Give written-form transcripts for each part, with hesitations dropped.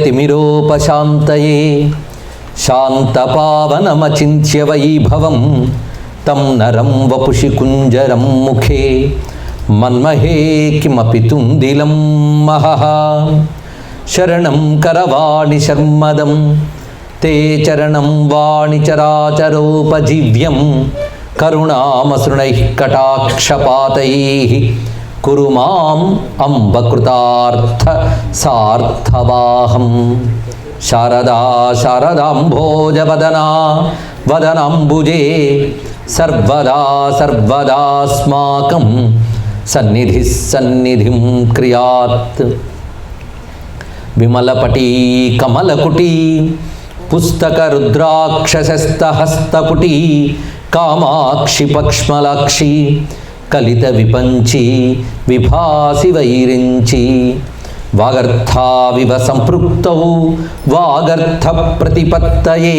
तिमिरोपशान्तये शान्तपावनमचिन्त्य वैभवं तं नरं वपुषि कुञ्जरं मुखे मन्महे किमपि तुन्दिलं महः शरणं करवाणि शर्मदं ते चरणं वाणि चराचरोपजीव्यं करुणामसृणैः कटाक्षपातैः कुरु माम् अम्बकृतार्थ सार्थवाहं शारदा शारदाम्भोजवदना वदनाम्बुजे सर्वदा सर्वदास्माकं सन्निधिः सन्निधिं क्रियात् विमलपटी कमलकुटी पुस्तकरुद्राक्षशस्तहस्तपुटी कामाक्षि पक्ष्मलाक्षी కలిత విపంచి విభాసి వైరించి వాగర్థావివ సంపృక్తౌ వాగర్థ ప్రతిపత్తయే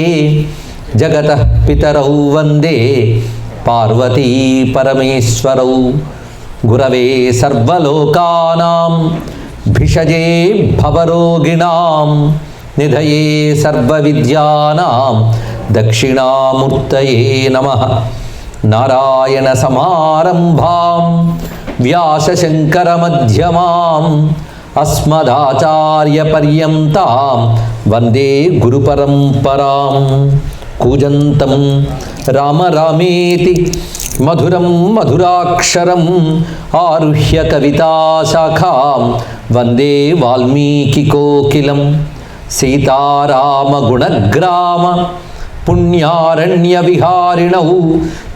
జగతః పితరౌ వందే పార్వతీ పరమేశ్వరౌ గురవే సర్వలోకానాం భిషజే భవరోగిణాం నిధయే సర్వవిద్యానాం దక్షిణామూర్తయే నమః నారాయణ సమారంభాం వ్యాసశంకర మధ్యమాం అస్మదాచార్య పర్యంతాం వందే గురు పరంపరాం కూజంతం రామ రామేతి మధురం మధురాక్షరం ఆరుహ్య కవితాశాఖాం వందే వాల్మీకి కోకిలం సీతారామ గుణగ్రామ పుణ్యారణ్య విహారిణౌ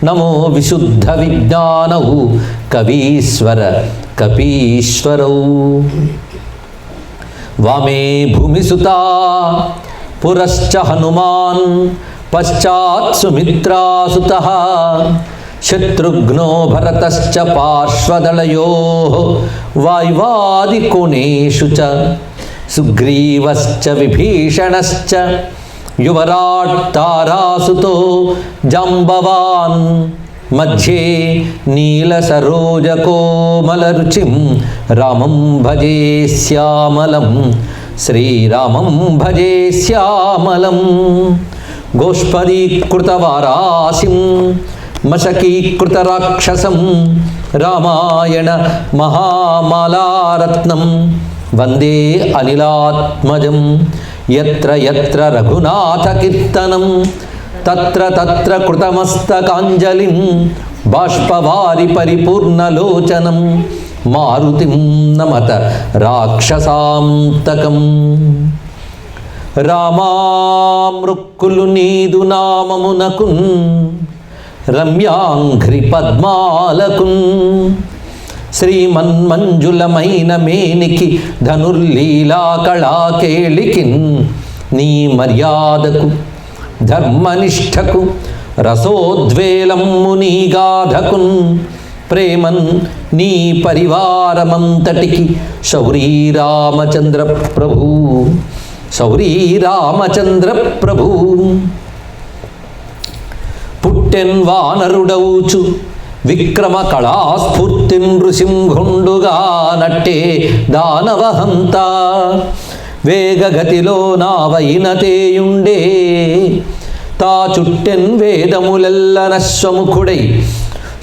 నమో విశుద్ధ విజ్ఞానౌ కవీశ్వర కపీశ్వరౌ వామే భూమిసుతా పురశ్చ హనుమాన్ పశ్చాత్ సుమిత్రాసుతః శత్రుఘ్నో భరతశ్చ పార్శ్వదళయోః వాయువాదికోణేషు చ సుగ్రీవశ్చ విభీషణశ్చ యువరాట్ తారాసుతో జాంబవాన్ మధ్యే నీలసరోజకోమలరుచిం రామం భజే శ్యామలం శ్రీరామం భజే శ్యామలం గోష్పదీకృతవారాసిం మశకీకృతరాక్షసం రామాయణ మహామాలారత్నం వందే అనిలాత్మజం యత్ర యత్ర రఘునాథ కీర్తనం తత్ర తత్ర కృతమస్తకాంజలిం బాష్పవారి పరిపూర్ణలోచనం మారుతిం నమత రాక్షసాంతకం రామామృక్కులు నీదు నామమునకున్ రమ్యాంఘ్రి పద్మాలకున్ శ్రీమన్మంజులమైన మేనికి ధనుర్లీలా కళాకేళికిన్ నీ మర్యాదకు ధర్మనిష్టకు రసోద్వేలమ్ము నీ గాధకున్ ప్రేమన్ నీ పరివారమంతటికి శౌరీ రామచంద్ర ప్రభు శౌరీ రామచంద్ర ప్రభు పుట్టెన్ వానరుడవుచు విక్రమ కళాస్ఫూర్తి నృసింహుండుగా నట్టే దానవహంత వేగగతిలో నావైనతేయుండే తా చుట్టెన్ వేదములెల్ల నశ్వముఖుడై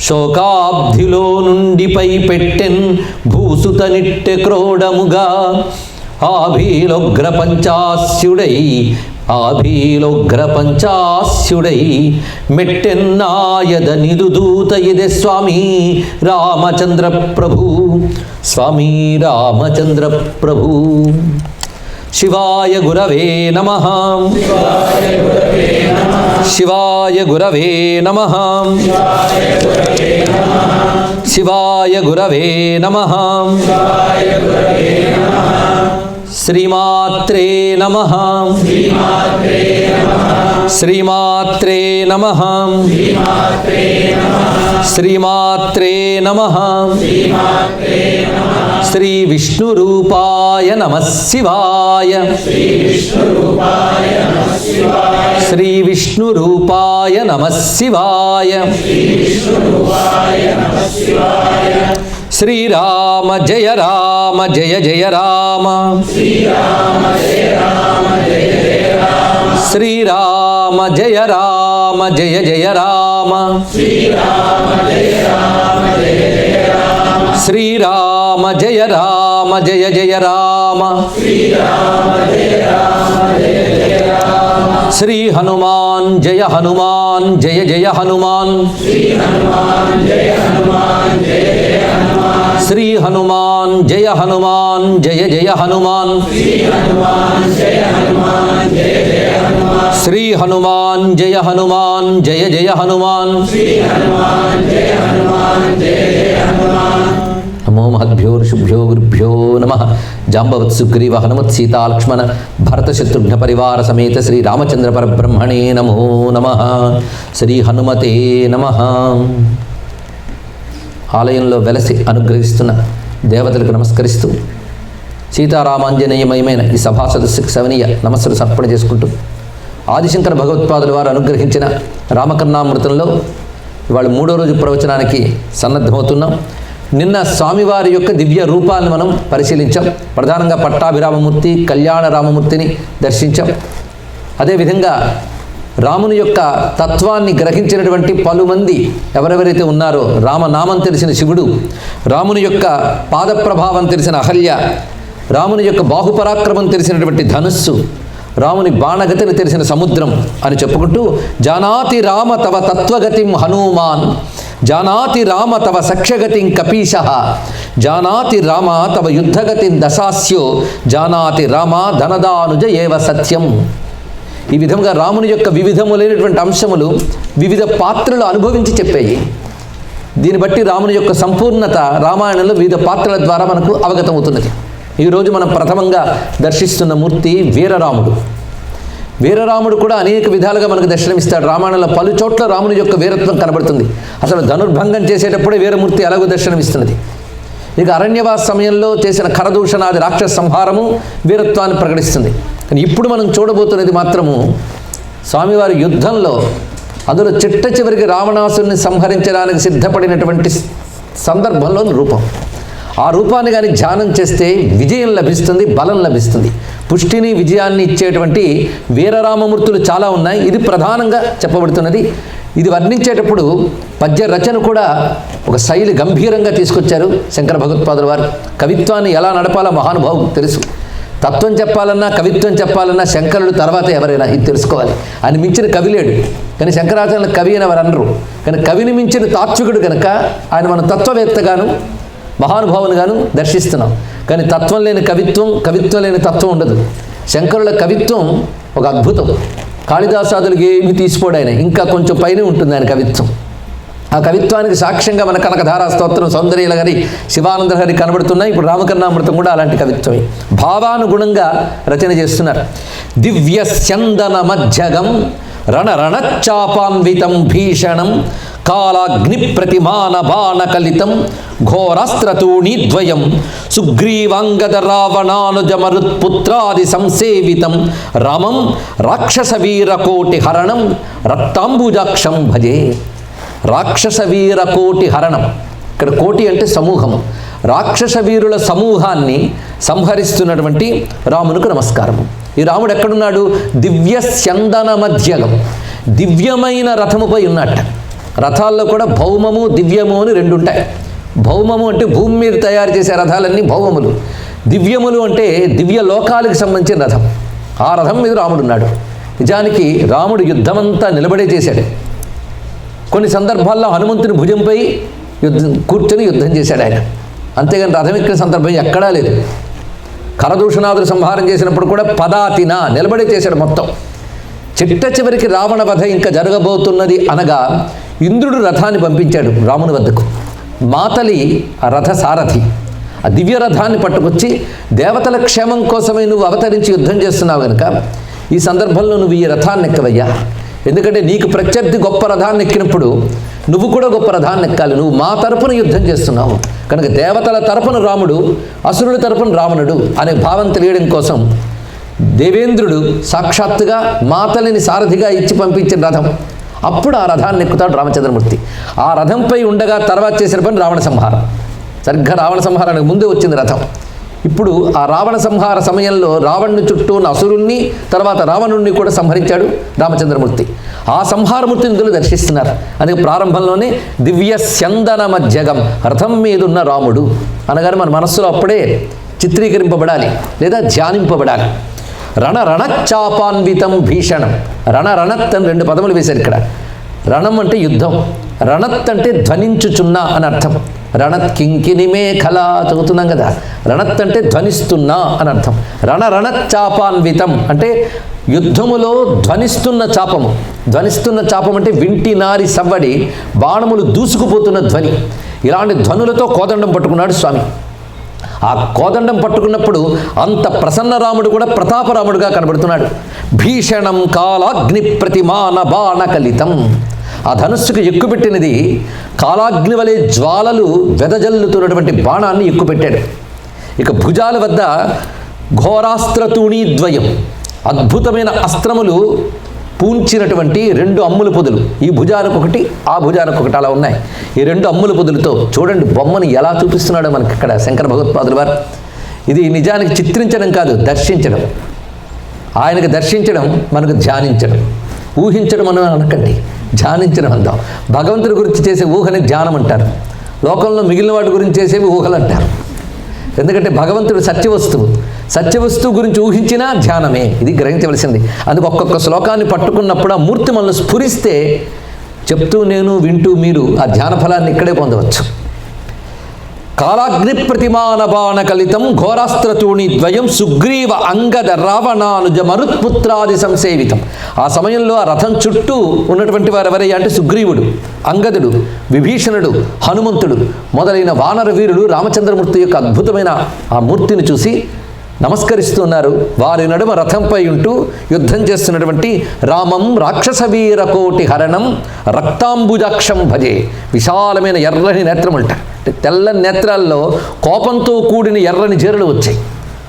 శోకాబ్ధిలో నుండి పై పెట్టెన్ భూసుత నిట్టె క్రోడముగా ఆభీలోగ్ర పంచాస్యుడై మెట్టెన్నాయద నిదుదూత ఇదే స్వామి రామచంద్ర ప్రభు స్వామి రామచంద్ర ప్రభు శివాయ గురవే నమః శివాయ గురవే నమః శివాయ గురవే నమః శ్రీమాత్రే నమః శ్రీమాత్రే నమః శ్రీమాత్రే నమః శ్రీ విష్ణు రూపాయ నమః శివాయ శ్రీ విష్ణు రూపాయ నమః శివాయ శ్రీరామ జయ రామ జయ జయ రామ శ్రీరామ జయ రామ జయ జయ రామ శ్రీరామ జయ రామ జయ జయ రామ శ్రీ హనుమాన్ జయ హనుమాన్ జయ జయ హనుమాన్ శ్రీ హనుమాన్ జయ హనుమాన్ జయ జయ హనుమాన్ శ్రీ హనుమాన్ జయ హనుమాన్ జయ జయ హనుమాన్ నమో మహద్భ్యో ఋషిభ్యో గురుభ్యో నమః. జాంబవత్ సుగ్రీవ హనుమత్ సీతా లక్ష్మణ భరత శత్రుఘ్న పరివార సమేత శ్రీ రామచంద్ర పరబ్రహ్మణే నమో నమః. శ్రీ హనుమతే నమః. ఆలయంలో వెలసి అనుగ్రహిస్తున్న దేవతలకు నమస్కరిస్తూ సీతారామాంజనేయమయమైన ఈ సభా సదస్సుకు సవనీయ నమస్సులు సమర్పణ చేసుకుంటూ ఆదిశంకర భగవత్పాదుల వారు అనుగ్రహించిన రామకర్ణామృతంలో ఇవాళ 3వ రోజు ప్రవచనానికి సన్నద్ధమవుతున్నాం. నిన్న స్వామివారి యొక్క దివ్య రూపాన్ని మనం పరిశీలించాం. ప్రధానంగా పట్టాభిరామమూర్తి, కళ్యాణ రామమూర్తిని దర్శించాం. అదేవిధంగా రాముని యొక్క తత్వాన్ని గ్రహించినటువంటి పలుమంది ఎవరెవరైతే ఉన్నారో, రామనామం తెలిసిన శివుడు, రాముని యొక్క పాదప్రభావం తెలిసిన అహల్య, రాముని యొక్క బాహుపరాక్రమం తెలిసినటువంటి ధనుస్సు, రాముని బాణగతిని తెలిసిన సముద్రం అని చెప్పుకుంటూ జానాతి రామ తవ తత్వగతిం హనుమాన్, జానాతి రామ తవ సఖ్యగతిం కపీశః, జానాతి రామ తవ యుద్ధగతిం దశాస్యో, జానాతి రామ ధనదానుజ ఏవ సత్యం. ఈ విధంగా రాముని యొక్క వివిధములైనటువంటి అంశములు వివిధ పాత్రలు అనుభవించి చెప్పాయి. దీన్ని బట్టి రాముని యొక్క సంపూర్ణత రామాయణంలో వివిధ పాత్రల ద్వారా మనకు అవగతమవుతున్నది. ఈరోజు మనం ప్రథమంగా దర్శిస్తున్న మూర్తి వీరరాముడు. వీరరాముడు కూడా అనేక విధాలుగా మనకు దర్శనమిస్తాడు. రామాయణంలో పలు చోట్ల రాముని యొక్క వీరత్వం కనబడుతుంది. అసలు ధనుర్భంగం చేసేటప్పుడే వీరమూర్తి ఎలాగో దర్శనమిస్తున్నది. ఇక అరణ్యవాస సమయంలో చేసిన ఖరదూషణాది రాక్షస సంహారము వీరత్వాన్ని ప్రకటిస్తుంది. కానీ ఇప్పుడు మనం చూడబోతున్నది మాత్రము స్వామివారి యుద్ధంలో, అందులో చిట్ట చివరికి రావణాసురుని సంహరించడానికి సిద్ధపడినటువంటి సందర్భంలోని రూపం. ఆ రూపాన్ని కానీ ధ్యానం చేస్తే విజయం లభిస్తుంది, బలం లభిస్తుంది. పుష్టిని విజయాన్ని ఇచ్చేటువంటి వీరరామమూర్తులు చాలా ఉన్నాయి. ఇది ప్రధానంగా చెప్పబడుతున్నది. ఇది వర్ణించేటప్పుడు పద్య రచన కూడా ఒక శైలి గంభీరంగా తీసుకొచ్చారు శంకర భగవత్పాదుల వారు. కవిత్వాన్ని ఎలా నడపాలో మహానుభావు తెలుసు. తత్వం చెప్పాలన్నా కవిత్వం చెప్పాలన్నా శంకరుడు తర్వాత ఎవరైనా ఇది తెలుసుకోవాలి. ఆయన మించిన కవి లేడు. కానీ శంకరాచార్యులు కవి అని ఎవరు అనరు. కానీ కవిని మించిన తాత్వికుడు కనుక ఆయన మనం తత్వవేత్తగాను మహానుభావునిగాను దర్శిస్తున్నాం. కానీ తత్వం లేని కవిత్వం, కవిత్వం లేని తత్వం ఉండదు. శంకరుల కవిత్వం ఒక అద్భుతం. కాళిదాసాదులకి ఏమి తీసిపోడు ఆయన, ఇంకా కొంచెం పైనే ఉంటుంది ఆయన కవిత్వం. ఆ కవిత్వానికి సాక్ష్యంగా మన కనకధారా స్తోత్రం, సౌందర్యలహరి, శివానందలహరి కనబడుతున్నాయి. ఇప్పుడు రామకర్ణామృతం కూడా అలాంటి కవిత్వమే. భావానుగుణంగా రచన చేస్తున్నారు. దివ్య స్యందన మధ్యగం రణరణచాపాన్వితం భీషణం కాలాగ్ని ప్రతిమాన బాణకలితం ఘోరాస్త్రతూణీద్వయం సుగ్రీవాంగద రావణానుజమరుత్పుత్రాది సంసేవితం రామం రాక్షసవీరకోటి హరణం రక్తాంబుజాక్షం భజే. రాక్షస వీర కోటి హరణం. ఇక్కడ కోటి అంటే సమూహం. రాక్షస వీరుల సమూహాన్ని సంహరిస్తున్నటువంటి రామునికి నమస్కారము. ఈ రాముడు ఎక్కడున్నాడు? దివ్య స్యందన మధ్యగం, దివ్యమైన రథముపై ఉన్నట్ట. రథాల్లో కూడా భౌమము దివ్యము అని రెండు ఉంటాయి. భౌమము అంటే భూమి మీద తయారు చేసే రథాలన్నీ భౌమములు. దివ్యములు అంటే దివ్య లోకాలకు సంబంధించిన రథం. ఆ రథం మీద రాముడు ఉన్నాడు. నిజానికి రాముడు యుద్ధమంతా నిలబడే చేశాడు. కొన్ని సందర్భాల్లో హనుమంతుని భుజంపై కూర్చొని యుద్ధం చేశాడు ఆయన. అంతేగాని రథం ఎక్కిన సందర్భం ఎక్కడా లేదు. ఖరదూషణాదులు సంహారం చేసినప్పుడు కూడా పదాతిన నిలబడే చేశాడు మొత్తం. చిట్ట చివరికి రావణ వధ ఇంకా జరగబోతున్నది అనగా ఇంద్రుడు రథాన్ని పంపించాడు రాముని వద్దకు. మాతలి ఆ రథ సారథి ఆ దివ్య రథాన్ని పట్టుకొచ్చి దేవతల క్షేమం కోసమై నువ్వు అవతరించి యుద్ధం చేస్తున్నావు కనుక ఈ సందర్భంలో నువ్వు ఈ రథాన్ని ఎక్కవయ్యా. ఎందుకంటే నీకు ప్రత్యర్థి గొప్ప రథాన్ని ఎక్కినప్పుడు నువ్వు కూడా గొప్ప రథాన్ని ఎక్కాలి. నువ్వు మా తరపున యుద్ధం చేస్తున్నావు కనుక దేవతల తరపున రాముడు, అసురుల తరపున రావణుడు అనే భావం తెలియడం కోసం దేవేంద్రుడు సాక్షాత్తుగా మాతలిని సారథిగా ఇచ్చి పంపించిన రథం. అప్పుడు ఆ రథాన్ని ఎక్కుతాడు రామచంద్రమూర్తి. ఆ రథంపై ఉండగా తర్వాత చేసిన పని రావణ సంహారం. సరిగ్గా రావణ సంహారానికి ముందే వచ్చింది రథం. ఇప్పుడు ఆ రావణ సంహార సమయంలో రావణుని చుట్టూ ఉన్న అసురుణ్ణి, తర్వాత రావణుణ్ణి కూడా సంహరించాడు రామచంద్రమూర్తి. ఆ సంహారమూర్తిని ఇందులో దర్శిస్తున్నారు. అందుకే ప్రారంభంలోనే దివ్య స్యందన మధ్యగం, రథం మీదున్న రాముడు అనగానే మన మనస్సులో అప్పుడే చిత్రీకరింపబడాలి లేదా ధ్యానింపబడాలి. రణరణచ్చాపాన్వితం భీషణం. రణత్ అని 2 పదములు వేశారు ఇక్కడ. రణం అంటే యుద్ధం, రణత్ అంటే ధ్వనించుచున్నా అని అర్థం. రణత్ కింకినిమే కళ చదువుతున్నాం కదా, రణత్ అంటే ధ్వనిస్తున్నా అని అర్థం. రణరణచ్చాపాన్వితం అంటే యుద్ధములో ధ్వనిస్తున్న చాపము. ధ్వనిస్తున్న చాపం అంటే వింటి నారి సవ్వడి, బాణములు దూసుకుపోతున్న ధ్వని. ఇలాంటి ధ్వనులతో కోదండం పట్టుకున్నాడు స్వామి. ఆ కోదండం పట్టుకున్నప్పుడు అంత ప్రసన్నరాముడు కూడా ప్రతాపరాముడుగా కనబడుతున్నాడు. భీషణం కాలాగ్ని ప్రతిమాన బాణకలితం. ఆ ధనుస్సుకు ఎక్కుపెట్టినది కాలాగ్ని వలె జ్వాలలు వెదజల్లుతున్నటువంటి బాణాన్ని ఎక్కుపెట్టాడు. ఇక భుజాల వద్ద ఘోరాస్త్రతూణీద్వయం, అద్భుతమైన అస్త్రములు పూంచినటువంటి 2 అమ్ముల పొదులు, ఈ భుజానికి ఒకటి ఆ భుజానికి ఒకటి అలా ఉన్నాయి. ఈ 2 అమ్ముల పొదులతో చూడండి బొమ్మను ఎలా చూపిస్తున్నాడో మనకి ఇక్కడ శంకర భగవత్పాదుల వారు. ఇది నిజానికి చిత్రించడం కాదు, దర్శించడం. ఆయనకు దర్శించడం, మనకు ధ్యానించడం. ఊహించడం అని అనకండి, ధ్యానించడం అందాం. భగవంతుడి గురించి చేసే ఊహని ధ్యానం అంటారు. లోకంలో మిగిలిన వాటి గురించి చేసేవి ఊహలు అంటారు. ఎందుకంటే భగవంతుడు సత్యవస్తువు, సత్యవస్తువు గురించి ఊహించినా ధ్యానమే. ఇది గ్రహించవలసింది. అందుకు ఒక్కొక్క శ్లోకాన్ని పట్టుకున్నప్పుడు ఆ మూర్తి మనల్ని స్ఫురిస్తే చెప్తూ నేను వింటూ మీరు ఆ ధ్యాన ఫలాన్ని ఇక్కడే పొందవచ్చు. కాలాగ్ని ప్రతిమాన బాణ కలితం ఘోరాస్త్రతూణి ద్వయం సుగ్రీవ అంగద రావణానుజ మరుత్పుత్రాది సంసేవితం. ఆ సమయంలో ఆ రథం చుట్టూ ఉన్నటువంటి వారు ఎవరయ్యా అంటే సుగ్రీవుడు, అంగదుడు, విభీషణుడు, హనుమంతుడు మొదలైన వానర వీరులు రామచంద్రమూర్తి యొక్క అద్భుతమైన ఆ మూర్తిని చూసి నమస్కరిస్తున్నారు. వారి నడుమ రథంపై ఉంటూ యుద్ధం చేస్తున్నటువంటి రామం రాక్షస వీర కోటి హరణం రక్తాంబుజాక్షం భజే. విశాలమైన ఎర్రని నేత్రములట, తెల్లని నేత్రాల్లో కోపంతో కూడిన ఎర్రని జీరలు వచ్చాయి.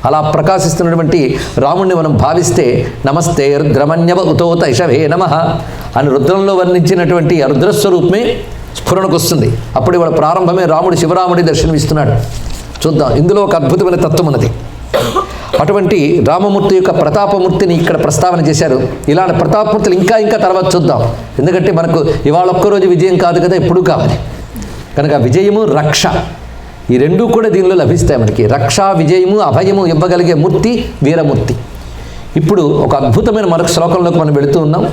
అలా ప్రకాశిస్తున్నటువంటి రాముణ్ణి మనం భావిస్తే నమస్తే రుద్రమన్యవ ఉతోత ఇషవే నమః అని రుద్రంలో వర్ణించినటువంటి ఆ రుద్రస్వరూపమే స్ఫురణకు వస్తుంది. అప్పుడు ఇవాళ ప్రారంభమే రాముడు శివరాముడి దర్శనమిస్తున్నాడు. చూద్దాం, ఇందులో ఒక అద్భుతమైన తత్వం ఉన్నది. అటువంటి రామమూర్తి యొక్క ప్రతాపమూర్తిని ఇక్కడ ప్రస్తావన చేశారు. ఇలాంటి ప్రతాపమూర్తులు ఇంకా ఇంకా తర్వాత చూద్దాం. ఎందుకంటే మనకు ఇవాళ ఒక్కరోజు విజయం కాదు కదా, ఎప్పుడూ కావాలి. కనుక విజయము రక్ష ఈ 2 కూడా దీనిలో లభిస్తాయి మనకి. రక్ష, విజయము, అభయము ఇవ్వగలిగే మూర్తి వీరమూర్తి. ఇప్పుడు ఒక అద్భుతమైన మరొక శ్లోకంలోకి మనం వెళుతూ ఉన్నాం.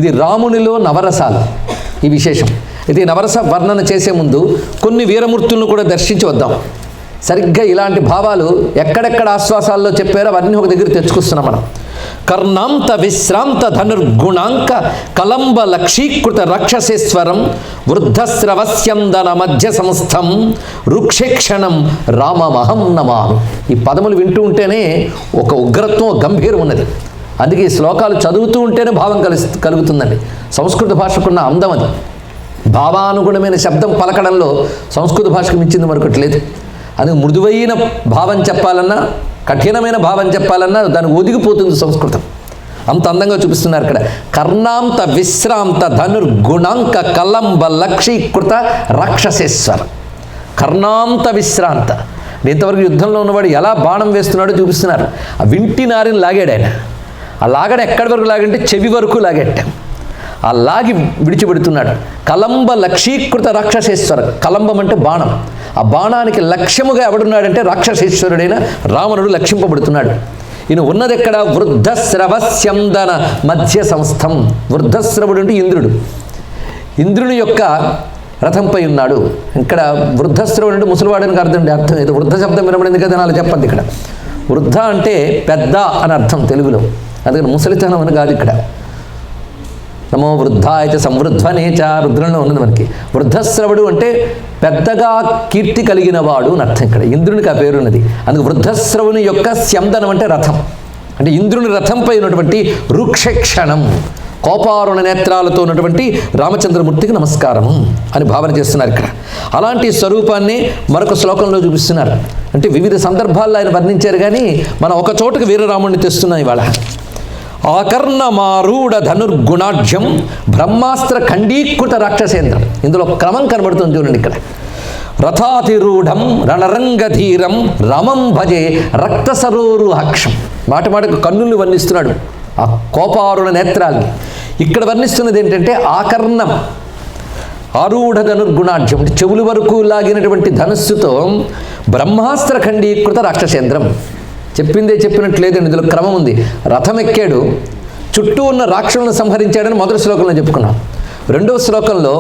ఇది రామునిలో నవరసాలు, ఈ విశేషం. ఇది నవరస వర్ణన చేసే ముందు కొన్ని వీరమూర్తులను కూడా దర్శించి వద్దాం. సరిగ్గా ఇలాంటి భావాలు ఎక్కడెక్కడ ఆశ్వాసాల్లో చెప్పారో అవన్నీ ఒక దగ్గర తెచ్చుకొస్తున్నాం మనం. కర్ణాంత విశ్రాంత ధనుర్గుణాంక కలంబ లక్షీకృత రక్షసేశ్వరం వృద్ధస్రవస్యందన మధ్య సంస్థం రుక్షేక్షణం రామమహం నమామి. ఈ పదములు వింటూ ఉంటేనే ఒక ఉగ్రత్వం, గంభీరం ఉన్నది. అందుకే ఈ శ్లోకాలు చదువుతూ ఉంటేనే భావం కలుగుతుందండి. సంస్కృత భాషకున్న అందం అది. భావానుగుణమైన శబ్దం పలకడంలో సంస్కృత భాషకు మించింది మరొకటి లేదు. అది మృదువైన భావం చెప్పాలన్నా, కఠినమైన భావం చెప్పాలన్నా దానికి ఒదిగిపోతుంది సంస్కృతం. అంత అందంగా చూపిస్తున్నారు ఇక్కడ. కర్ణాంత విశ్రాంత ధనుర్గుణాంక కలంబ లక్షీకృత రాక్షసేశ్వర. కర్ణాంత విశ్రాంత, ఇంతవరకు యుద్ధంలో ఉన్నవాడు ఎలా బాణం వేస్తున్నాడో చూపిస్తున్నారు. ఆ వింటి నారిని లాగాడు ఆయన. ఆ లాగడ ఎక్కడి వరకు లాగంటే చెవి వరకు లాగెట్టాం. ఆ లాగి విడిచిపెడుతున్నాడు. కలంబ లక్షీకృత రాక్షసేశ్వర. కలంబం అంటే బాణం. ఆ బాణానికి లక్ష్యముగా ఎవడున్నాడంటే రాక్షసేశ్వరుడైన రావణుడు లక్షింపబడుతున్నాడు. ఈయన ఉన్నది ఎక్కడ? వృద్ధస్రవస్యందన మధ్య సంస్థం. వృద్ధస్రవుడు అంటే ఇంద్రుడు. ఇంద్రుని యొక్క రథంపై ఉన్నాడు. ఇక్కడ వృద్ధస్రవుడు అంటే ముసలివాడని అర్థం ఏదో వృద్ధ శబ్దం వినబడింది కదా అలా చెప్పద్దు. ఇక్కడ వృద్ధ అంటే పెద్ద అని అర్థం తెలుగులో. అందుకని ముసలితనం అని కాదు ఇక్కడ. నమో వృద్ధాయ సంవృద్ధనేచ రుద్రంలో ఉన్నది మనకి. వృద్ధశ్రవుడు అంటే పెద్దగా కీర్తి కలిగిన వాడు అని అర్థం. ఇక్కడ ఇంద్రునికి ఆ పేరున్నది. అందుకు వృద్ధశ్రవుని యొక్క స్యందనం అంటే రథం. అంటే ఇంద్రుని రథంపై ఉన్నటువంటి రుక్షక్షణం, కోపారుణ నేత్రాలతో ఉన్నటువంటి రామచంద్రమూర్తికి నమస్కారము అని భావన చేస్తున్నారు ఇక్కడ. అలాంటి స్వరూపాన్ని మరొక శ్లోకంలో చూపిస్తున్నారు. అంటే వివిధ సందర్భాల్లో ఆయన వర్ణించారు, కానీ మనం ఒక చోటకు వీరరాముడిని తెస్తున్నాం ఇవాళ. ఆకర్ణమారూఢ ధనుర్గుణాఢ్యం బ్రహ్మాస్త్ర ఖండీకృత రాక్షసేంద్రం. ఇందులో క్రమం కనబడుతుంది చూడండి. ఇక్కడ రథాతిరూఢం రణరంగధీరం రమం భజే రక్తసరోరుహక్షం. మాట మాటకు కన్నుల్ని వర్ణిస్తున్నాడు, ఆ కోపారుణ నేత్రాల్ని. ఇక్కడ వర్ణిస్తున్నది ఏంటంటే ఆకర్ణం ఆరూఢ ధనుర్గుణాఢ్యం, అంటే చెవులు వరకు లాగినటువంటి ధనుస్సుతో బ్రహ్మాస్త్ర ఖండీకృత రాక్షసేంద్రం. చెప్పిందే చెప్పినట్టు లేదండి, ఇందులో క్రమం ఉంది. రథం ఎక్కాడు, చుట్టూ ఉన్న రాక్షసులను సంహరించాడని మొదటి శ్లోకంలో చెప్పుకున్నాం. రెండవ శ్లోకంలో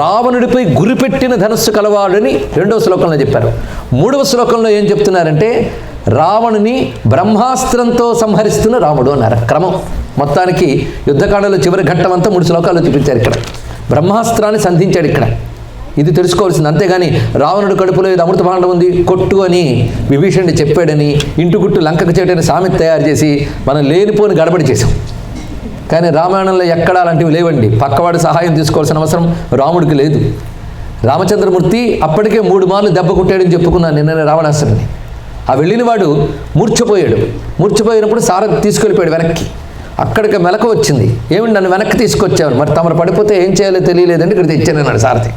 రావణుడిపై గురిపెట్టిన ధనుస్సు కలవాడని రెండవ శ్లోకంలో చెప్పారు. మూడవ శ్లోకంలో ఏం చెప్తున్నారంటే రావణుని బ్రహ్మాస్త్రంతో సంహరిస్తున్న రాముడు అన్నారు. క్రమం మొత్తానికి యుద్ధకాండలో చివరి ఘట్టం అంతా 3 శ్లోకాలు చూపించారు. ఇక్కడ బ్రహ్మాస్త్రాన్ని సంధించాడు. ఇక్కడ ఇది తెలుసుకోవాల్సింది. అంతేగాని రావణుడు కడుపులో ఇది అమృత భాండం ఉంది కొట్టు అని విభీషణుడు చెప్పాడని ఇంటి గుట్టు లంకకు చేయడని సామెత తయారు చేసి మనం లేనిపోని గడబడి చేసాం. కానీ రామాయణంలో ఎక్కడా అలాంటివి లేవండి. పక్కవాడి సహాయం తీసుకోవాల్సిన అవసరం రాముడికి లేదు. రామచంద్రమూర్తి అప్పటికే 3 మార్లు దెబ్బ కొట్టాడని చెప్పుకున్నాను నిన్న రావణాసురుని. ఆ వెళ్ళిన వాడు మూర్ఛపోయాడు. మూర్ఛపోయినప్పుడు సారథి తీసుకెళ్ళిపోయాడు వెనక్కి. అక్కడికి మెలకు వచ్చింది, ఏమిటి నన్ను వెనక్కి తీసుకొచ్చావు, మరి తమరు పడిపోతే ఏం చేయాలో తెలియలేదండి, ఇక్కడ తెచ్చానన్నాడు సారథి.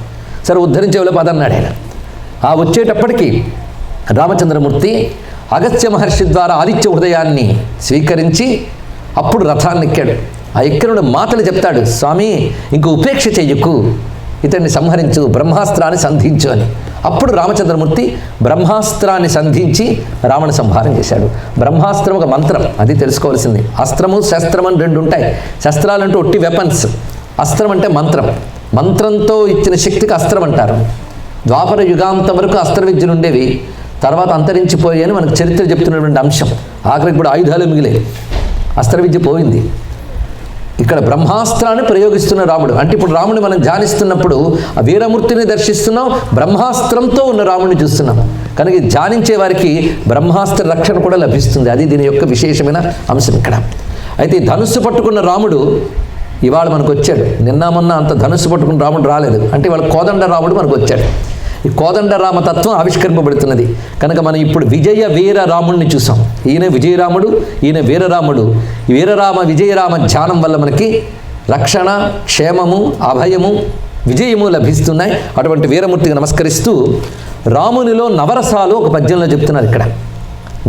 సరే ఉద్ధరించేవాళ్ళు పదన్నాడు ఆయన. ఆ వచ్చేటప్పటికి రామచంద్రమూర్తి అగస్త్య మహర్షి ద్వారా ఆదిత్య హృదయాన్ని స్వీకరించి అప్పుడు రథాన్ని ఎక్కాడు. ఆ ఎక్కినుడు మాటలు చెప్తాడు, స్వామి ఇంక ఉపేక్ష చెయ్యకు, ఇతన్ని సంహరించు, బ్రహ్మాస్త్రాన్ని సంధించు అని. అప్పుడు రామచంద్రమూర్తి బ్రహ్మాస్త్రాన్ని సంధించి రావణ సంహారం చేశాడు. బ్రహ్మాస్త్రం ఒక మంత్రం, అది తెలుసుకోవాల్సింది. అస్త్రము శస్త్రం అని 2 ఉంటాయి. శస్త్రాలంటూ ఒట్టి వెపన్స్, అస్త్రం అంటే మంత్రం. మంత్రంతో ఇచ్చిన శక్తికి అస్త్రం అంటారు. ద్వాపర యుగాంతం వరకు అస్త్ర విద్యలు ఉండేవి, తర్వాత అంతరించిపోయాయని మనకు చరిత్ర చెప్తున్నటువంటి అంశం. ఆఖరికి కూడా ఆయుధాలు మిగిలే, అస్త్ర విద్య పోయింది. ఇక్కడ బ్రహ్మాస్త్రాన్ని ప్రయోగిస్తున్న రాముడు. అంటే ఇప్పుడు రాముడిని మనం ధ్యానిస్తున్నప్పుడు ఆ వీరమూర్తిని దర్శిస్తున్నాం, బ్రహ్మాస్త్రంతో ఉన్న రాముడిని చూస్తున్నాం. కనుక ధ్యానించే వారికి బ్రహ్మాస్త్ర రక్షణ కూడా లభిస్తుంది. అది దీని యొక్క విశేషమైన అంశం ఇక్కడ. అయితే ధనుస్సు పట్టుకున్న రాముడు ఇవాళ మనకు వచ్చాడు. నిన్న మొన్న అంత ధనుస్సు పట్టుకున్న రాముడు రాలేదు. అంటే ఇవాళ కోదండ రాముడు మనకు వచ్చాడు. ఈ కోదండ రామతత్వం ఆవిష్కరింపబడుతున్నది. కనుక మనం ఇప్పుడు విజయ వీర రాముడిని చూసాం. ఈయన విజయరాముడు, ఈయన వీరరాముడు. ఈ వీరరామ విజయరామ ధ్యానం వల్ల మనకి రక్షణ, క్షేమము, అభయము, విజయము లభిస్తున్నాయి. అటువంటి వీరమూర్తికి నమస్కరిస్తూ రామునిలో నవరసాలు ఒక పద్యంలో చెప్తున్నారు. ఇక్కడ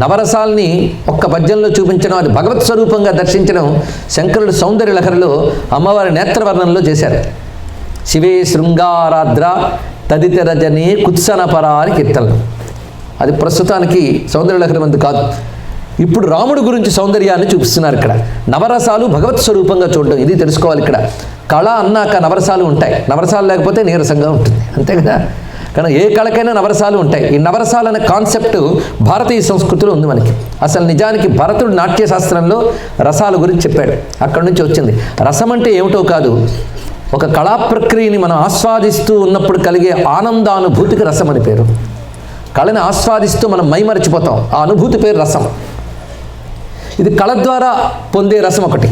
నవరసాల్ని ఒక్క పద్యంలో చూపించడం, అది భగవత్ స్వరూపంగా దర్శించడం శంకరుడు సౌందర్య లహరిలో అమ్మవారి నేత్రవర్ణంలో చేశారు. శివే శృంగారాద్ర తదితర జనే కుత్సనపరా అని కీర్తనలు. అది ప్రస్తుతానికి సౌందర్యలహరి మంది కాదు. ఇప్పుడు రాముడు గురించి సౌందర్యాన్ని చూపిస్తున్నారు. ఇక్కడ నవరసాలు భగవత్ స్వరూపంగా చూడడం, ఇది తెలుసుకోవాలి. ఇక్కడ కళ అన్నాక నవరసాలు ఉంటాయి, నవరసాలు లేకపోతే నీరసంగా ఉంటుంది, అంతే కదా. కానీ ఏ కళకైనా నవరసాలు ఉంటాయి. ఈ నవరసాలు అనే కాన్సెప్ట్ భారతీయ సంస్కృతిలో ఉంది మనకి. అసలు నిజానికి భరతుడు నాట్యశాస్త్రంలో రసాల గురించి చెప్పాడు, అక్కడి నుంచి వచ్చింది. రసం అంటే ఏమిటో కాదు, ఒక కళా ప్రక్రియని మనం ఆస్వాదిస్తూ ఉన్నప్పుడు కలిగే ఆనందానుభూతికి రసం అని పేరు. కళని ఆస్వాదిస్తూ మనం మైమరచిపోతాం, ఆ అనుభూతి పేరు రసం. ఇది కళ ద్వారా పొందే రసం ఒకటి,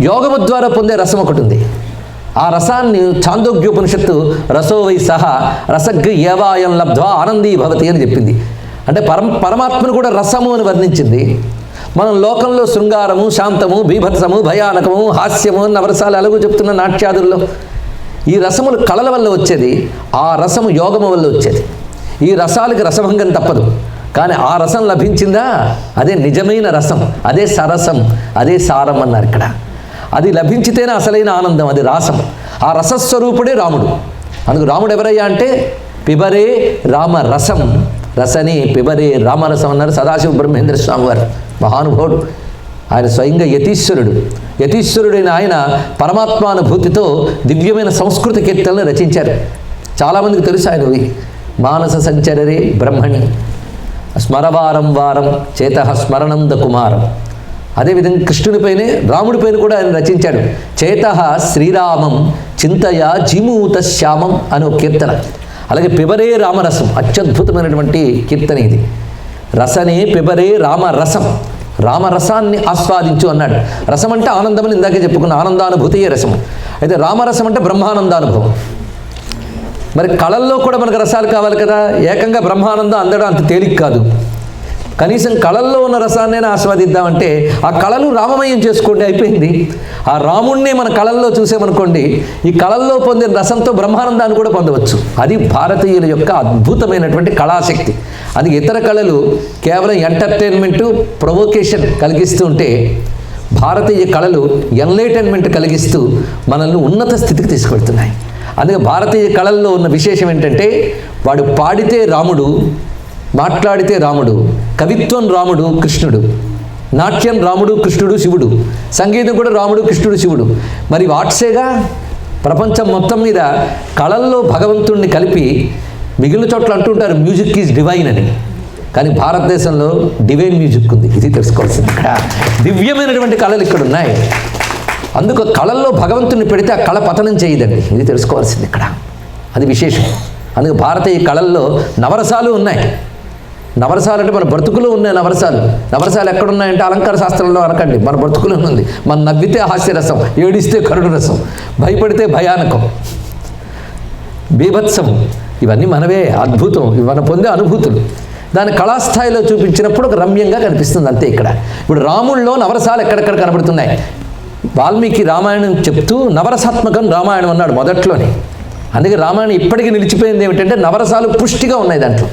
యోగము ద్వారా పొందే రసం ఒకటి ఉంది. ఆ రసాన్ని ఛాందోగ్యోపనిషత్తు రసో వై సహ రసగ్రి ఏవాయం లబ్ధ్వా ఆనందీ భవతి అని చెప్పింది. అంటే పరమాత్మను కూడా రసము అని వర్ణించింది. మనం లోకంలో శృంగారము, శాంతము, బీభత్సము, భయానకము, హాస్యము, నవరసాలు ఎలాగో చెప్తున్న నాట్యాదుల్లో ఈ రసములు కళల వల్ల వచ్చేది, ఆ రసము యోగము వల్ల వచ్చేది. ఈ రసాలకి రసభంగం తప్పదు. కానీ ఆ రసం లభించిందా, అదే నిజమైన రసం, అదే సరసం, అదే సారం అన్నారు ఇక్కడ. అది లభించితేనే అసలైన ఆనందం, అది రాసం. ఆ రసస్వరూపుడే రాముడు. అందుకు రాముడు ఎవరయ్యా అంటే పిబరే రామ రసం, రసని పిబరే రామరసం అన్నారు సదాశివ బ్రహ్మేంద్ర స్వామి వారు, మహానుభావుడు. ఆయన స్వయంగా యతీశ్వరుడు. యతీశ్వరుడైన ఆయన పరమాత్మానుభూతితో దివ్యమైన సంస్కృత కీర్తనలు రచించారు. చాలామందికి తెలుసు ఆయనవి. మానస సంచరరే బ్రహ్మణి, స్మరవారం వారం చేతః స్మరణంద కుమారం. అదేవిధంగా కృష్ణునిపైనే రాముడిపైన కూడా ఆయన రచించాడు. చేతః శ్రీరామం చింతయ జీమూత శ్యామం అనే కీర్తన. అలాగే పిబరే రామరసం, అత్యద్భుతమైనటువంటి కీర్తన ఇది. రసనే పిబరే రామరసం, రామరసాన్ని ఆస్వాదించు అన్నాడు. రసం అంటే ఆనందం అని ఇందాకే చెప్పుకున్న ఆనందానుభూతియే రసం. అయితే రామరసం అంటే బ్రహ్మానందానుభవం. మరి కళల్లో కూడా మనకు రసాలు కావాలి కదా. ఏకంగా బ్రహ్మానందం అందడం అంత తేలిక కాదు. కనీసం కళల్లో ఉన్న రసాన్నైనా ఆస్వాదిద్దామంటే ఆ కళలు రామమయం చేసుకోండి, అయిపోయింది. ఆ రాముణ్ణి మన కళల్లో చూసామనుకోండి, ఈ కళల్లో పొందిన రసంతో బ్రహ్మానందాన్ని కూడా పొందవచ్చు. అది భారతీయుల యొక్క అద్భుతమైనటువంటి కళాశక్తి. అది ఇతర కళలు కేవలం ఎంటర్టైన్మెంటు, ప్రొవోకేషన్ కలిగిస్తూ ఉంటే, భారతీయ కళలు ఎన్లైటన్మెంట్ కలిగిస్తూ మనల్ని ఉన్నత స్థితికి తీసుకెళ్తున్నాయి. అందుకే భారతీయ కళల్లో ఉన్న విశేషం ఏంటంటే, వాడు పాడితే రాముడు, మాట్లాడితే రాముడు, కవిత్వం రాముడు కృష్ణుడు, నాట్యం రాముడు కృష్ణుడు శివుడు, సంగీతం కూడా రాముడు కృష్ణుడు శివుడు. మరి వాట్సేగా ప్రపంచం మొత్తం మీద కళల్లో భగవంతుణ్ణి కలిపి, మిగిలిన చోట్ల అంటుంటారు మ్యూజిక్ ఈజ్ డివైన్ అని, కానీ భారతదేశంలో డివైన్ మ్యూజిక్ ఉంది. ఇది తెలుసుకోవాల్సింది. ఇక్కడ దివ్యమైనటువంటి కళలు ఇక్కడ ఉన్నాయి. అందుకు కళల్లో భగవంతుని పెడితే ఆ కళ పతనం చేయదండి. ఇది తెలుసుకోవాల్సింది ఇక్కడ. అది విశేషం. అందుకు భారతీయ కళల్లో నవరసాలు ఉన్నాయి. నవరసాలు అంటే మన బ్రతుకులో ఉన్నాయి నవరసాలు. నవరసాలు ఎక్కడున్నాయంటే అలంకార శాస్త్రంలో అనకండి, మన బ్రతుకులో ఉంది. మన నవ్వితే హాస్యరసం, ఏడిస్తే కరుణ రసం, భయపడితే భయానకం, బీభత్సము, ఇవన్నీ మనవే. అద్భుతం, ఇవి మనం పొందే అనుభూతులు. దాని కళాస్థాయిలో చూపించినప్పుడు ఒక రమ్యంగా కనిపిస్తుంది, అంతే. ఇక్కడ ఇప్పుడు రాముల్లో నవరసాలు ఎక్కడెక్కడ కనబడుతున్నాయి. వాల్మీకి రామాయణం చెప్తూ నవరసాత్మకం రామాయణం అన్నాడు మొదట్లోనే. అందుకే రామాయణం ఇప్పటికీ నిలిచిపోయింది ఏమిటంటే నవరసాలు పుష్టిగా ఉన్నాయి దాంట్లో.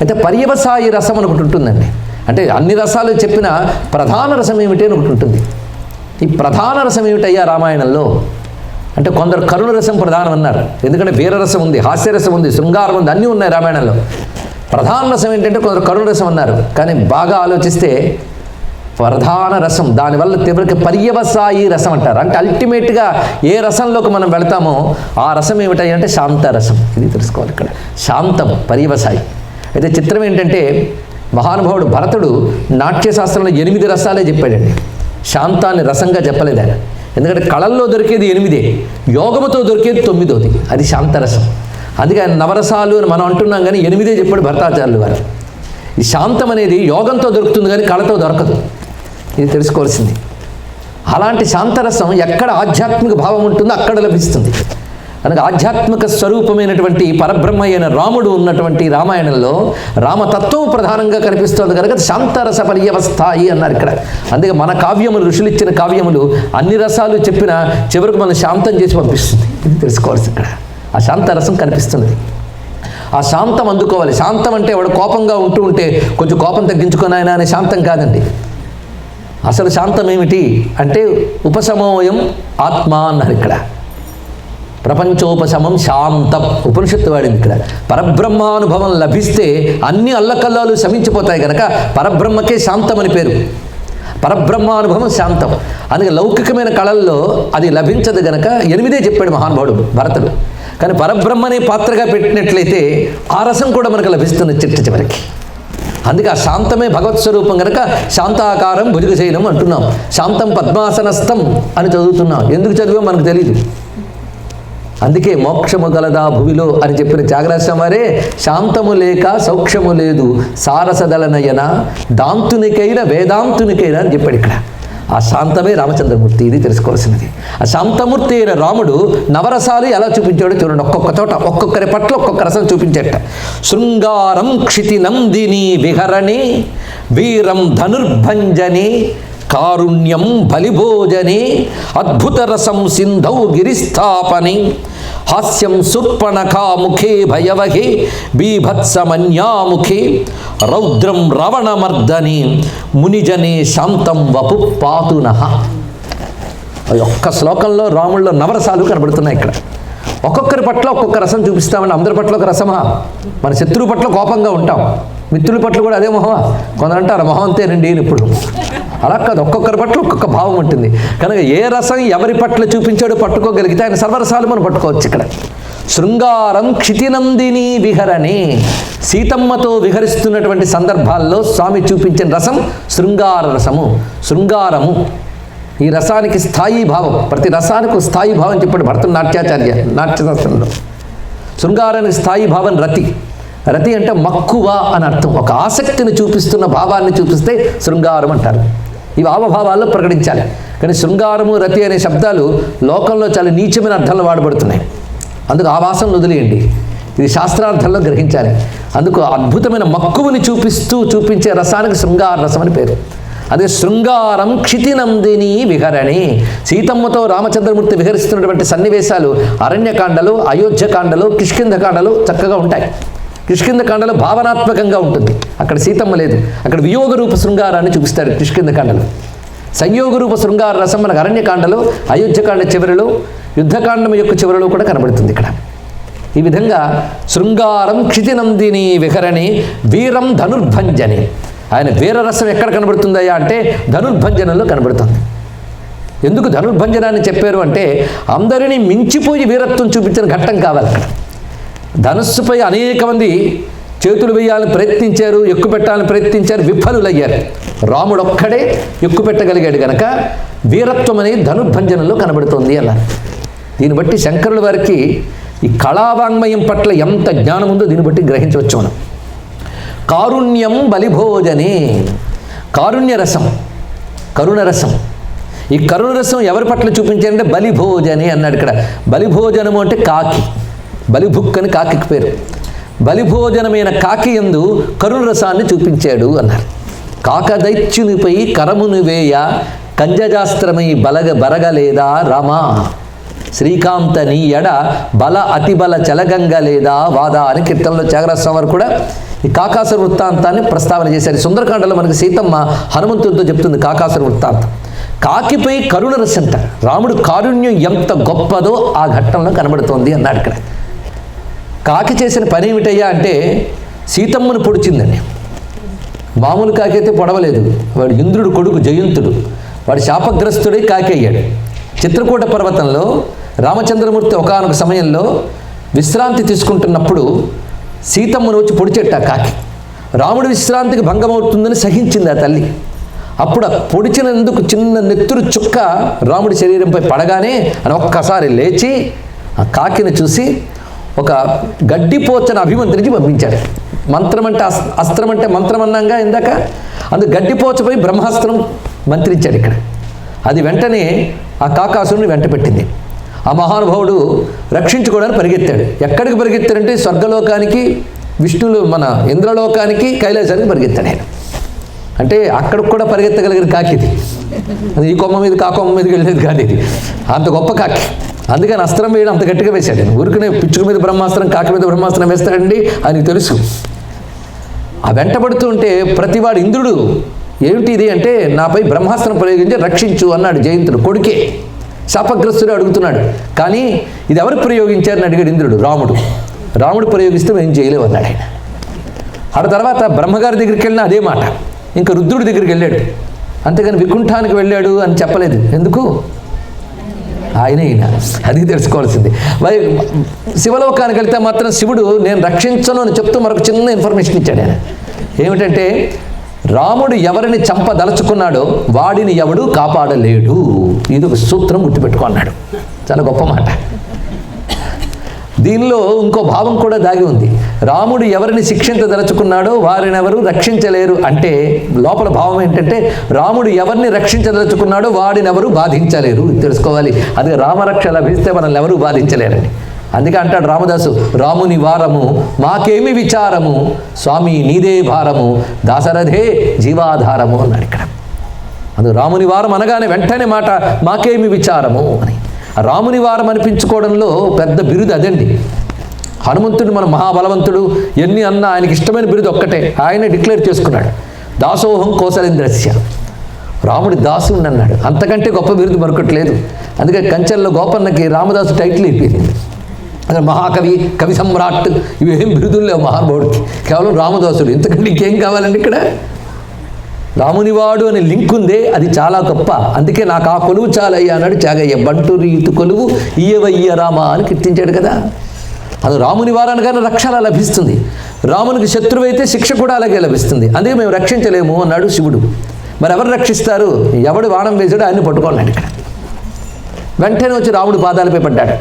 అయితే పర్యవసాయి రసం అని ఒకటి ఉంటుందండి. అంటే అన్ని రసాలు చెప్పిన ప్రధాన రసం ఏమిటి అని ఒకటి ఉంటుంది. ఈ ప్రధాన రసం ఏమిటయ్యా రామాయణంలో అంటే, కొందరు కరుణ రసం ప్రధానం అన్నారు. ఎందుకంటే వీరరసం ఉంది, హాస్యరసం ఉంది, శృంగారం ఉంది, అన్నీ ఉన్నాయి రామాయణంలో. ప్రధాన రసం ఏంటంటే కొందరు కరుణ రసం అన్నారు. కానీ బాగా ఆలోచిస్తే ప్రధాన రసం, దానివల్ల తీవ్రకి పర్యవసాయి రసం అంటారు. అంటే అల్టిమేట్గా ఏ రసంలోకి మనం వెళ్తామో ఆ రసం ఏమిటాయి అంటే శాంతరసం. ఇది తెలుసుకోవాలి ఇక్కడ. శాంతం, పర్యవసాయి. అయితే చిత్రం ఏంటంటే, మహానుభావుడు భరతుడు నాట్యశాస్త్రంలో 8 రసాలే చెప్పాడండి. శాంతాన్ని రసంగా చెప్పలేదు ఆయన. ఎందుకంటే కళల్లో దొరికేది 8, యోగముతో దొరికేది 9. అది శాంతరసం. అందుకే ఆయన నవరసాలు అని మనం అంటున్నాం, కానీ 8 చెప్పాడు భరతాచార్యులు వారు. ఈ శాంతం అనేది యోగంతో దొరుకుతుంది, కానీ కళతో దొరకదు. ఇది తెలుసుకోవాల్సింది. అలాంటి శాంతరసం ఎక్కడ ఆధ్యాత్మిక భావం ఉంటుందో అక్కడ లభిస్తుంది. కనుక ఆధ్యాత్మిక స్వరూపమైనటువంటి పరబ్రహ్మ అయిన రాముడు ఉన్నటువంటి రామాయణంలో రామతత్వం ప్రధానంగా కనిపిస్తుంది కనుక శాంతరస పర్యవస్థాయి అన్నారు ఇక్కడ. అందుకే మన కావ్యములు, ఋషులు ఇచ్చిన కావ్యములు అన్ని రసాలు చెప్పినా చివరికి మనం శాంతం చేసి పంపిస్తుంది. ఇది తెలుసుకోవాల్సింది ఇక్కడ. ఆ శాంతరసం కనిపిస్తున్నది. ఆ శాంతం అందుకోవాలి. శాంతం అంటే వాడు కోపంగా ఉంటే కొంచెం కోపం తగ్గించుకున్నాయన అనే శాంతం కాదండి. అసలు శాంతం ఏమిటి అంటే ఉపశమోయం ఆత్మ అన్నారు ఇక్కడ. ప్రపంచోపశమం శాంతం ఉపనిషత్తు వాడింది ఇక్కడ. పరబ్రహ్మానుభవం లభిస్తే అన్ని అల్లకల్లాలు శమించిపోతాయి కనుక పరబ్రహ్మకే శాంతం అని పేరు. పరబ్రహ్మానుభవం శాంతం. అందుకే లౌకికమైన కళల్లో అది లభించదు గనక 8 చెప్పాడు మహానుభావుడు భరతుడు. కానీ పరబ్రహ్మనే పాత్రగా పెట్టినట్లయితే ఆ రసం కూడా మనకు లభిస్తుంది చివరికి. అందుకే ఆ శాంతమే భగవత్ స్వరూపం కనుక శాంతాకారం భుజగశయనం అంటున్నాం. శాంతం పద్మాసనస్థం అని చదువుతున్నాం. ఎందుకు చదివాం మనకు తెలియదు. అందుకే మోక్షము గలదా భువిలో అని చెప్పిన త్యాగరాజస్వామి వారే శాంతము లేక సౌఖ్యము లేదు సారసదళనయన దాంతునికైన వేదాంతునికైనా అని చెప్పాడు ఇక్కడ. ఆ శాంతమే రామచంద్రమూర్తి. ఇది తెలుసుకోవాల్సినది. ఆ శాంతమూర్తి అయిన రాముడు నవరసాలు ఎలా చూపించాడో చూడండి. ఒక్కొక్క చోట ఒక్కొక్కరి పట్ల ఒక్కొక్క రసం చూపించేట. శృంగారం క్షితి నందిని విహరణి వీరం ధనుర్భంజని కారుణ్యం బలిభోజని అద్భుత రసం సింధౌ గిరిస్థాపని హాస్యం సుర్పణఖాముఖే భయవహే బీభత్సమన్యాముఖే రౌద్రం రావణమర్దని మునిజనే శాంతం వపు పాతునః. ఒక్క శ్లోకంలో రాముల్లో నవరసాలు కనబడుతున్నాయి ఇక్కడ. ఒక్కొక్కరి పట్ల ఒక్కొక్క రసం చూపిస్తామని. అందరి పట్ల ఒక రసమా? మన శత్రువు పట్ల కోపంగా ఉంటాం, మిత్రుల పట్ల కూడా అదే మొహమా? కొందరు అంటారు మొహం అంతేనండి ఇప్పుడు. అలా కాదు, ఒక్కొక్కరి పట్ల ఒక్కొక్క భావం ఉంటుంది కనుక ఏ రసం ఎవరి పట్ల చూపించాడో పట్టుకోగలిగితే ఆయన సర్వరసాలు మనం పట్టుకోవచ్చు ఇక్కడ. శృంగారం క్షితినందిని విహరణి, సీతమ్మతో విహరిస్తున్నటువంటి సందర్భాల్లో స్వామి చూపించిన రసం శృంగార రసము. శృంగారము ఈ రసానికి స్థాయి భావం. ప్రతి రసానికి స్థాయి భావం చెప్పాడు భరతుడు నాట్యాచార్య నాట్యశాస్త్రంలో. శృంగారానికి స్థాయి భావం రతి. రతి అంటే మక్కువ అని అర్థం. ఒక ఆసక్తిని చూపిస్తున్న భావాన్ని చూపిస్తే శృంగారం అంటారు. ఇవి ఆవభావాల్లో ప్రకటించాలి. కానీ శృంగారము రతి అనే శబ్దాలు లోకంలో చాలా నీచమైన అర్థంలో వాడబడుతున్నాయి. అందుకు ఆ భాషను వదిలేయండి. ఇది శాస్త్రార్థంలో గ్రహించాలి. అందుకు అద్భుతమైన మక్కువని చూపించే రసానికి శృంగార రసం అని పేరు. అదే శృంగారం క్షితినందిని విహరణి. సీతమ్మతో రామచంద్రమూర్తి విహరిస్తున్నటువంటి సన్నివేశాలు అరణ్యకాండలో, అయోధ్యకాండలో, కిష్కింధకాండలో చక్కగా ఉంటాయి. కిష్కింధకాండలో భావనాత్మకంగా ఉంటుంది, అక్కడ సీతమ్మ లేదు. అక్కడ వియోగ రూప శృంగారాన్ని చూపిస్తాడు కిష్కింధకాండలో. సంయోగ రూప శృంగార రసం మనకు అరణ్యకాండలో, అయోధ్యకాండ చివరిలో, యుద్ధకాండం యొక్క చివరిలో కూడా కనబడుతుంది. ఇక్కడ ఈ విధంగా శృంగారం క్షితినందిని విహరణి వీరం ధనుర్భంజని. ఆయన వీరరసం ఎక్కడ కనబడుతుందయ్యా అంటే ధనుర్భంజనంలో కనబడుతుంది. ఎందుకు ధనుర్భంజనాన్ని చెప్పారు అంటే అందరినీ మించిపోయి వీరత్వం చూపించిన ఘట్టం కావాలి అక్కడ. ధనుస్సుపై అనేక మంది చేతులు వేయాలని ప్రయత్నించారు, ఎక్కుపెట్టాలని ప్రయత్నించారు, విఫలులయ్యారు. రాముడు ఒక్కడే ఎక్కుపెట్టగలిగాడు గనక వీరత్వం అనేది ధనుర్భంజనంలో కనబడుతోంది అన్నారు. దీన్ని బట్టి శంకరుల వారికి ఈ కళావాంగ్మయం పట్ల ఎంత జ్ఞానం ఉందో దీన్ని బట్టి గ్రహించవచ్చు మనం. కారుణ్యం బలిభోజనే. కారుణ్యరసం, కరుణరసం. ఈ కరుణరసం ఎవరి పట్ల చూపించారంటే బలిభోజనే అన్నాడు ఇక్కడ. బలిభోజనము అంటే కాకి, బలిభుక్ అని కాకి పేరు. బలిభోజనమైన కాకి యందు కరుణరసాన్ని చూపించాడు అన్నారు. కాకదైత్యునిపై కరమును వేయ కంజజాస్త్రమై బరగలేదా రామా, శ్రీకాంత నీ ఎడ బల అతిబల చలగంగ లేదా వాదా అని కీర్తనలో త్యాగరాజస్వామి వారు కూడా ఈ కాకాసుర వృత్తాంతాన్ని ప్రస్తావన చేశారు. సుందరకాండలో మనకి సీతమ్మ హనుమంతుడితో చెప్తుంది కాకాసుర వృత్తాంతం. కాకిపై కరుణరసంట. రాముడు కారుణ్యం ఎంత గొప్పదో ఆ ఘట్టంలో కనబడుతోంది అన్నాడు ఇక్కడ. కాకి చేసిన పని ఏమిటయ్యా అంటే సీతమ్మను పొడిచిందండి. మామూలు కాకి అయితే పొడవలేదు, వాడు ఇంద్రుడు కొడుకు జయంతుడు, వాడు శాపగ్రస్తుడై కాకి అయ్యాడు. చిత్రకూట పర్వతంలో రామచంద్రమూర్తి ఒకానొక సమయంలో విశ్రాంతి తీసుకుంటున్నప్పుడు సీతమ్మను వచ్చి పొడిచెట్ట కాకి. రాముడి విశ్రాంతికి భంగమవుతుందని సహించింది ఆ తల్లి. అప్పుడు ఆ పొడిచినందుకు చిన్న నెత్తురు చుక్క రాముడి శరీరంపై పడగానే అని ఒక్కసారి లేచి ఆ కాకిని చూసి ఒక గడ్డిపోచను అభిమంత్రించి పంపించాడు. మంత్రం అంటే అస్త్రం అంటే మంత్రం అన్నాగా ఇందాక, అందుకు గడ్డిపోచపై బ్రహ్మాస్త్రం మంత్రించాడు ఇక్కడ. అది వెంటనే ఆ కాకాసురుని వెంట పెట్టింది. ఆ మహానుభావుడు రక్షించుకోవడానికి పరిగెత్తాడు. ఎక్కడికి పరిగెత్తాడంటే స్వర్గలోకానికి, విష్ణులు మన ఇంద్రలోకానికి, కైలాసానికి పరిగెత్తాడు ఆయన. అంటే అక్కడికి కూడా పరిగెత్తగలిగిన కాకిది. అది ఈ కొమ్మ మీద కా కొమ్మ మీదకి వెళ్ళేది కాదు ఇది, అంత గొప్ప కాకి. అందుకని అస్త్రం వేయడం అంత గట్టిగా వేశాడు. ఊరికనే పిచ్చుక మీద బ్రహ్మాస్త్రం, కాకి మీద బ్రహ్మాస్త్రం వేస్తాడండి అని తెలుసు. ఆ వెంటబడుతూ ఉంటే ప్రతివాడు ఇంద్రుడు ఏమిటి ఇది అంటే నాపై బ్రహ్మాస్త్రం ప్రయోగించి రక్షించు అన్నాడు జయంతుడు. కొడుకే శాపగ్రస్తుడు అడుగుతున్నాడు. కానీ ఇది ఎవరు ప్రయోగించారని అడిగాడు ఇంద్రుడు. రాముడు ప్రయోగిస్తే మేము చేయలేము అన్నాడు ఆయన. ఆ తర్వాత బ్రహ్మగారి దగ్గరికి వెళ్ళినా అదే మాట. ఇంకా రుద్రుడి దగ్గరికి వెళ్ళాడు, అంతేగాని వికుంఠానికి వెళ్ళాడు అని చెప్పలేదు. ఎందుకు? ఆయనే ఈయన, అది తెలుసుకోవాల్సింది. శివలోకానికి వెళ్తే మాత్రం శివుడు నేను రక్షించను అని చెప్తూ మరొక చిన్న ఇన్ఫర్మేషన్ ఇచ్చాడు ఆయన. ఏమిటంటే రాముడు ఎవరిని చంపదలుచుకున్నాడో వాడిని ఎవడు కాపాడలేడు. ఇది ఒక సూత్రం గుర్తుపెట్టుకున్నాడు. చాలా గొప్ప మాట. దీనిలో ఇంకో భావం కూడా దాగి ఉంది. రాముడు ఎవరిని శిక్షించదలుచుకున్నాడో వారిని ఎవరు రక్షించలేరు అంటే లోపల భావం ఏంటంటే రాముడు ఎవరిని రక్షించదలుచుకున్నాడో వాడిని ఎవరు బాధించలేరు తెలుసుకోవాలి. అది రామరక్ష లభిస్తే మనల్ని ఎవరు బాధించలేరని. అందుకే అంటాడు రామదాసు, రాముని వారము మాకేమి విచారము, స్వామి నీదే భారము, దాశరథే జీవాధారము అన్నాడు ఇక్కడ. అది రాముని వారం అనగానే వెంటనే మాట మాకేమి విచారము అని. రాముని వారం అనిపించుకోవడంలో పెద్ద బిరుదు అదండి. హనుమంతుడు మన మహాబలవంతుడు, ఎన్ని అన్నా ఆయనకి ఇష్టమైన బిరుదు ఒక్కటే, ఆయన డిక్లేర్ చేసుకున్నాడు, దాసోహం కోసలేంద్రస్య, రాముడి దాసుని అన్నాడు. అంతకంటే గొప్ప బిరుదు మరొకట్లేదు. అందుకే కంచెల్లో గోపన్నకి రామదాసు టైటిల్ అయిపోయింది. అదే మహాకవి, కవి సమ్రాట్, ఇవేం బిరుదులు లేవు మహానుభావుడికి, కేవలం రామదాసుడు. ఇంతకంటే ఇంకేం కావాలండి? ఇక్కడ రామునివాడు అనే లింక్ ఉందే, అది చాలా గొప్ప. అందుకే నాకు ఆ కొలువు చాలయ్యా అన్నాడు త్యాగయ్య. బంటు రీతు కొలువు ఇయ్యవయ్య రామ అని కీర్తించాడు కదా. అది రాముని వారానికైనా రక్షణ లభిస్తుంది. రామునికి శత్రువైతే శిక్ష కూడా అలాగే లభిస్తుంది. అందుకే మేము రక్షించలేము అన్నాడు శివుడు. మరి ఎవరు రక్షిస్తారు? ఎవడు బాణం వేసాడో ఆయన్ని పట్టుకున్నాడు ఇక్కడ. వెంటనే వచ్చి రాముడు పాదాలపై పడ్డాడు.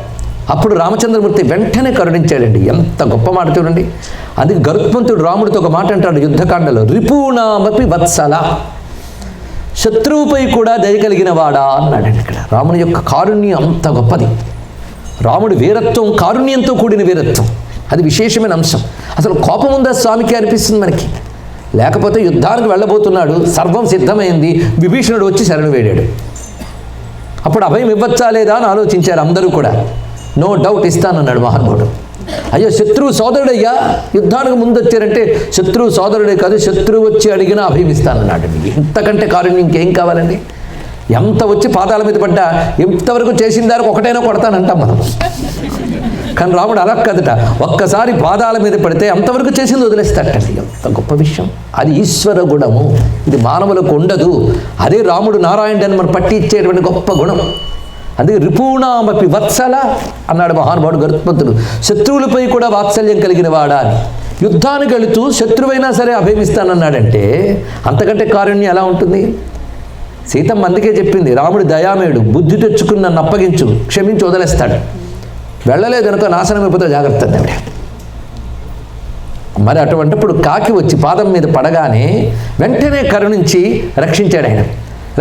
అప్పుడు రామచంద్రమూర్తి వెంటనే కరుణించాడండి. ఎంత గొప్ప మాట చూడండి. అందుకే గరుత్మంతుడు రాముడితో ఒక మాట అంటాడు యుద్ధకాండలో, రిపూణామపి వత్సల, శత్రువుపై కూడా దయ కలిగిన వాడా అన్నాడండి ఇక్కడ. రాముని యొక్క కారుణ్యం అంత గొప్పది. రాముడి వీరత్వం కారుణ్యంతో కూడిన వీరత్వం. అది విశేషమైన అంశం. అసలు కోపం ఉందా స్వామికి అనిపిస్తుంది మనకి. లేకపోతే యుద్ధానికి వెళ్ళబోతున్నాడు, సర్వం సిద్ధమైంది, విభీషణుడు వచ్చి శరణు వేడాడు. అప్పుడు అభయం ఇవ్వచ్చా లేదా అని ఆలోచించారు అందరూ కూడా. నో డౌట్ ఇస్తానన్నాడు మహానుభావుడు. అయ్యో శత్రువు సోదరుడయ్యా, యుద్ధానికి ముందు వచ్చారంటే శత్రువు సోదరుడే కాదు, శత్రువు వచ్చి అడిగినా అభయం ఇస్తానన్నాడు. ఇంతకంటే కారుణ్యం ఇంకేం కావాలండి? ఎంత వచ్చి పాదాల మీద పడ్డా ఎంతవరకు చేసిన దానికి ఒకటైనా కొడతానంటాం మనం. కానీ రాముడు అలా కదట, ఒక్కసారి పాదాల మీద పడితే అంతవరకు చేసింది వదిలేస్తాటండి. ఎంత గొప్ప విషయం! అది ఈశ్వర గుణము, ఇది మానవులకు ఉండదు. అదే రాముడు నారాయణుడు అని మనం పట్టి ఇచ్చేటువంటి గొప్ప గుణం. అందుకే రిపూణామపి వత్సల అన్నాడు మహానుభావుడు గరుత్మంతుడు. శత్రువులపై కూడా వాత్సల్యం కలిగిన వాడా అని. యుద్ధానికి వెళుతూ శత్రువైనా సరే అభయమిస్తానన్నాడంటే అంతకంటే కారుణ్యం ఎలా ఉంటుంది? సీతమ్మ అందుకే చెప్పింది, రాముడు దయామేయుడు, బుద్ధి తెచ్చుకుని నన్ను అప్పగించు, క్షమించి వదిలేస్తాడు. వెళ్ళలేదు అనుకో నాశనం అయిపోతే జాగ్రత్త అండి. మరి అటువంటిప్పుడు కాకి వచ్చి పాదం మీద పడగానే వెంటనే కరుణించి రక్షించాడు ఆయన.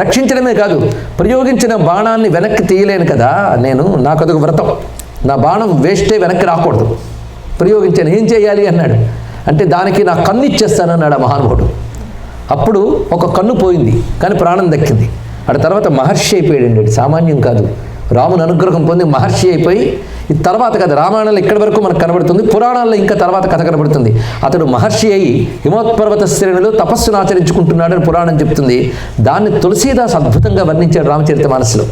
రక్షించడమే కాదు, ప్రయోగించిన బాణాన్ని వెనక్కి తీయలేను కదా నేను, నాకు అదొక వ్రతం, నా బాణం వేస్టే వెనక్కి రాకూడదు, ప్రయోగించాను, ఏం చేయాలి అన్నాడు. అంటే దానికి నా కన్ను ఇచ్చేస్తానన్నాడు ఆ మహానుభావుడు. అప్పుడు ఒక కన్ను పోయింది, కానీ ప్రాణం దక్కింది. ఆ తర్వాత మహర్షి అయిపోయాడండి. సామాన్యం కాదు, రాముని అనుగ్రహం పొంది మహర్షి అయిపోయి, ఇది తర్వాత కథ రామాయణంలో ఇక్కడి వరకు మనకు కనబడుతుంది, పురాణాల్లో ఇంకా తర్వాత కథ కనబడుతుంది. అతడు మహర్షి అయి హిమోత్పర్వత శ్రేణిలో తపస్సును ఆచరించుకుంటున్నాడని పురాణం చెప్తుంది. దాన్ని తులసీదాస్ అద్భుతంగా వర్ణించాడు రామచరితమానస్సులో.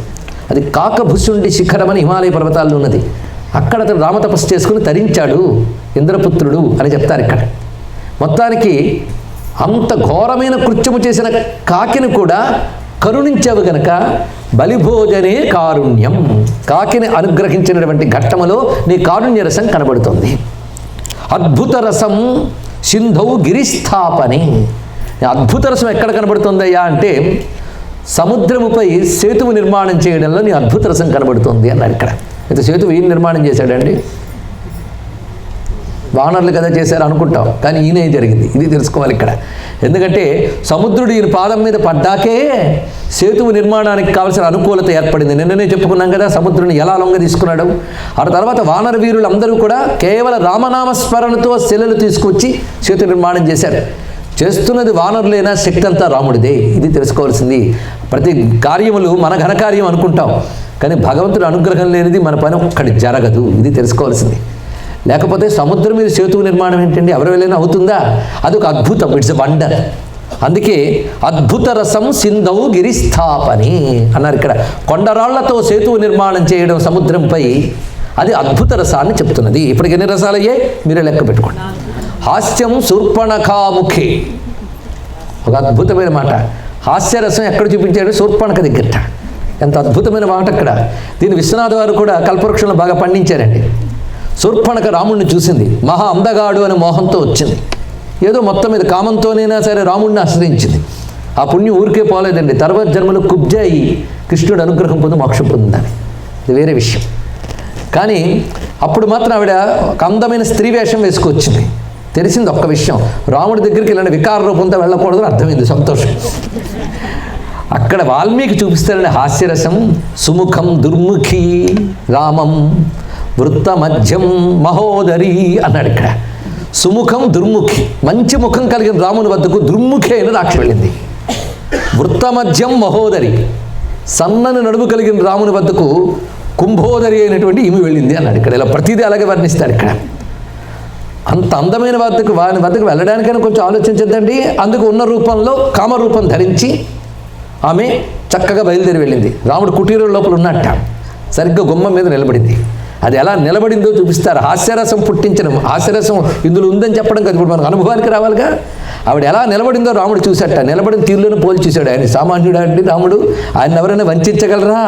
అది కాకభుషుండి శిఖరం అని హిమాలయ పర్వతాల్లో ఉన్నది. అక్కడ అతడు రామతపస్సు చేసుకుని తరించాడు, ఇంద్రపుత్రుడు అని చెప్తారు ఇక్కడ. మొత్తానికి అంత ఘోరమైన కృత్యము చేసిన కాకిని కూడా కరుణించావు గనక బలిభోజనే కారుణ్యం, కాకిని అనుగ్రహించినటువంటి ఘట్టములో నీ కారుణ్య రసం కనబడుతుంది. అద్భుత రసం సింధౌ గిరిస్థాపని. అద్భుత రసం ఎక్కడ కనబడుతుందయ్యా అంటే సముద్రముపై సేతువు నిర్మాణం చేయడంలో నీ అద్భుత రసం కనబడుతుంది అన్నాడు ఇక్కడ. అయితే సేతువు ఈయన నిర్మాణం చేశాడండి, వానరులు కదా చేశారు అనుకుంటాం, కానీ ఈయనే జరిగింది. ఇది తెలుసుకోవాలి ఇక్కడ. ఎందుకంటే సముద్రుడు ఈయన పాదం మీద పడ్డాకే సేతువు నిర్మాణానికి కావలసిన అనుకూలత ఏర్పడింది. నిన్ననే చెప్పుకున్నాం కదా సముద్రుని ఎలా లొంగ తీసుకున్నాడు. ఆ తర్వాత వానర వీరులు అందరూ కూడా కేవలం రామనామస్మరణతో శిలలు తీసుకొచ్చి సేతు నిర్మాణం చేశారు. చేస్తున్నది వానరులైనా శక్తి అంతా రాముడిదే. ఇది తెలుసుకోవాల్సింది. ప్రతి కార్యములు మన ఘనకార్యం అనుకుంటాం, కానీ భగవంతుడి అనుగ్రహం లేనిది మన పని ఒక్కటి జరగదు. ఇది తెలుసుకోవాల్సింది. లేకపోతే సముద్రం మీద సేతువు నిర్మాణం ఏంటండి, ఎవరి వెళ్ళైనా అవుతుందా? అదొక అద్భుతం, ఇట్స్ ఎ వండర్. అందుకే అద్భుత రసం సింధౌ గిరిస్థాపని అన్నారు ఇక్కడ. కొండరాళ్లతో సేతువు నిర్మాణం చేయడం సముద్రంపై, అది అద్భుత రసాన్ని చెప్తున్నది. ఇప్పటికి ఎన్ని రసాలు అయ్యాయి మీరే లెక్క పెట్టుకోండి. హాస్యం శూర్పణఖాముఖే, ఒక అద్భుతమైన మాట. హాస్యరసం ఎక్కడ చూపించాడు? శూర్పణఖ దగ్గర. ఎంత అద్భుతమైన మాట అక్కడ. దీన్ని విశ్వనాథ వారు కూడా కల్పవృక్షంలో బాగా పండించారండి. శూర్పణఖ రాముడిని చూసింది, మహా అందగాడు అనే మోహంతో వచ్చింది. ఏదో మొత్తం మీద కామంతోనైనా సరే రాముడిని ఆశ్రయించింది. ఆ పుణ్యం ఊరికే పోలేదండి, తర్వాత జన్మలో కుబ్జాయి కృష్ణుడు అనుగ్రహం పొంది మోక్షం పొందిందని. ఇది వేరే విషయం. కానీ అప్పుడు మాత్రం ఆవిడ ఒక అందమైన స్త్రీ వేషం వేసుకొచ్చింది. తెలిసింది ఒక్క విషయం, రాముడి దగ్గరికి ఇలాంటి వికార రూపంతో వెళ్ళకూడదని అర్థమైంది. సంతోషం. అక్కడ వాల్మీకి చూపిస్తారని హాస్యరసం సుముఖం దుర్ముఖి రామం వృత్త మధ్యం మహోదరి అన్నాడు ఇక్కడ. సుముఖం దుర్ముఖి, మంచి ముఖం కలిగిన రాముని వద్దకు దుర్ముఖి అయిన రాక్షసి వెళ్ళింది. వృత్త మధ్యం మహోదరి, సన్నని నడుము కలిగిన రాముని వద్దకు కుంభోదరి అయినటువంటి ఈమె వెళ్ళింది అన్నాడు ఇక్కడ. ఇలా ప్రతిదీ అలాగే వర్ణిస్తాడు ఇక్కడ. అంత అందమైన వాని వద్దకు వెళ్ళడానికైనా కొంచెం ఆలోచించద్దండి. అందుకు ఉన్న రూపంలో కామరూపం ధరించి ఆమె చక్కగా బయలుదేరి వెళ్ళింది. రాముడు కుటీరం లోపల ఉన్నట్ట సరిగ్గా గుమ్మం మీద నిలబడింది. అది ఎలా నిలబడిందో చూపిస్తారు. హాస్యరసం పుట్టించడం, హాస్యరసం ఇందులో ఉందని చెప్పడం కదా, ఇప్పుడు మనకు అనుభవానికి రావాలిగా. ఆవిడ ఎలా నిలబడిందో రాముడు చూశాట. నిలబడిన తీరులోనే పోల్చి చూశాడు. ఆయన సామాన్యుడు అండి రాముడు, ఆయన ఎవరైనా వంచగలరా?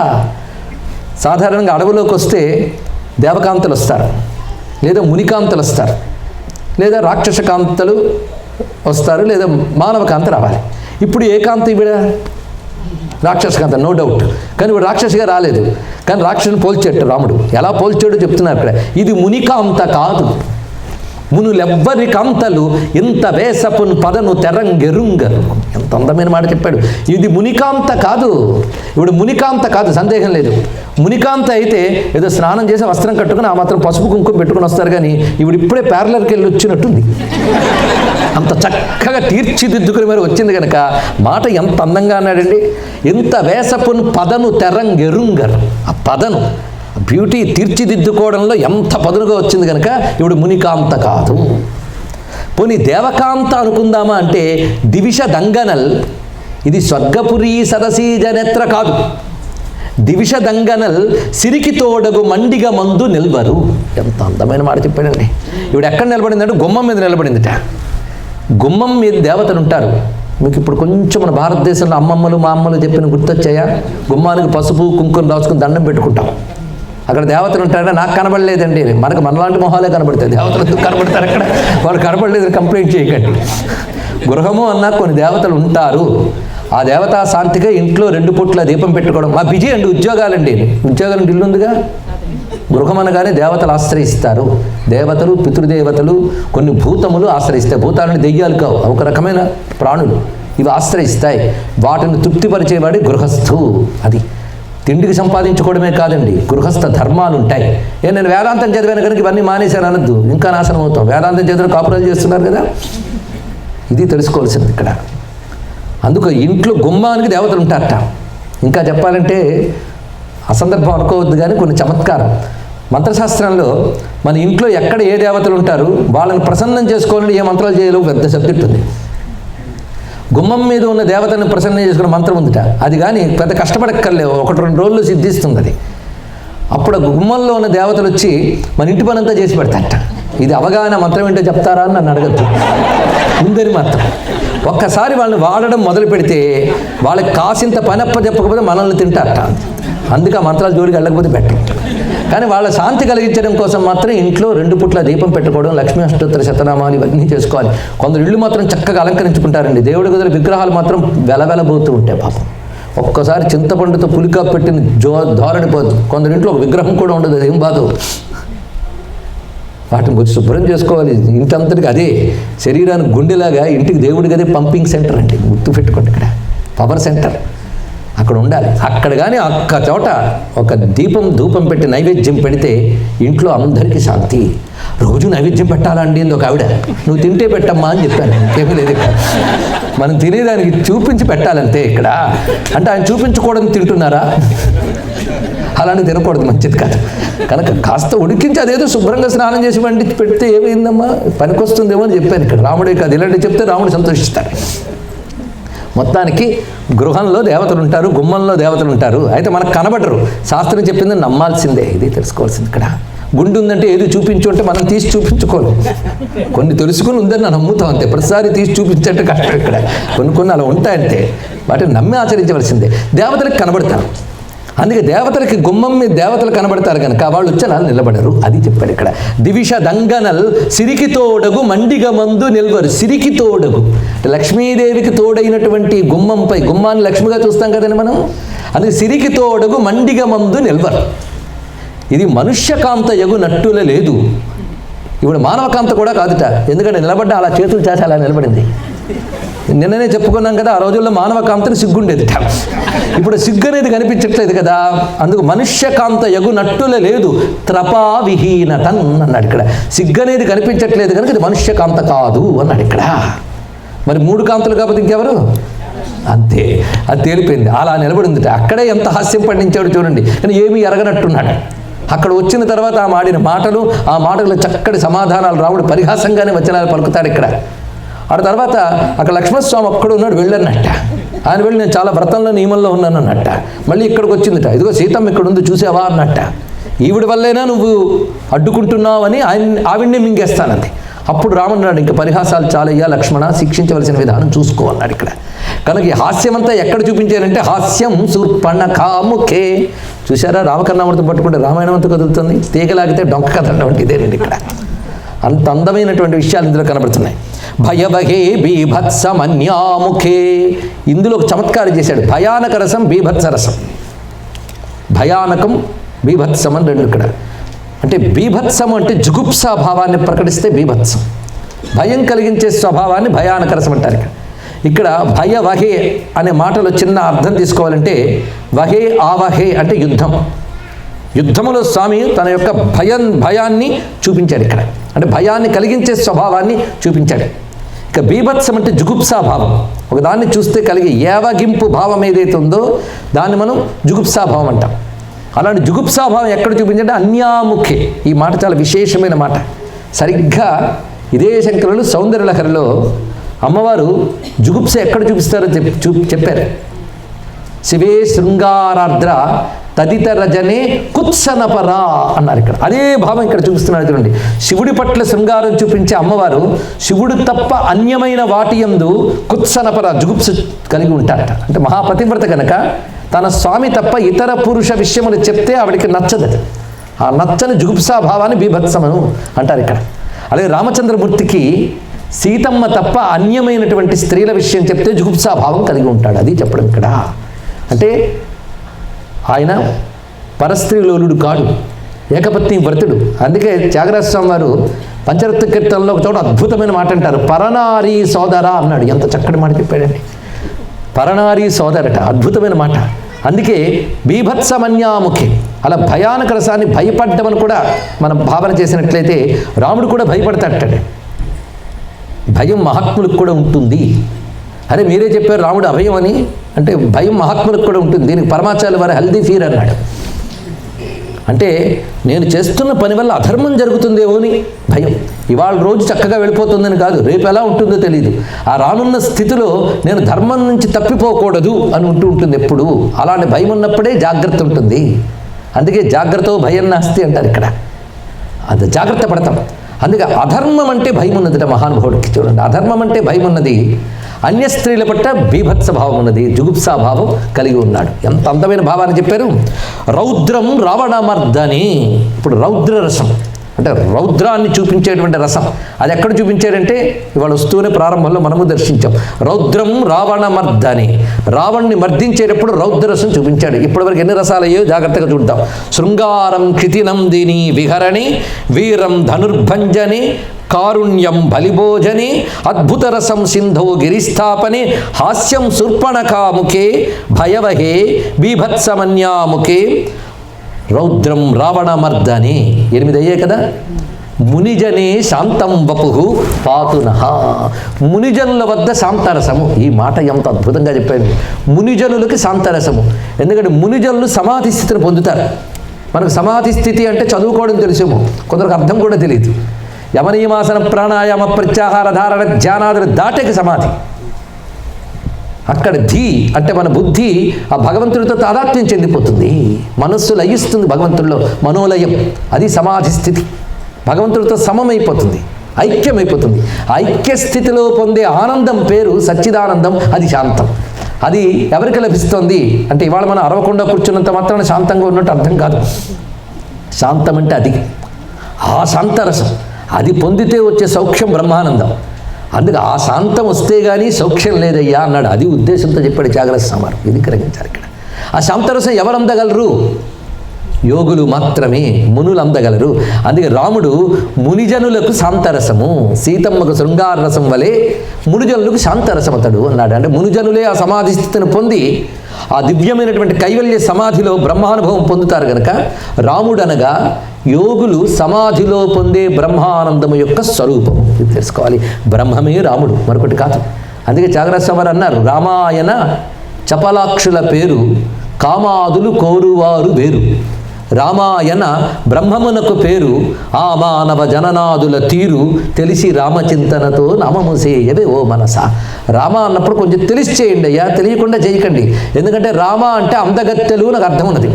సాధారణంగా అడవిలోకి వస్తే దేవకాంతలు వస్తారు, లేదా మునికాంతలు వస్తారు, లేదా రాక్షస కాంతలు వస్తారు, లేదా మానవ కాంత రావాలి. ఇప్పుడు ఏ కాంత ఇవిడ? రాక్షసకాంత, నో డౌట్. కానీ ఇప్పుడు రాక్షసిగా రాలేదు, కానీ రాక్షసుని పోల్చాడు రాముడు. ఎలా పోల్చాడో చెప్తున్నారు ఇక్కడ. ఇది మునికాంత కాదు, మునులెవ్వరి కాంతలు ఇంత వేసపున్ పదను తెరంగెరుంగరు. ఎంత అందమైన మాట చెప్పాడు. ఇది మునికాంత కాదు, ఇప్పుడు మునికాంత కాదు, సందేహం లేదు. మునికాంత అయితే ఏదో స్నానం చేసి వస్త్రం కట్టుకుని ఆ మాత్రం పసుపు కుంకుమ పెట్టుకుని వస్తారు, కానీ ఇప్పుడు ఇప్పుడే పార్లర్కి వెళ్ళి వచ్చినట్టుంది. అంత చక్కగా తీర్చిదిద్దుకుని మరి వచ్చింది కనుక మాట ఎంత అందంగా అన్నాడండి. ఇంత వేసపున్ పదను తెరంగెరుంగరు. ఆ పదను బ్యూటీ తీర్చిదిద్దుకోవడంలో ఎంత పదునుగా వచ్చింది కనుక ఇప్పుడు మునికాంత కాదు. పోనీ దేవకాంత అనుకుందామా అంటే దివిష దంగనల్, ఇది స్వర్గపురి సరసీజనేత్ర కాదు. దివిష దంగనల్ సిరికి తోడగు మండిగ మందు నిల్వరు. ఎంత అందమైన మాట చెప్పాడండి. ఇప్పుడు ఎక్కడ నిలబడిందంటే గుమ్మం మీద నిలబడిందిట. గుమ్మం మీద దేవతలు ఉంటారు. మీకు ఇప్పుడు కొంచెం మన భారతదేశంలో అమ్మమ్మలు మా అమ్మలు చెప్పిన గుర్తొచ్చాయా? గుమ్మానికి పసుపు కుంకుమ రాసుకుని దండం పెట్టుకుంటాం. అక్కడ దేవతలు ఉంటారంటే నాకు కనబడలేదండి. మనలాంటి మొహాలే కనబడతాయి, దేవతలు ఎందుకు కనబడతారు అక్కడ? వాళ్ళు కనబడలేదు కంప్లైంట్ చేయకండి. గృహము అన్నా కొన్ని దేవతలు ఉంటారు. ఆ దేవతా శాంతిగా ఇంట్లో 2 పూట్ల దీపం పెట్టుకోవడం. మా బిజీ అండి, ఉద్యోగాలండి. ఉద్యోగాలంటే ఇల్లు ఉందిగా. గృహం అనగానే దేవతలు ఆశ్రయిస్తారు. దేవతలు, పితృదేవతలు, కొన్ని భూతములు ఆశ్రయిస్తాయి. భూతాలని దెయ్యాలు కావు, ఒక రకమైన ప్రాణులు. ఇవి ఆశ్రయిస్తాయి. వాటిని తృప్తిపరిచేవాడి గృహస్థు. అది తిండికి సంపాదించుకోవడమే కాదండి, గృహస్థ ధర్మాలు ఉంటాయి. నేను వేదాంతం చదివాను కనుక ఇవన్నీ మానేశాను అనొద్దు, ఇంకా నాశనం అవుతాం. వేదాంతం చదివిన కాపురాలు చేస్తున్నారు కదా, ఇది తెలుసుకోవాల్సింది ఇక్కడ. అందుకు ఇంట్లో గుమ్మానికి దేవతలు ఉంటారట. ఇంకా చెప్పాలంటే అసందర్భం అనుకోవద్దు, కానీ కొన్ని చమత్కారం మంత్రశాస్త్రంలో మన ఇంట్లో ఎక్కడ ఏ దేవతలు ఉంటారు వాళ్ళని ప్రసన్నం చేసుకోవాలని ఏ మంత్రాలు చేయాలో పెద్ద సబ్జెక్ట్ ఉంది. గుమ్మం మీద ఉన్న దేవతను ప్రసన్నం చేసుకునే మంత్రం ఉందిట. అది కానీ పెద్ద కష్టపడక్కర్లేవు, 1-2 రోజులు సిద్ధిస్తుంది అది. అప్పుడు గుమ్మంలో ఉన్న దేవతలు వచ్చి మన ఇంటి పనంతా చేసి పెడతారట. ఇది అవగాహన మంత్రం ఏంటో చెప్తారా అని నన్ను అడగద్దు, ఉందని మాత్రం. ఒక్కసారి వాళ్ళని వాడడం మొదలు పెడితే వాళ్ళకి కాసింత పనప్ప చెప్పకపోతే మనల్ని తింటారట. అందుకే ఆ మంత్రాలు జోడికి వెళ్ళకపోతే బెటర్. కానీ వాళ్ళ శాంతి కలిగించడం కోసం మాత్రం ఇంట్లో 2 పూట్ల దీపం పెట్టుకోవడం, లక్ష్మీ అష్టోత్తర శతనామాలు ఇవన్నీ చేసుకోవాలి. కొందరు ఇళ్ళు మాత్రం చక్కగా అలంకరించుకుంటారండి. దేవుడి గదుల విగ్రహాలు మాత్రం వెలవెలబోతూ ఉంటాయి పాపం. ఒక్కసారి చింతపండుతో పులికా పెట్టిన ధోరణిపోదు. కొందరి ఇంట్లో ఒక విగ్రహం కూడా ఉండదు, అది ఏం బాధ. వాటిని కొంచెం శుభ్రం చేసుకోవాలి. ఇంటంతటికి అదే శరీరానికి గుండెలాగా ఇంటికి దేవుడి గదే పంపింగ్ సెంటర్ అంటే గుర్తు పెట్టుకోండి. ఇక్కడ పవర్ సెంటర్ అక్కడ ఉండాలి. అక్కడ కానీ ఒక్క చోట ఒక ధూపం పెట్టి నైవేద్యం పెడితే ఇంట్లో అందరికీ శాంతి. రోజు నైవేద్యం పెట్టాలండి ఒక ఆవిడ. నువ్వు తింటే పెట్టమ్మా అని చెప్పాను, ఇంకేమీ లేదు ఇక్కడ. మనం తినేదానికి చూపించి పెట్టాలంతే ఇక్కడ. అంటే ఆయన చూపించుకోవడం తింటున్నారా? అలానే తినకూడదు, మంచిది కాదు. కనుక కాస్త ఉడికించి అదేదో శుభ్రంగా స్నానం చేసి వండి పెడితే ఏమైందమ్మా, పనికొస్తుందేమో అని చెప్పాను ఇక్కడ. రాముడే కాదు, ఇలాంటి చెప్తే రాముడు సంతోషిస్తాడు. మొత్తానికి గృహంలో దేవతలు ఉంటారు, గుమ్మంలో దేవతలు ఉంటారు. అయితే మనకు కనబడరు. శాస్త్రం చెప్పింది నమ్మాల్సిందే, ఇది తెలుసుకోవాల్సింది ఇక్కడ. గుండు ఉందంటే ఏది చూపించు అంటే మనం తీసి చూపించుకోలేం. కొన్ని తెలుసుకుని ఉందని నన్ను నమ్ముతాం అంతే. ప్రతిసారి తీసి చూపించంటే కష్టం ఇక్కడ. కొన్ని అలా ఉంటాయంతే, వాటిని నమ్మి ఆచరించవలసిందే. దేవతలకు కనబడతారు. అందుకే దేవతలకి గుమ్మం మీద దేవతలు కనబడతారు కనుక వాళ్ళు వచ్చి నిలబడరు. అది చెప్పాడు ఇక్కడ. దివిష దంగనల్ సిరికి తోడగు మండిగ మందు నిల్వరు. సిరికి తోడగు లక్ష్మీదేవికి తోడైనటువంటి గుమ్మంపై, గుమ్మాన్ని లక్ష్మిగా చూస్తాం కదండి మనం. అందుకే సిరికి తోడగు మండిగ మందు నిల్వరు. ఇది మనుష్యకాంత యగు నట్టుల లేదు. ఇప్పుడు మానవకాంత కూడా కాదుట. ఎందుకంటే నిలబడ్డ అలా చేతులు చేసి అలా నిలబడింది. నిన్ననే చెప్పుకున్నాం కదా, ఆ రోజుల్లో మానవకాంతని సిగ్గుండేదిట. ఇప్పుడు సిగ్గు అనేది కనిపించట్లేదు కదా. అందుకు మనుష్యకాంత యగు నట్టుల లేదు త్రపా విహీనతన్ అన్నాడు ఇక్కడ. సిగ్గు అనేది కనిపించట్లేదు కనుక ఇది మనుష్యకాంత కాదు అన్నాడు ఇక్కడ. మరి 3 కాంతలు కాబట్టి ఇంకెవరు? అంతే, అది తేలిపోయింది. అలా నిలబడిందిట. అక్కడే ఎంత హాస్యం పండించాడు చూడండి. కానీ ఏమీ ఎరగనట్టున్నాడు. అక్కడ వచ్చిన తర్వాత ఆ మాడిన మాటలు, ఆ మాటలు చక్కటి సమాధానాలు రాముడు పరిహాసంగానే వచనాలు పలుకుతాడు ఇక్కడ. ఆ తర్వాత అక్కడ లక్ష్మణస్వామి ఒక్కడు ఉన్నాడు, వెళ్ళన్నట్ట. ఆయన వెళ్ళి నేను చాలా వ్రతంలో నియమంలో ఉన్నాను అన్నట్ట. మళ్ళీ ఇక్కడికి వచ్చిందిట. ఇదిగో సీతమ్మ ఇక్కడ ఉంది చూసావా అన్నట్ట. ఈవిడ వల్లేనా నువ్వు అడ్డుకుంటున్నావు అని ఆవిడ్నే మింగేస్తానంది. అప్పుడు రామన్నాడు, ఇంకా పరిహాసాలు చాలయ్యా లక్ష్మణ, శిక్షించవలసిన విధానం చూసుకో అన్నాడు ఇక్కడ. కనుక ఈ హాస్యమంతా ఎక్కడ చూపించారంటే హాస్యం శూర్పణఖాముఖే. చూసారా, రామకర్ణామృతం పట్టుకుంటే రామాయణం అంతా కదులుతుంది, తీగలాగితే డొంక కదండి. ఇదేనండి ఇక్కడ. అంత అందమైనటువంటి విషయాలు ఇందులో కనబడుతున్నాయి. భయవహే బీభత్సమన్యాముఖే. ఇందులో ఒక చమత్కారం చేశాడు. భయానక రసం, బీభత్స రసం. భయానకం, బీభత్సం అని 2 ఇక్కడ. అంటే బీభత్సము అంటే జుగుప్సా భావాన్ని ప్రకటిస్తే బీభత్సం, భయం కలిగించే స్వభావాన్ని భయానక రసం అంటారు. ఇక్కడ భయ వహే అనే మాటలో చిన్న అర్థం తీసుకోవాలంటే వహే ఆవహే అంటే యుద్ధం. యుద్ధములో స్వామి తన యొక్క భయాన్ని చూపించాడు ఇక్కడ, అంటే భయాన్ని కలిగించే స్వభావాన్ని చూపించాడు. ఇక బీభత్సం అంటే జుగుప్సా భావం, ఒకదాన్ని చూస్తే కలిగే ఏవగింపు భావం ఏదైతే ఉందో దాన్ని మనం జుగుప్సా భావం అంటాం. అలాంటి జుగుప్సా భావం ఎక్కడ చూపించంటే అన్యాముఖే. ఈ మాట చాలా విశేషమైన మాట. సరిగ్గా ఇదే శంకరులు సౌందర్యలహరిలో అమ్మవారు జుగుప్స ఎక్కడ చూపిస్తారో చెప్పారు. శివే శృంగారార్ద్ర తదితరజనే కుత్సనపరా అన్నారు. ఇక్కడ అదే భావం ఇక్కడ చూపిస్తున్నారు చూడండి. శివుడి పట్ల శృంగారం చూపించే అమ్మవారు శివుడు తప్ప అన్యమైన వాటి యందు కుత్సనపర జుగుప్స కలిగి ఉంటారట. అంటే మహాపతివ్రత కనుక తన స్వామి తప్ప ఇతర పురుష విషయములు చెప్తే ఆవిడికి నచ్చదది. ఆ నచ్చని జుగుప్సా భావాన్ని బీభత్సమను అంటారు ఇక్కడ. అలాగే రామచంద్రమూర్తికి సీతమ్మ తప్ప అన్యమైనటువంటి స్త్రీల విషయం చెప్తే జుగుప్సా భావం కలిగి ఉంటాడు. అది చెప్పడం ఇక్కడ. అంటే ఆయన పరస్త్రీలోలుడు కాడు, ఏకపత్ని వ్రతుడు. అందుకే త్యాగరాజస్వామి వారు పంచరత్న కీర్తనలో ఒక చోట అద్భుతమైన మాట అంటారు, పరనారీ సోదరా అన్నాడు. ఎంత చక్కటి మాట చెప్పాడండి. పరనారీ సోదరట, అద్భుతమైన మాట. అందుకే బీభత్సమన్యాముఖి, అలా భయానక రసాన్ని భయపడ్డమని కూడా మనం భావన చేసినట్లయితే రాముడు కూడా భయపడతాడట. భయం మహాత్ములకు కూడా ఉంటుంది. అరే మీరే చెప్పారు రాముడు అభయం అని, అంటే భయం మహాత్ములకు కూడా ఉంటుంది. దీనికి పరమాచార్యుల వారు హెల్దీ ఫీర్ అన్నాడు. అంటే నేను చేస్తున్న పని వల్ల అధర్మం జరుగుతుందేమో అని భయం. ఇవాళ రోజు చక్కగా వెళ్ళిపోతుందని కాదు, రేపు ఎలా ఉంటుందో తెలియదు. ఆ రానున్న స్థితిలో నేను ధర్మం నుంచి తప్పిపోకూడదు అని ఉంటుంది ఎప్పుడు. అలాంటి భయం ఉన్నప్పుడే జాగ్రత్త ఉంటుంది. అందుకే జాగ్రత్త భయం నాస్తి అంటారు ఇక్కడ. అది జాగ్రత్త పడతాం. అందుకే అధర్మం అంటే భయం ఉన్నదిట మహానుభావుడికి. చూడండి, అధర్మం అంటే భయం ఉన్నది, అన్య స్త్రీల పట్ల బీభత్స భావం ఉన్నది, జుగుప్సా భావం కలిగి ఉన్నాడు. ఎంత అందమైన భావాన్ని చెప్పారు. రౌద్రం రావణమర్దని. ఇప్పుడు రౌద్ర రసం అంటే రౌద్రాన్ని చూపించేటువంటి రసం, అది ఎక్కడ చూపించాడంటే ఇవాళ వస్తూనే ప్రారంభంలో మనము దర్శించాం. రౌద్రం రావణమర్దని, రావణ్ణి మర్దించేటప్పుడు రౌద్రరసం చూపించాడు. ఇప్పటివరకు ఎన్ని రసాలు అయ్యో జాగ్రత్తగా చూద్దాం. శృంగారం క్షితినందిని విహరణి, వీరం ధనుర్భంజని, కారుణ్యం బలిభోజని, అద్భుత రసం సింధో గిరిస్థాపనే, హాస్యం శూర్పణఖాముఖే, భయవహే బీభత్సమన్యాముఖే, రౌద్రం రావణమర్దని. 8 అయ్యాయి కదా. మునిజనే శాంతం వపుహు పాతునః. మునిజనుల వద్ద శాంతరసము. ఈ మాట ఎంత అద్భుతంగా చెప్పాను. మునిజనులకి శాంతరసము. ఎందుకంటే మునిజనులు సమాధి స్థితిని పొందుతారు. మనకు సమాధి స్థితి అంటే చదువుకోవడం తెలుసేమో, కొందరికి అర్థం కూడా తెలియదు. యమనీయమాసన ప్రాణాయామ ప్రత్యాహార ధారణ ధ్యానాదులు దాటేకి సమాధి. అక్కడ ధీ అంటే మన బుద్ధి ఆ భగవంతుడితో తాదాత్మ్యం చెందిపోతుంది, మనస్సు లయిస్తుంది భగవంతుడిలో, మనోలయం. అది సమాధి స్థితి. భగవంతుడితో సమమైపోతుంది, ఐక్యమైపోతుంది. ఐక్య స్థితిలో పొందే ఆనందం పేరు సచ్చిదానందం, అది శాంతం. అది ఎవరికి లభిస్తుంది అంటే ఇవాళ మనం అరవకుండా కూర్చున్నంత మాత్రాన శాంతంగా ఉన్నట్టు అర్థం కాదు. శాంతం అంటే అది, ఆ శాంతరసం, అది పొందితే వచ్చే సౌఖ్యం బ్రహ్మానందం. అందుకే ఆ శాంతం వస్తే కానీ సౌఖ్యం లేదయ్యా అన్నాడు. అది ఉద్దేశంతో చెప్పాడు త్యాగరాజస్వామి వారు. ఇది గ్రహించారు ఇక్కడ. ఆ శాంతరసం ఎవరు అందగలరు? యోగులు మాత్రమే, మునులు అందగలరు. అందుకే రాముడు మునిజనులకు శాంతరసము, సీతమ్మకు శృంగార రసం వలె మునిజనులకు శాంతరసం అతడు అన్నాడు. అంటే మునిజనులే ఆ సమాధి స్థితిని పొంది ఆ దివ్యమైనటువంటి కైవల్య సమాధిలో బ్రహ్మానుభవం పొందుతారు కనుక రాముడు అనగా యోగులు సమాధిలో పొందే బ్రహ్మానందము యొక్క స్వరూపం. ఇది తెలుసుకోవాలి. బ్రహ్మమే రాముడు, మరొకటి కాదు. అందుకే త్యాగరాజస్వామి వారు అన్నారు, రామాయణ చపలాక్షుల పేరు కామాదులు కోరువారు వేరు. రామాయణ బ్రహ్మమునకు పేరు, ఆ మానవ జననాదుల తీరు తెలిసి రామచింతనతో నామము చేయవే ఓ మనస. రామ అన్నప్పుడు కొంచెం తెలిసి చేయండి అయ్యా, తెలియకుండా చేయకండి. ఎందుకంటే రామ అంటే అందగత్తెలు నాకు అర్థం ఉన్నది.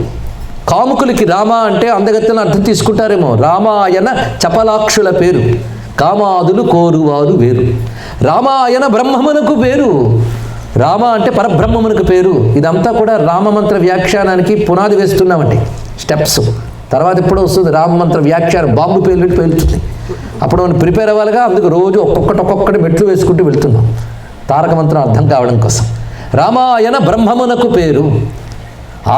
కాముకులకి రామ అంటే అందగత్తెలు అర్థం తీసుకుంటారేమో. రామాయణ చపలాక్షుల పేరు కామాదులు కోరువారు వేరు. రామాయణ బ్రహ్మమునకు పేరు, రామ అంటే పరబ్రహ్మమునకు పేరు. ఇదంతా కూడా రామమంత్ర వ్యాఖ్యానానికి పునాది వేస్తున్నామండి, స్టెప్స్. తర్వాత ఇప్పుడు వస్తుంది రామమంత్ర వ్యాఖ్యానం, బాంబు పేలినట్టు పేలుతుంది. అప్పుడు మనం ప్రిపేర్ అవ్వాలిగా. అందుకు రోజు ఒక్కొక్కటి మెట్లు వేసుకుంటూ వెళ్తున్నాం తారక మంత్రం అర్థం కావడం కోసం. రామాయణ బ్రహ్మమునకు పేరు,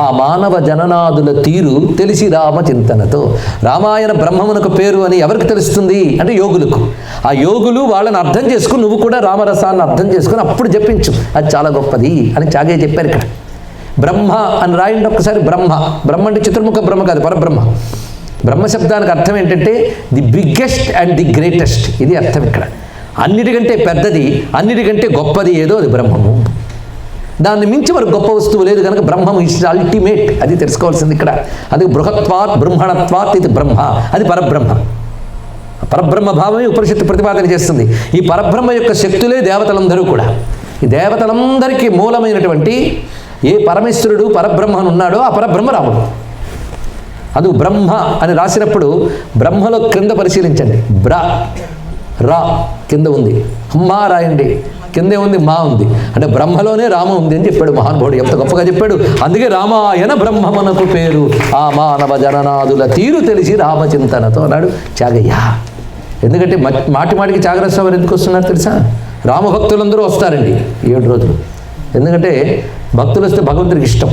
ఆ మానవ జననాదుల తీరు తెలిసి రామచింతనతో. రామాయణ బ్రహ్మమునకు పేరు అని ఎవరికి తెలుస్తుంది అంటే యోగులకు. ఆ యోగులు వాళ్ళని అర్థం చేసుకుని నువ్వు కూడా రామరసాన్ని అర్థం చేసుకుని అప్పుడు జపించు, అది చాలా గొప్పది అని చాగే చెప్పారు ఇక్కడ. బ్రహ్మ అని రాయండి ఒక్కసారి. బ్రహ్మ, బ్రహ్మ అంటే చతుర్ముఖ బ్రహ్మ కాదు, పరబ్రహ్మ. బ్రహ్మశబ్దానికి అర్థం ఏంటంటే the biggest and the greatest, ఇది అర్థం ఇక్కడ. అన్నిటికంటే పెద్దది, అన్నిటికంటే గొప్పది ఏదో అది బ్రహ్మము. దాన్ని మించి మనకు గొప్ప వస్తువు లేదు కనుక బ్రహ్మం ఇస్ అల్టిమేట్, అది తెలుసుకోవాల్సింది ఇక్కడ. అది బృహత్వాత్ బ్రహ్మణత్వాత్ ఇది బ్రహ్మ, అది పరబ్రహ్మ. పరబ్రహ్మ భావమే ఉపనిషత్తు ప్రతిపాదన చేస్తుంది. ఈ పరబ్రహ్మ యొక్క శక్తులే దేవతలందరూ కూడా. ఈ దేవతలందరికీ మూలమైనటువంటి ఏ పరమేశ్వరుడు పరబ్రహ్మను ఉన్నాడో ఆ పరబ్రహ్మ రాముడు. అది బ్రహ్మ అని రాసినప్పుడు బ్రహ్మలో క్రింద పరిశీలించండి. రా కింద ఉంది, అమ్మా రాయండి, కిందే ఉంది మా ఉంది, అంటే బ్రహ్మలోనే రామ ఉంది అని చెప్పాడు మహానుభావుడు. ఎంత గొప్పగా చెప్పాడు. అందుకే రామాయణ బ్రహ్మమునకు పేరు, ఆ మానవ జననాదుల తీరు తెలిసి రామచింతనతో అన్నాడు చాగయ్య. ఎందుకంటే మాటి మాటికి త్యాగరాజస్వామి ఎందుకు వస్తున్నారు తెలుసా? రామభక్తులందరూ వస్తారండి 7 రోజులు. ఎందుకంటే భక్తులు వస్తే భగవంతుడికి ఇష్టం.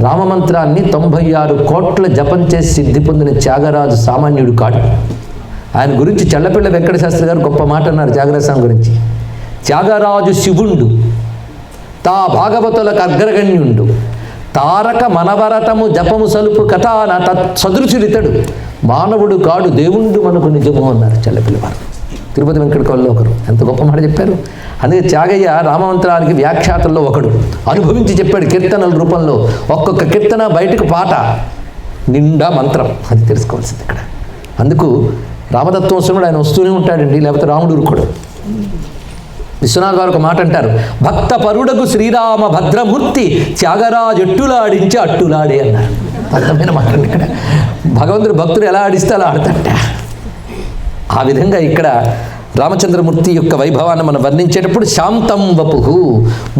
రామమంత్రాన్ని 96 కోట్ల జపం చేసి సిద్ధి పొందిన త్యాగరాజు సామాన్యుడు కాడు. ఆయన గురించి చల్లపిళ్ళ వెంకట శాస్త్రి గారు గొప్ప మాట అన్నారు త్యాగరాజస్వామి గురించి. త్యాగరాజు శివుండు, తా భాగవతులకు అగ్రగణ్యుండు, తారక మనవరతము జపము సలుపు కథాన తత్సదృశులితడు, మానవుడు కాడు దేవుండు మనకు నిజము అన్నారు చల్లపిల్లవారు. తిరుపతి వెంకటకోళ్ళు ఒకరు ఎంత గొప్ప మాట చెప్పారు. అందుకే త్యాగయ్య రామమంత్రానికి వ్యాఖ్యాతల్లో ఒకడు, అనుభవించి చెప్పాడు కీర్తనల రూపంలో. ఒక్కొక్క కీర్తన బయటకు పాట, నిండా మంత్రం, అది తెలుసుకోవాల్సింది ఇక్కడ. అందుకు రామతత్వోత్సవుడు ఆయన వస్తూనే ఉంటాడండి, లేకపోతే రాముడు ఊరుకోడు. విశ్వనాథ్ గారు ఒక మాట అంటారు, భక్త పరుడకు శ్రీరామ భద్రమూర్తి త్యాగరాజు ఎట్టులాడించి అట్టులాడే అన్నారు. అర్థమైన మాట ఇక్కడ. భగవంతుడు భక్తుడు ఎలా ఆడిస్తే అలా ఆడతాట. ఆ విధంగా ఇక్కడ రామచంద్రమూర్తి యొక్క వైభవాన్ని మనం వర్ణించేటప్పుడు శాంతం వపుహు,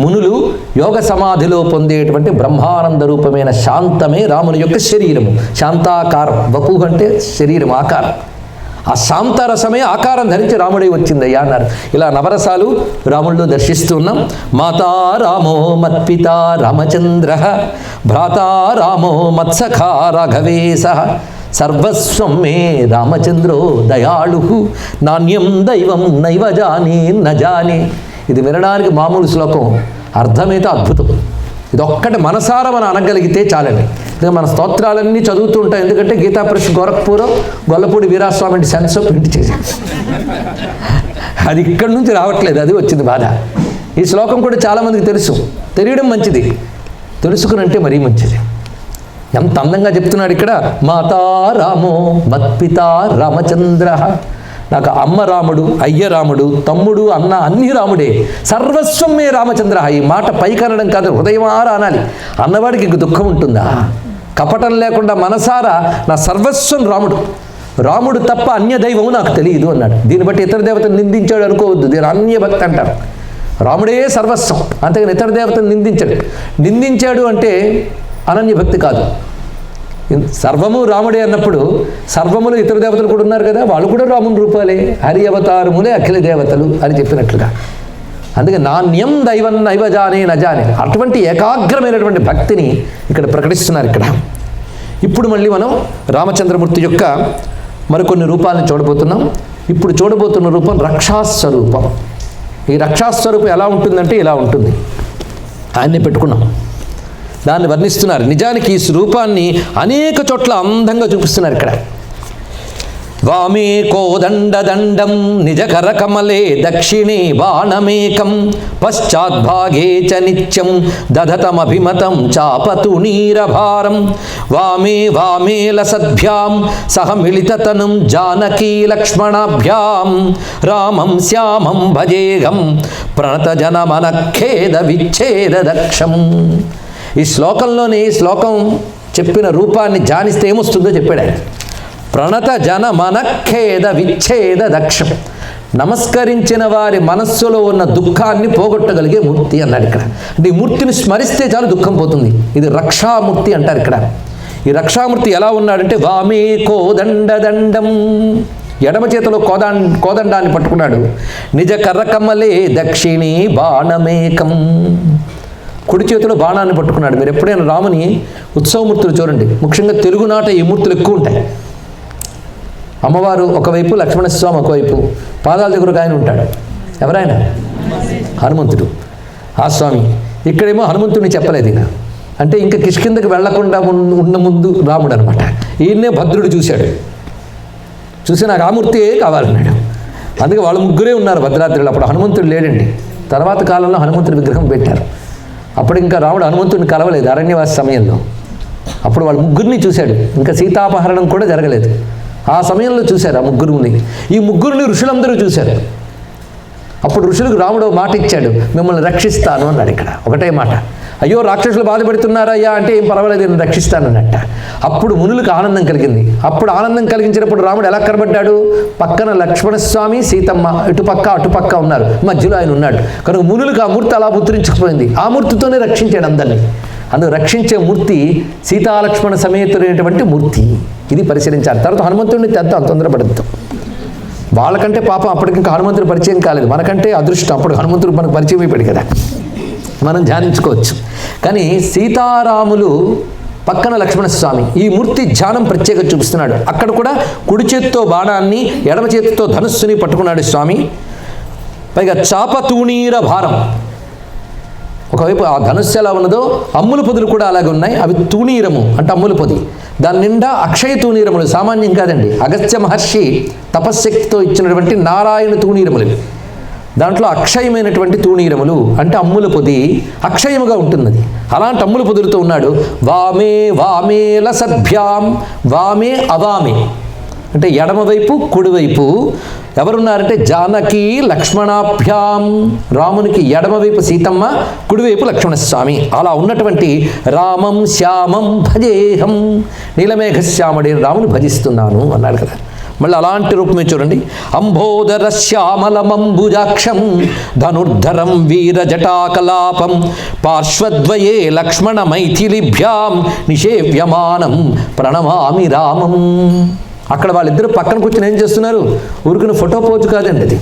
మునులు యోగ సమాధిలో పొందేటువంటి బ్రహ్మానంద రూపమైన శాంతమే రాముని యొక్క శరీరము. శాంతాకారం, వపుహు అంటే శరీరం, ఆకారం. ఆ శాంతరసమే ఆకారం ధరించి రాముడై వచ్చిందయ్యా అన్నారు. ఇలా నవరసాలు రాముల్లో దర్శిస్తూ ఉన్నాం. మాతా రామో మత్పితా రామచంద్ర, భ్రాతా రామో మత్సఖా రాఘవేశ, సర్వస్వం మే రామచంద్రో దయాళు, నాణ్యం దైవం నైవ జానే నజానే. ఇది వినడానికి మామూలు శ్లోకం, అర్థమైతే అద్భుతం. ఇది ఒక్కటి మనసారా మనం అనగలిగితే చాలండి. మన స్తోత్రాలన్నీ చదువుతూ ఉంటాయి. ఎందుకంటే గీతా ప్రెస్ గోరఖ్పూర్, గొల్లపూడి వీరాస్వామి అంటే సెన్స్ ప్రింట్ చేసి, అది ఇక్కడి నుంచి రావట్లేదు, అది వచ్చింది బాధ. ఈ శ్లోకం కూడా చాలామందికి తెలుసు, తెలియడం మంచిది, తెలుసుకునంటే మరీ మంచిది. ఎంత అందంగా చెప్తున్నాడు ఇక్కడ. మాతా రామో మత్పితా రామచంద్ర, నాకు అమ్మ రాముడు, అయ్య రాముడు, తమ్ముడు, అన్న అన్నీ రాముడే. సర్వస్వం మే రామచంద్ర. ఈ మాట పైకి అనడం కాదు, హృదయమారా అనాలి. అన్నవాడికి ఇంక దుఃఖం ఉంటుందా? కపటం లేకుండా మనసారా నా సర్వస్వం రాముడు, రాముడు తప్ప అన్య దైవం నాకు తెలియదు అన్నాడు. దీన్ని బట్టి ఇతర దేవతను నిందించాడు అనుకోవద్దు, దీని అన్యభక్తి అంటారు. రాముడే సర్వస్వం, అంతేగాని ఇతర దేవతను నిందించాడు. నిందించాడు అంటే అనన్యభక్తి కాదు. సర్వము రాముడే అన్నప్పుడు సర్వములు ఇతర దేవతలు కూడా ఉన్నారు కదా, వాళ్ళు కూడా రాముని రూపాలే, హరి అవతారములే అఖిల దేవతలు అని చెప్పినట్లుగా. అందుకే నాణ్యం దైవం నైవజానే నజానే, అటువంటి ఏకాగ్రమైనటువంటి భక్తిని ఇక్కడ ప్రకటిస్తున్నారు ఇక్కడ. ఇప్పుడు మళ్ళీ మనం రామచంద్రమూర్తి యొక్క మరికొన్ని రూపాలను చూడబోతున్నాం. ఇప్పుడు చూడబోతున్న రూపం రక్షాస్వరూపం. ఈ రక్షాస్వరూపం ఎలా ఉంటుందంటే ఇలా ఉంటుంది. ఆయన్ని పెట్టుకున్నాం, దాన్ని వర్ణిస్తున్నారు. నిజానికి ఈ రూపాన్ని అనేక చోట్ల అందంగా చూపిస్తున్నారు ఇక్కడ. వామే కోదండదండం నిజకరకమలే దక్షిణే బాణమేకం పశ్చాద్భాగే చ నిత్యం దధతమభిమతం చాపతు నీరభారం వామే వామే లసద్భ్యాం సహ మిళితతనుం జానకీ లక్ష్మణాభ్యాం రామం శ్యామం భజేహం ప్రణతజనమనఖేద విచ్ఛేద దక్షం. ఈ శ్లోకంలోని శ్లోకం చెప్పిన రూపాన్ని ధ్యానిస్తే ఏమొస్తుందో చెప్పాడు ఆయన. ప్రణత జన మనఖేద విచ్ఛేద దక్షం, నమస్కరించిన వారి మనస్సులో ఉన్న దుఃఖాన్ని పోగొట్టగలిగే మూర్తి అన్నాడు ఇక్కడ. అంటే ఈ మూర్తిని స్మరిస్తే చాలు దుఃఖం పోతుంది. ఇది రక్షామూర్తి అంటారు ఇక్కడ. ఈ రక్షామూర్తి ఎలా ఉన్నాడంటే వామే కోదండదండం, ఎడమ చేతిలో కోదండాన్ని పట్టుకున్నాడు. నిజ కర్రకమలే దక్షిణీ బాణమేకం, కుడి చేతిలో బాణాన్ని పట్టుకున్నాడు. మీరు ఎప్పుడైనా రాముని ఉత్సవమూర్తులు చూడండి, ముఖ్యంగా తెలుగునాట ఈ మూర్తులు ఎక్కువ ఉంటాయి. అమ్మవారు ఒకవైపు, లక్ష్మణస్వామి ఒకవైపు, పాదాల దగ్గర ఒక ఆయన ఉంటాడు. ఎవరైనా? హనుమంతుడు. ఆ స్వామి ఇక్కడేమో హనుమంతుడిని చెప్పలేదు ఈయన, అంటే ఇంకా కిష్కిందకి వెళ్లకుండా ఉన్న ముందు రాముడు అనమాట. ఈయన్నే భద్రుడు చూశాడు, చూసి నాకు ఆ మూర్తియే కావాలన్నాడు. అందుకే వాళ్ళు ముగ్గురే ఉన్నారు భద్రాద్రిలో. అప్పుడు హనుమంతుడు లేడండి. తర్వాత కాలంలో హనుమంతుడి విగ్రహం పెట్టారు. అప్పుడు ఇంకా రాముడు హనుమంతుడిని కలవలేదు అరణ్యవాస సమయంలో. అప్పుడు వాళ్ళు ముగ్గురిని చూశాడు. ఇంకా సీతాపహరణం కూడా జరగలేదు. ఆ సమయంలో చూశారు ఆ ముగ్గురుని. ఈ ముగ్గురిని ఋషులందరూ చూశారు. అప్పుడు ఋషులకు రాముడు మాట ఇచ్చాడు, మిమ్మల్ని రక్షిస్తాను అన్నాడు. ఇక్కడ ఒకటే మాట, అయ్యో రాక్షసులు బాధపడుతున్నారయ్యా అంటే ఏం పర్వాలేదు, నేను రక్షిస్తానన్నట్ట. అప్పుడు మునులకు ఆనందం కలిగింది. అప్పుడు ఆనందం కలిగించినప్పుడు రాముడు ఎలా కనబడ్డాడు? పక్కన లక్ష్మణస్వామి, సీతమ్మ ఇటుపక్క అటుపక్క ఉన్నారు, మధ్యలో ఆయన ఉన్నాడు. కనుక మునులకు ఆ మూర్తి అలా ముద్రించుకుపోయింది. ఆ మూర్తితోనే రక్షించాడు అందరినీ. అందుకు రక్షించే మూర్తి సీతాలక్ష్మణ సమేతుడైనటువంటి మూర్తి. ఇది పరిశీలించాలి. తర్వాత హనుమంతుడిని తెద్దాం, తొందరపడద్దాం. వాళ్ళకంటే పాపం అప్పటికి ఇంకా హనుమంతుడు పరిచయం కాలేదు, మనకంటే అదృష్టం. అప్పుడు హనుమంతుడు మనకు పరిచయం అయిపోయాడు కదా, మనం ధ్యానించుకోవచ్చు. కానీ సీతారాములు పక్కన లక్ష్మణస్వామి, ఈ మూర్తి ధ్యానం ప్రత్యేక చూపిస్తున్నాడు. అక్కడ కూడా కుడి చేతితో బాణాన్ని, ఎడమ చేతితో ధనుస్సుని పట్టుకున్నాడు స్వామి. పైగా చాపతూణీర భారం, ఒకవైపు ఆ ధనుస్సు ఎలా ఉన్నదో అమ్ముల పొదులు కూడా అలాగే ఉన్నాయి. అవి తూణీరము అంటే అమ్ముల పొది, దాని నిండా అక్షయ తూణీరములు, సామాన్యం కాదండి. అగస్త్య మహర్షి తపశ్శక్తితో ఇచ్చినటువంటి నారాయణ తూణీరములు. దాంట్లో అక్షయమైనటువంటి తూణీరములు అంటే అమ్ముల పొది అక్షయముగా ఉంటున్నది. అలాంటి అమ్ముల పొదులతో ఉన్నాడు. వామే వామే లసభ్యాం, వామే అవామే అంటే ఎడమవైపు కుడివైపు ఎవరున్నారంటే జానకి లక్ష్మణాభ్యాం, రామునికి ఎడమవైపు సీతమ్మ, కుడివైపు లక్ష్మణస్వామి. అలా ఉన్నటువంటి రామం శ్యామం భజేహం, నీలమేఘశ్యాముడే రాముని భజిస్తున్నాను అన్నాడు కదా. మళ్ళీ అలాంటి రూపమే చూడండి. అంబోదర శ్యామలమంబుజాక్షం ధనుర్ధరం వీరజటాకలాపం పార్శ్వద్వయే లక్ష్మణ మైథిలిభ్యాం నిషేవ్యమానం ప్రణమామి రామం. అక్కడ వాళ్ళిద్దరూ పక్కన కూర్చొని ఏం చేస్తున్నారు? ఊరికిన ఫోటో పోజు కాదండి అది,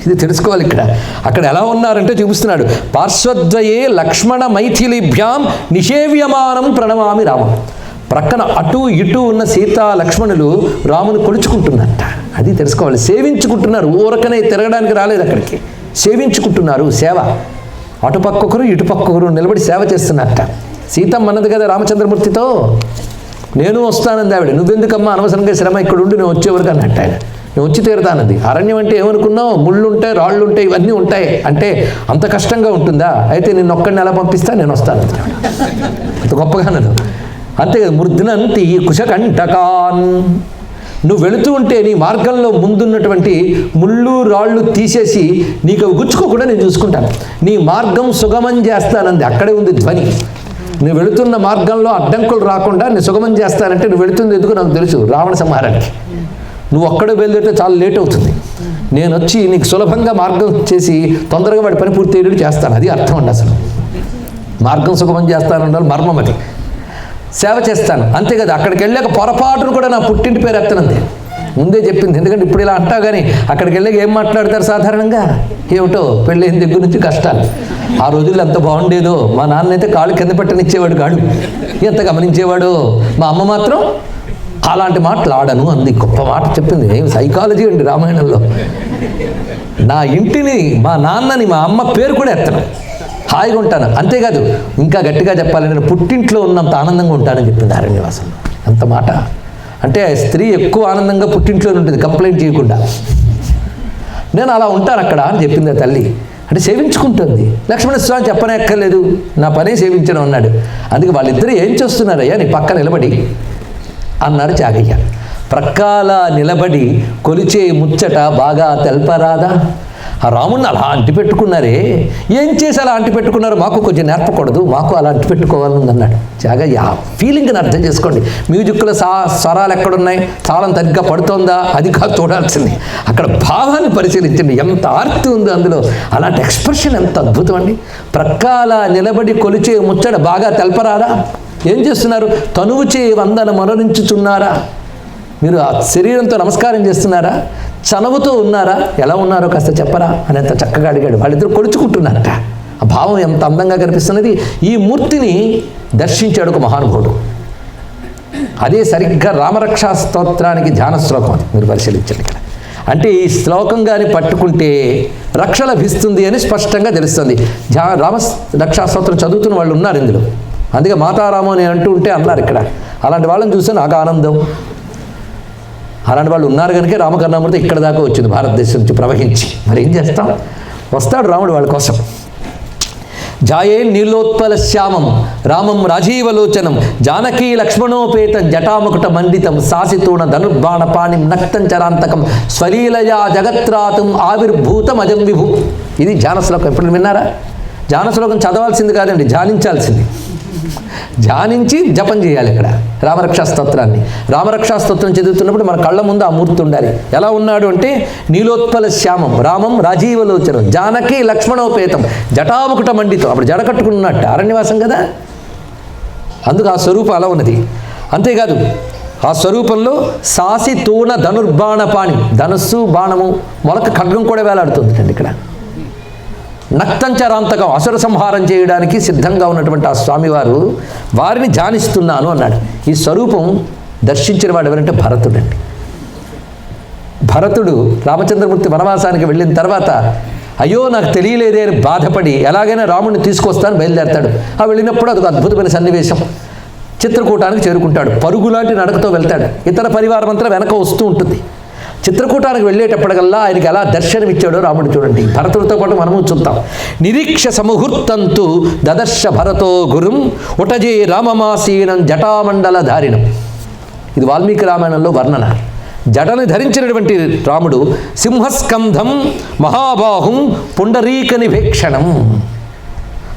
ఇది తెలుసుకోవాలి. ఇక్కడ అక్కడ ఎలా ఉన్నారంటే చూపిస్తున్నాడు. పార్శ్వద్వయే లక్ష్మణ మైథిలిభ్యాం నిషేవ్యమానం ప్రణమామి రామం. ప్రక్కన అటు ఇటు ఉన్న సీతా లక్ష్మణులు రాముని కొలుచుకుంటున్నారట. అది తెలుసుకోవాలి. సేవించుకుంటున్నారు, ఊరకనే తిరగడానికి రాలేదు అక్కడికి, సేవించుకుంటున్నారు. సేవ, అటుపక్కొకరు ఇటుపక్కొకరు నిలబడి సేవ చేస్తున్నారట. సీతమ్మ అన్నది కదా రామచంద్రమూర్తితో, నేను వస్తానంది ఆవిడ. నువ్వెందుకమ్మా అనవసరంగా శ్రమ, ఇక్కడ ఉండి నేను వచ్చేవరకు అన్నట్టు ఆయన. నేను వచ్చి తీరుతానంది. అరణ్యం అంటే ఏమనుకున్నావు? ముళ్ళు ఉంటాయి, రాళ్ళు ఉంటాయి, ఇవన్నీ ఉంటాయి. అంటే అంత కష్టంగా ఉంటుందా? అయితే నేను ఒక్కడిని ఎలా పంపిస్తా, నేను వస్తాను అంత గొప్పగా నన్ను. అంతే కదా, మృద్నంతి కుశకంటకాన్. నువ్వు వెళుతూ ఉంటే నీ మార్గంలో ముందున్నటువంటి ముళ్ళు రాళ్ళు తీసేసి నీకు అవి గుచ్చుకోకుండా నేను చూసుకుంటాను. నీ మార్గం సుగమం చేస్తానంది. అక్కడే ఉంది ధ్వని. నువ్వు వెళుతున్న మార్గంలో అడ్డంకులు రాకుండా నేను సుగమం చేస్తానంటే నువ్వు వెళుతుంది ఎందుకు నాకు తెలుసు, రావణ సంహారానికి. నువ్వు ఒక్కడే బయలుదేరితే చాలా లేట్ అవుతుంది. నేను వచ్చి నీకు సులభంగా మార్గం చేసి తొందరగా వాడి పని పూర్తి అయ్యేటట్టు చేస్తాను. అది అర్థం అండి. అసలు మార్గం సుగమం చేస్తానంటే మర్మం అది. సేవ చేస్తాను అంతే కదా. అక్కడికి వెళ్ళాక పొరపాటును కూడా నా పుట్టింటి పేరు ఎత్తనంది, ముందే చెప్పింది. ఎందుకంటే ఇప్పుడు ఇలా అంటావు కానీ అక్కడికి వెళ్ళాక ఏం మాట్లాడతారు సాధారణంగా? ఏమిటో పెళ్ళైన దగ్గర నుంచి కష్టాలు. ఆ రోజుల్లో ఎంత బాగుండేదో. మా నాన్న అయితే కాళ్ళు కింద పెట్టనిచ్చేవాడు కాడు, ఎంత గమనించేవాడు. మా అమ్మ మాత్రం అలాంటి మాటలు ఆడను అంది. గొప్ప మాట చెప్పింది. ఏం సైకాలజీ అండి రామాయణంలో. నా ఇంటిని, మా నాన్నని, మా అమ్మ పేరు కూడా ఎత్తను, హాయిగా ఉంటాను. అంతేకాదు ఇంకా గట్టిగా చెప్పాలి, నేను పుట్టింట్లో ఉన్నంత ఆనందంగా ఉంటానని చెప్పింది అరణ్యవాసంలో. అంత మాట అంటే స్త్రీ ఎక్కువ ఆనందంగా పుట్టింట్లో ఉంటుంది కంప్లైంట్ చేయకుండా. నేను అలా ఉంటాను అక్కడ అని చెప్పింది ఆ తల్లి. అంటే సేవించుకుంటుంది. లక్ష్మణస్వామి చెప్పనే ఎక్కర్లేదు, నా పనే సేవించడం అన్నాడు. అందుకే వాళ్ళిద్దరూ ఏం చేస్తున్నారయ్యా నీ పక్క నిలబడి అన్నాడు చాగయ్య. ప్రక్కాల నిలబడి కొలిచే ముచ్చట బాగా తెల్పరాదా? ఆ రాముణ్ణి అలా అంటిపెట్టుకున్నారే, ఏం చేసి అలా అంటిపెట్టుకున్నారు? మాకు కొంచెం నేర్పకూడదు, మాకు అలా అంటిపెట్టుకోవాలని అన్నాడు చాగయ్య. ఆ ఫీలింగ్ని అర్థం చేసుకోండి. మ్యూజిక్లో స్వరాలు ఎక్కడున్నాయి, తాళం తగ్గిగా పడుతోందా, అది కాదు చూడాల్సింది. అక్కడ భావాన్ని పరిశీలించండి, ఎంత ఆర్తి ఉందో అందులో. అలాంటి ఎక్స్ప్రెషన్ ఎంత అద్భుతం అండి. ప్రక్కాల నిలబడి కొలిచే ముచ్చట బాగా తెల్పరాదా? ఏం చేస్తున్నారు? తనువుచే వందన మనరించుచున్నారా? మీరు ఆ శరీరంతో నమస్కారం చేస్తున్నారా? చనువుతో ఉన్నారా? ఎలా ఉన్నారో కాస్త చెప్పరా అని ఎంత చక్కగా అడిగాడు. వాళ్ళిద్దరు కొలుచుకుంటున్నారట. ఆ భావం ఎంత అందంగా కనిపిస్తున్నది. ఈ మూర్తిని దర్శించాడు ఒక మహానుభావుడు. అదే సరిగ్గా రామరక్షా స్తోత్రానికి ధ్యాన శ్లోకం. అది మీరు పరిశీలించండి ఇక్కడ. అంటే ఈ శ్లోకం కానీ పట్టుకుంటే రక్ష లభిస్తుంది అని స్పష్టంగా తెలుస్తుంది. రామ రక్షా స్తోత్రం చదువుతున్న వాళ్ళు ఉన్నారు ఇందులో. అందుకే మాతారామం అని అంటూ ఉంటే అన్నారు ఇక్కడ. అలాంటి వాళ్ళని చూస్తే నాకు ఆనందం. అలాంటి వాళ్ళు ఉన్నారు కనుక రామకర్ణామృతం ఇక్కడ దాకా వచ్చింది, భారతదేశం నుంచి ప్రవహించి. మరి ఏం చేస్తాం, వస్తాడు రాముడు వాళ్ళ కోసం. జాయే నీలోత్పల శ్యామం రామం రాజీవలోచనం జానకీ లక్ష్మణోపేతం జటాముకుట మండితం సాసితూణ ధనుర్బాణపాణిం నక్తం చరాంతకం స్వలీలయా జగత్రాతం ఆవిర్భూతం అజం విభు. ఇది ధ్యాన శ్లోకం. ఎప్పుడు విన్నారా? ధ్యాన శ్లోకం చదవాల్సింది కాదండి, ధ్యానించాల్సింది. ధ్యానించి జపం చేయాలి. ఇక్కడ రామరక్షా స్తోత్రాన్ని, రామరక్షా స్తోత్రం చదువుతున్నప్పుడు మన కళ్ళ ముందు ఆ మూర్తి ఉండాలి. ఎలా ఉన్నాడు అంటే నీలోత్పల శ్యామం రామం రాజీవలోచనం జానకి లక్ష్మణోపేతం జటాముకుట మండితం. అప్పుడు జడ కట్టుకున్నట్టు అరణ్యవాసం కదా, అందుకు ఆ స్వరూపం అలా ఉన్నది. అంతేకాదు ఆ స్వరూపంలో సాసి తూణ ధనుర్బాణపాణి, ధనుస్సు బాణము మొలక ఖడ్గం కూడా వేలాడుతుంది అండి ఇక్కడ. నక్తంచరాంతకం, అసుర సంహారం చేయడానికి సిద్ధంగా ఉన్నటువంటి ఆ స్వామివారు వారిని ధ్యానిస్తున్నాను అన్నాడు. ఈ స్వరూపం దర్శించిన వాడు ఎవరంటే భరతుడు అండి. భరతుడు రామచంద్రమూర్తి వనవాసానికి వెళ్ళిన తర్వాత అయ్యో నాకు తెలియలేదే అని బాధపడి ఎలాగైనా రాముడిని తీసుకొస్తాను బయలుదేరతాడు. ఆ వెళ్ళినప్పుడు అదొక అద్భుతమైన సన్నివేశం. చిత్రకూటానికి చేరుకుంటాడు. పరుగులాంటి నడకతో వెళ్తాడు. ఇతర పరివారం అంతా వెనక వస్తూ ఉంటుంది. చిత్రకూటానికి వెళ్ళేటప్పటికల్లా ఆయనకి ఎలా దర్శనమిచ్చాడో రాముడు చూడండి. భరతుడితో పాటు మనము చూద్దాం. నిరీక్ష సముహూర్తంతు దదర్శ భరతో గురుం ఉటజే రామమాసీనం జటామండల ధారిణం. ఇది వాల్మీకి రామాయణంలో వర్ణన. జడని ధరించినటువంటి రాముడు సింహస్కంధం మహాబాహుం పుండరీక నిభేక్షణం,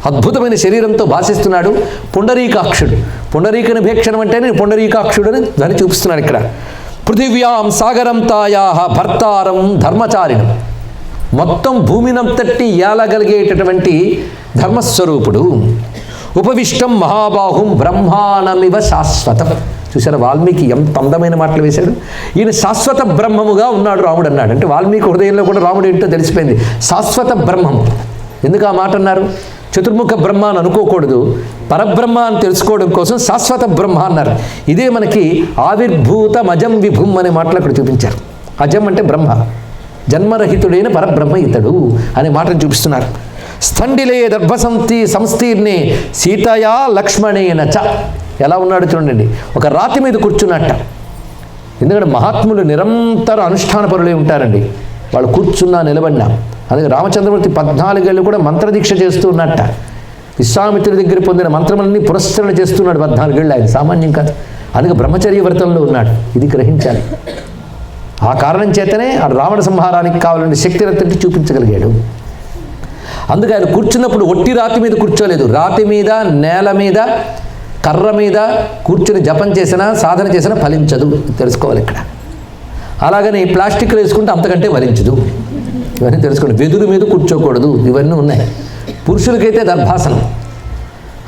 అద్భుతమైన శరీరంతో భాషిస్తున్నాడు. పుండరీకాక్షుడు. పుండరీక నిభేక్షణం అంటేనే పుండరీకాక్షుడు అని దాన్ని చూపిస్తున్నాడు ఇక్కడ. పృథివ్యాం సాగరం తాయా భర్తారం ధర్మచారిణం, మొత్తం భూమినంతటి ఏలగలిగేటటువంటి ధర్మస్వరూపుడు. ఉపవిష్టం మహాబాహుం బ్రహ్మాణమివ శాశ్వతం. చూసారా వాల్మీకి ఎంత అందమైన మాటలు వేశాడు. ఈయన శాశ్వత బ్రహ్మముగా ఉన్నాడు రాముడు అన్నాడు. అంటే వాల్మీకి హృదయంలో కూడా రాముడు ఏంటో తెలిసిపోయింది. శాశ్వత బ్రహ్మం. ఎందుకు ఆ మాట అన్నారు? చతుర్ముఖ బ్రహ్మ అని అనుకోకూడదు, పరబ్రహ్మ అని తెలుసుకోవడం కోసం శాశ్వత బ్రహ్మ అన్నారు. ఇదే మనకి ఆవిర్భూతం అజం విభుం అనే మాటలు అక్కడ చూపించారు. అజం అంటే బ్రహ్మ, జన్మరహితుడైన పరబ్రహ్మ ఇతడు అనే మాటను చూపిస్తున్నారు. స్థండిలే సంస్థీర్ణే సీతయా లక్ష్మణేన చ. ఎలా ఉన్నాడు చూడండి. ఒక రాతి మీద కూర్చున్నట్ట. ఎందుకంటే మహాత్ములు నిరంతర అనుష్ఠాన పరులై ఉంటారండి. వాళ్ళు కూర్చున్నా నిలబడినా. అందుకే రామచంద్రమూర్తి 14 ఏళ్ళు కూడా మంత్రదీక్ష చేస్తూ ఉన్నట్ట. విశ్వామిత్రుడి దగ్గర పొందిన మంత్రములన్నీ పురస్కరణ చేస్తున్నాడు 14 ఏళ్ళు. ఆయన సామాన్యం కాదు. అందుకే బ్రహ్మచర్య వ్రతంలో ఉన్నాడు. ఇది గ్రహించాలి. ఆ కారణం చేతనే ఆ రావణ సంహారానికి కావాలని శక్తిరత్తుని చూపించగలిగాడు. అందుకే ఆయన కూర్చున్నప్పుడు ఒట్టి రాతి మీద కూర్చోలేదు. రాతి మీద, నేల మీద, కర్ర మీద కూర్చుని జపం చేసినా సాధన చేసినా ఫలించదు, తెలుసుకోవాలి ఇక్కడ. అలాగని ప్లాస్టిక్లో వేసుకుంటే అంతకంటే ఫలించదు. ఇవన్నీ తెలుసుకోండి. వెదురు మీద కూర్చోకూడదు, ఇవన్నీ ఉన్నాయి. పురుషులకైతే దర్భాసనం.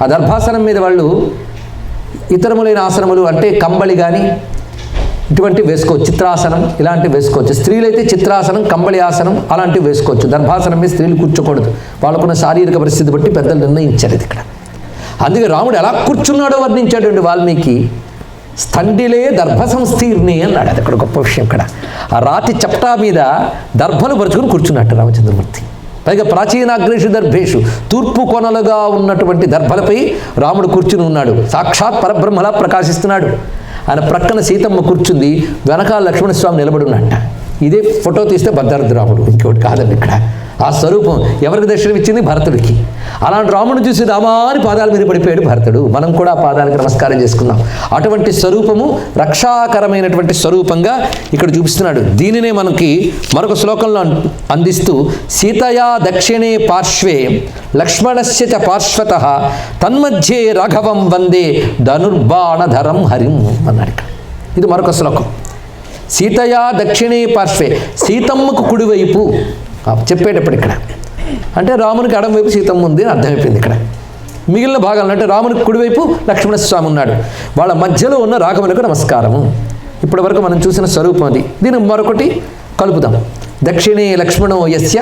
ఆ దర్భాసనం మీద వాళ్ళు ఇతరములైన ఆసనములు అంటే కంబళి కానీ ఇటువంటివి వేసుకోవచ్చు. చిత్రాసనం ఇలాంటివి వేసుకోవచ్చు. స్త్రీలైతే చిత్రాసనం, కంబళి ఆసనం అలాంటివి వేసుకోవచ్చు. దర్భాసనం మీద స్త్రీలు కూర్చోకూడదు. వాళ్ళకున్న శారీరక పరిస్థితి బట్టి పెద్దలు నిర్ణయించారు ఇది ఇక్కడ. అందుకే రాముడు ఎలా కూర్చున్నాడో వర్ణించాడండి వాల్మీకి. స్థండిలే దర్భ సంస్థీర్ణి అన్నాడు. అది అక్కడ గొప్ప విషయం. ఇక్కడ ఆ రాతి చప్టా మీద దర్భలు పరుచుకుని కూర్చున్నట్టు రామచంద్రమూర్తి. పైగా ప్రాచీనాగ్రేషు దర్భేషు, తూర్పు కొనలుగా ఉన్నటువంటి దర్భలపై రాముడు కూర్చుని ఉన్నాడు. సాక్షాత్ పరబ్రహ్మలా ప్రకాశిస్తున్నాడు. ఆయన ప్రక్కన సీతమ్మ కూర్చుంది, వెనకాల లక్ష్మణస్వామి నిలబడి ఉన్నట్ట. ఇదే ఫోటో తీస్తే భద్రాద్రి రాముడు, ఇంకోటి కాదండి ఇక్కడ. ఆ స్వరూపం ఎవరికి దర్శనం ఇచ్చింది? భరతుడికి. అలాంటి రాముడిని చూసి రామాని పాదాల మీద పడిపోయాడు భరతుడు. మనం కూడా ఆ పాదాలకు నమస్కారం చేసుకుందాం. అటువంటి స్వరూపము రక్షాకరమైనటువంటి స్వరూపంగా ఇక్కడ చూపిస్తున్నాడు. దీనినే మనకి మరొక శ్లోకంలో అందిస్తూ సీతయా దక్షిణే పార్శ్వే లక్ష్మణస్య చ పార్శ్వతః తన్మధ్యే రాఘవం వందే ధనుర్బాణధరం హరిం అన్నాడు. ఇది మరొక శ్లోకం. సీతయా దక్షిణే పార్శ్వే, సీతమ్మకు కుడివైపు చెప్పేటప్పుడు ఇక్కడ అంటే రామునికి ఎడమవైపు సీతమ్మ ఉంది అని అర్థమైపోయింది ఇక్కడ. మిగిలిన భాగాలు అంటే రామునికి కుడివైపు లక్ష్మణస్వామి ఉన్నాడు. వాళ్ళ మధ్యలో ఉన్న రాఘవునికి నమస్కారము. ఇప్పటి వరకు మనం చూసిన స్వరూపం అది. దీన్ని మరొకటి కలుపుదాం. దక్షిణే లక్ష్మణో యస్య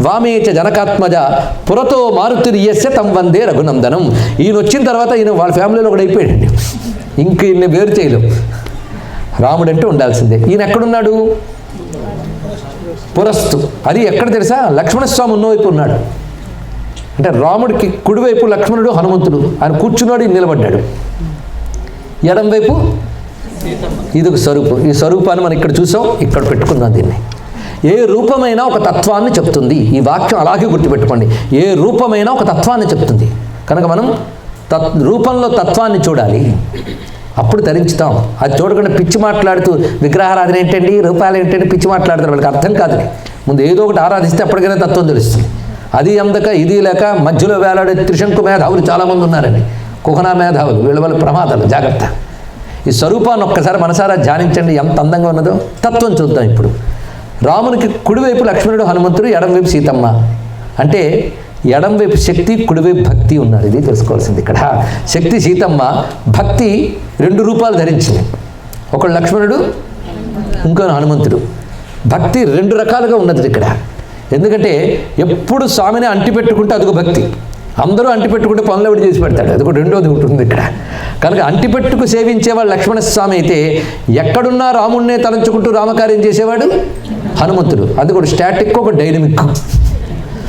వామే చ జనకాత్మజ పురతో మారుతిర్యస్య తం వందే రఘునందనం. ఈయన వచ్చిన తర్వాత ఈయన వాళ్ళ ఫ్యామిలీలో కూడా అయిపోయాడండి. ఇంక ఈయన వేరు చేయలేం. రాముడు అంటే ఉండాల్సిందే. ఈయన ఎక్కడున్నాడు? పురస్తు. అది ఎక్కడ తెలుసా? లక్ష్మణస్వామి ఉన్నవైపు ఉన్నాడు. అంటే రాముడికి కుడివైపు లక్ష్మణుడు, హనుమంతుడు. ఆయన కూర్చున్నాడు, ఈయన నిలబడ్డాడు. ఎడం వైపు ఇది ఒక స్వరూపం. ఈ స్వరూపాన్ని మనం ఇక్కడ చూసాం, ఇక్కడ పెట్టుకుందాం దీన్ని. ఏ రూపమైనా ఒక తత్వాన్ని చెప్తుంది. ఈ వాక్యం అలాగే గుర్తుపెట్టుకోండి. ఏ రూపమైనా ఒక తత్వాన్ని చెప్తుంది. కనుక మనం రూపంలో తత్వాన్ని చూడాలి, అప్పుడు ధరించుతాం. అది చూడకుండా పిచ్చి మాట్లాడుతూ విగ్రహారాధన ఏంటండి, రూపాలు ఏంటండి పిచ్చి మాట్లాడుతారు. వాళ్ళకి అర్థం కాదు. ముందు ఏదో ఒకటి ఆరాధిస్తే అప్పటికైనా తత్వం తెలుస్తుంది. అది అందక ఇది లేక మధ్యలో వేలాడే త్రిశంకు మేధావులు చాలామంది ఉన్నారండి. కుహనా మేధావులు. వీళ్ళ వల్ల ప్రమాదాలు. జాగ్రత్త. ఈ స్వరూపాన్ని ఒక్కసారి మనసారా ధ్యానించండి, ఎంత అందంగా ఉన్నదో. తత్వం చూద్దాం ఇప్పుడు. రామునికి కుడివైపు లక్ష్మణుడు, హనుమంతుడు, ఎడంవైపు సీతమ్మ. అంటే ఎడంవైపు శక్తి, కుడివైపు భక్తి ఉన్నారు. ఇది తెలుసుకోవాల్సింది ఇక్కడ. శక్తి సీతమ్మ, భక్తి 2 రూపాలు ధరించింది. ఒకడు లక్ష్మణుడు, ఇంకో హనుమంతుడు. భక్తి 2 రకాలుగా ఉన్నది ఇక్కడ. ఎందుకంటే ఎప్పుడు స్వామిని అంటిపెట్టుకుంటే అదొక భక్తి. అందరూ అంటిపెట్టుకుంటే పనులు ఎవడు చేసి పెడతాడు. అది కూడా రెండోది ఉంటుంది ఇక్కడ. కనుక అంటిపెట్టుకు సేవించేవాడు లక్ష్మణస్వామి అయితే, ఎక్కడున్నా రాముణ్ణే తలంచుకుంటూ రామకార్యం చేసేవాడు హనుమంతుడు. అది కూడా స్టాటిక్, ఒక డైనమిక్.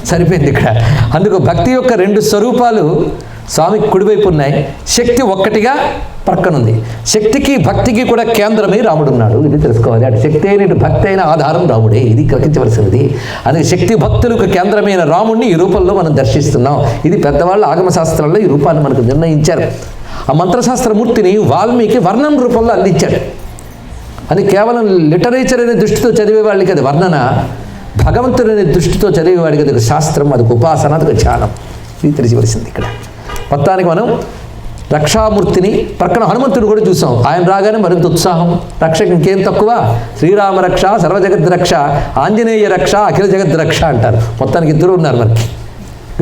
సరిపోయింది ఇక్కడ. అందుకు భక్తి యొక్క 2 స్వరూపాలు స్వామికి కుడివైపు ఉన్నాయి. శక్తి ఒక్కటిగా ప్రక్కనుంది. శక్తికి భక్తికి కూడా కేంద్రమై రాముడు ఉన్నాడు. ఇది తెలుసుకోవాలి. అటు శక్తి అయిన ఇటు భక్తి అయిన ఆధారం రాముడే. ఇది గ్రహించవలసినది. అందుకే శక్తి భక్తులకు కేంద్రమైన రాముడిని ఈ రూపంలో మనం దర్శిస్తున్నాం. ఇది పెద్దవాళ్ళు ఆగమశాస్త్రంలో ఈ రూపాన్ని మనకు నిర్ణయించారు. ఆ మంత్రశాస్త్రమూర్తిని వాల్మీకి వర్ణం రూపంలో అందించాడు. అది కేవలం లిటరేచర్ అనే దృష్టితో చదివేవాళ్ళకి అది వర్ణన, భగవంతుడనే దృష్టితో చదివేవాడికి అది శాస్త్రం, అది ఉపాసన, అది ధ్యానం. ఇది తెలియవలసింది ఇక్కడ. మొత్తానికి మనం రక్షామూర్తిని ప్రక్కన హనుమంతుడు కూడా చూసాం. ఆయన రాగానే మరింత ఉత్సాహం. రక్షకి ఇంకేం తక్కువ? శ్రీరామ రక్ష, సర్వజగద్ రక్ష, ఆంజనేయ రక్ష, అఖిల జగద్ రక్ష అంటారు. మొత్తానికి 2 ఉన్నారు మనకి.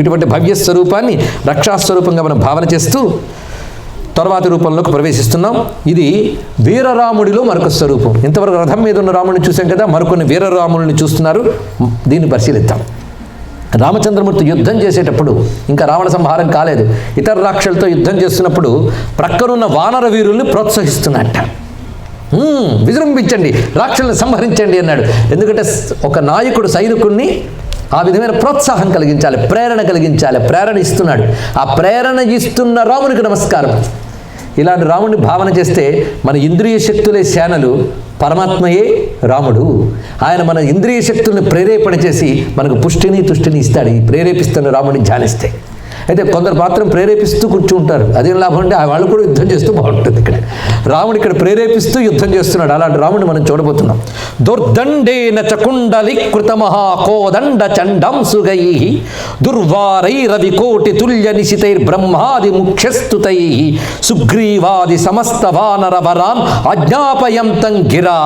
ఇటువంటి భవ్య స్వరూపాన్ని రక్షాస్వరూపంగా మనం భావన చేస్తూ తర్వాతి రూపంలోకి ప్రవేశిస్తున్నాం. ఇది వీరరాముడిలో మరొక స్వరూపం. ఇంతవరకు రథం మీద ఉన్న రాముడిని చూసాం కదా, మరికొన్ని వీరరాముడిని చూస్తున్నారు. దీన్ని పరిశీలిద్దాం. రామచంద్రమూర్తి యుద్ధం చేసేటప్పుడు, ఇంకా రావణ సంహారం కాలేదు, ఇతర రాక్షసులతో యుద్ధం చేస్తున్నప్పుడు ప్రక్కనున్న వానర వీరుల్ని ప్రోత్సహిస్తున్నట్ట. విజృంభించండి, రాక్షసులను సంహరించండి అన్నాడు. ఎందుకంటే ఒక నాయకుడు సైనికుడిని ఆ విధమైన ప్రోత్సాహం కలిగించాలి, ప్రేరణ కలిగించాలి. ప్రేరణ ఇస్తున్నాడు. ఆ ప్రేరణ ఇస్తున్న రామునికి నమస్కారం. ఇలాంటి రాముడిని భావన చేస్తే మన ఇంద్రియ శక్తులే సేనలు, పరమాత్మయే రాముడు. ఆయన మన ఇంద్రియ శక్తుల్ని ప్రేరేపణ చేసి మనకు పుష్టిని తుష్టిని ఇస్తాడు. ఈ ప్రేరేపిస్తున్న రాముడిని ధ్యానిస్తే. అయితే కొందరు మాత్రం ప్రేరేపిస్తూ కూర్చుంటారు. అదేం లాభం అంటే వాళ్ళు కూడా యుద్ధం చేస్తూ బాగుంటుంది. ఇక్కడ రాముడు ఇక్కడ ప్రేరేపిస్తూ యుద్ధం చేస్తున్నాడు. అలాంటి రాముడిని మనం చూడబోతున్నాం. దుర్దండేన చకుండలి కృత మహాకోదండ చండంసుగై దుర్వారై రవికోటి తుల్య నిశితైర్ బ్రహ్మాది ముఖ్యస్తుతై సుగ్రీవాది సమస్త వానర వరాన్ ఆజ్ఞాపయంతం గిరా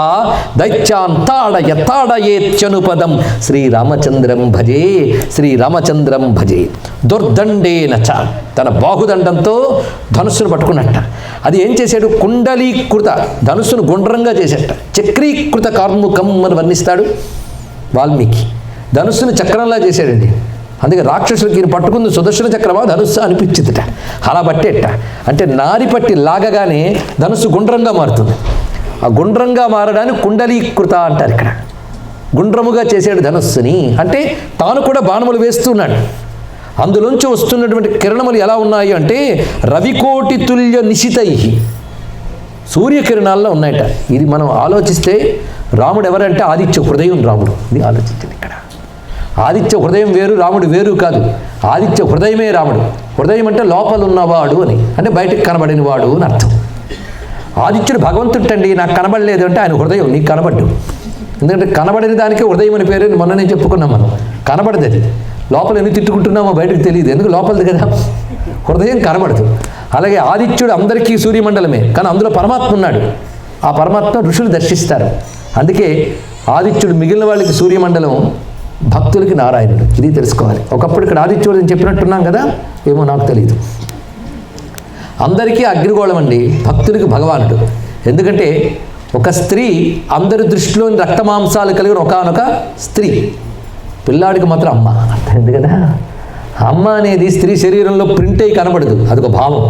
దైత్యాన్ తాడయ తాడయేత్యనుపదం శ్రీరామచంద్రం భజే, శ్రీరామచంద్రం భజే. దుర్దండేన చ, తన బాహుదండంతో ధనుస్సును పట్టుకున్నట్ట. అది ఏం చేశాడు? కుండలీకృత, ధనుస్సును గుండ్రంగా చేసేట. చక్రీకృత కార్ముకం అని వర్ణిస్తాడు వాల్మీకి. ధనుస్సును చక్రంలా చేశాడండి. అందుకే రాక్షసులకి ఈయన పట్టుకుంది సుదర్శన చక్రమా ధనుస్సు అనిపించిందిట. అలా పట్టేట. అంటే నారి పట్టి లాగగానే ధనుస్సు గుండ్రంగా మారుతుంది. ఆ గుండ్రంగా మారడానికి కుండలీకృత అంటారు ఇక్కడ. గుండ్రముగా చేసాడు ధనుస్సుని. అంటే తాను కూడా బాణములు వేస్తున్నాడు. అందులోంచి వస్తున్నటువంటి కిరణములు ఎలా ఉన్నాయి అంటే రవికోటి తుల్య నిశితై, సూర్యకిరణాల్లో ఉన్నాయట. ఇది మనం ఆలోచిస్తే రాముడు ఎవరంటే ఆదిత్య హృదయం రాముడు. ఇది ఆలోచించండి ఇక్కడ. ఆదిత్య హృదయం వేరు, రాముడు వేరు కాదు. ఆదిత్య హృదయమే రాముడు. హృదయం అంటే లోపల ఉన్నవాడు అని, అంటే బయటకు కనబడిన వాడు అని అర్థం. ఆదిత్యుడు భగవంతుడండి, నాకు కనబడలేదు అంటే ఆయన హృదయం నీకు కనబడ్డు. ఎందుకంటే కనబడిన దానికే హృదయం అని పేరు. మొన్ననే చెప్పుకున్నాం మనం. కనబడదు అది. లోపల ఎన్ని తిట్టుకుంటున్నామో బయటకు తెలియదు. ఎందుకు లోపలిది కదా, హృదయం కనబడదు. అలాగే ఆదిత్యుడు అందరికీ సూర్యమండలమే, కానీ అందులో పరమాత్మ ఉన్నాడు. ఆ పరమాత్మ ఋషులు దర్శిస్తారు. అందుకే ఆదిత్యుడు మిగిలిన వాళ్ళకి సూర్యమండలం, భక్తులకి నారాయణుడు. ఇది తెలుసుకోవాలి. ఒకప్పుడు ఇక్కడ ఆదిత్యుడు అని చెప్పినట్టున్నాం కదా, ఏమో నాకు తెలియదు. అందరికీ అగ్నిగోళం అండి, భక్తులకి భగవానుడు. ఎందుకంటే ఒక స్త్రీ అందరి దృష్టిలోని రక్తమాంసాలు కలిగిన ఒకానొక స్త్రీ, పిల్లాడికి మాత్రం అమ్మ. అర్థమైంది కదా? అమ్మ అనేది స్త్రీ శరీరంలో ప్రింట్ అయి కనబడదు, అదొక భావం,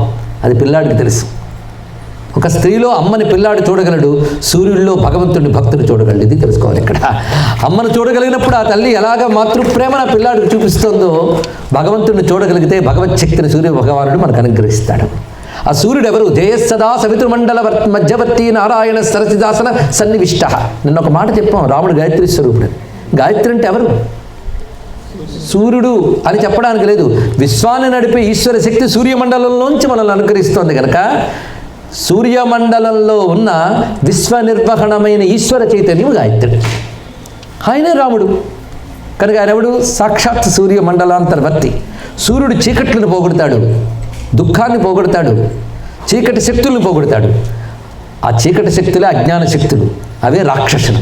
అది పిల్లాడికి తెలుసు. ఒక స్త్రీలో అమ్మని పిల్లాడు చూడగలడు, సూర్యుడిలో భగవంతుడిని భక్తుడు చూడగలడు. ఇది తెలుసుకోవాలి ఇక్కడ. అమ్మను చూడగలిగినప్పుడు ఆ తల్లి ఎలాగ మాతృప్రేమ నా పిల్లాడికి చూపిస్తుందో, భగవంతుడిని చూడగలిగితే భగవచ్చక్తిని సూర్య భగవానుడు మనకు అనుగ్రహిస్తాడు. ఆ సూర్యుడు ఎవరు? జయస్సదా సవితృమండల మధ్యవర్తి నారాయణ సరసిదాసన సన్నివిష్ట. నిన్న ఒక మాట చెప్పాం, రాముడు గాయత్రి స్వరూపుడు. గాయత్రి అంటే ఎవరు? సూర్యుడు అని చెప్పడానికి లేదు, విశ్వాన్ని నడిపే ఈశ్వర శక్తి సూర్యమండలంలోంచి మనల్ని అనుగ్రహిస్తోంది కనుక సూర్యమండలంలో ఉన్న విశ్వనిర్వహణమైన ఈశ్వర చైతన్యం గాయత్రి. ఆయనే రాముడు కనుక ఆయన ఎవడు? సాక్షాత్ సూర్యమండలాంతర్వర్తి. సూర్యుడు చీకట్లను పోగొడతాడు, దుఃఖాన్ని పోగొడతాడు, చీకటి శక్తులను పోగొడతాడు. ఆ చీకటి శక్తులే అజ్ఞాన శక్తులు, అవే రాక్షసులు.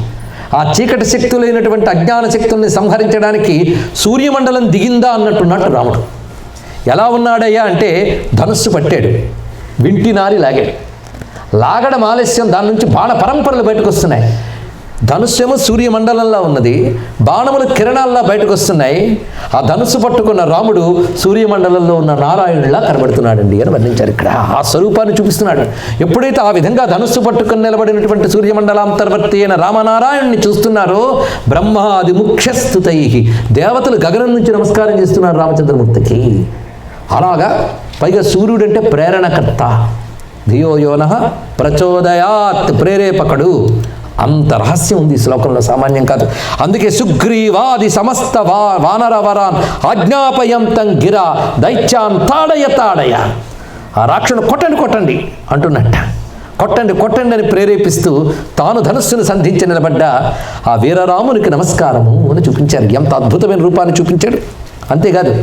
ఆ చీకటి శక్తులైనటువంటి అజ్ఞాన శక్తుల్ని సంహరించడానికి సూర్యమండలం దిగిందా అన్నట్టున్నట్టు రాముడు. ఎలా ఉన్నాడయ్యా అంటే ధనుస్సు పట్టాడు, వింటినారి లాగాడు. లాగడం ఆలస్యం, దాని నుంచి బాణ పరంపరలు బయటకు వస్తున్నాయి. ధనుస్సేమో సూర్యమండలంలో ఉన్నది, బాణములు కిరణాల్లా బయటకు వస్తున్నాయి. ఆ ధనుస్సు పట్టుకున్న రాముడు సూర్యమండలంలో ఉన్న నారాయణుడిలా కనబడుతున్నాడండి అని వర్ణించారు ఇక్కడ. ఆ స్వరూపాన్ని చూపిస్తున్నాడు. ఎప్పుడైతే ఆ విధంగా ధనుస్సు పట్టుకుని నిలబడినటువంటి సూర్యమండలాంతర్వర్తి అయిన రామనారాయణుని చూస్తున్నారో బ్రహ్మాది ముఖ్యస్థుతై దేవతలు గగనం నుంచి నమస్కారం చేస్తున్నారు రామచంద్రమూర్తికి. అలాగా పైగా సూర్యుడు అంటే ప్రేరణకర్త, ధియో యోనః ప్రచోదయాత్, ప్రేరేపకుడు. అంత రహస్యం ఉంది ఈ శ్లోకంలో, సామాన్యం కాదు. అందుకే సుగ్రీవాది సమస్త వానరవరాన్ ఆజ్ఞాపయంతం గిరా దైత్యాన్ తాడయ తాడయ. ఆ రాక్షను కొట్టండి కొట్టండి అంటున్నట్ట. కొట్టండి కొట్టండి అని ప్రేరేపిస్తూ తాను ధనుస్సును సంధించి నిలబడ్డ ఆ వీరరామునికి నమస్కారము అని చూపించారు. ఎంత అద్భుతమైన రూపాన్ని చూపించాడు. అంతేకాదు,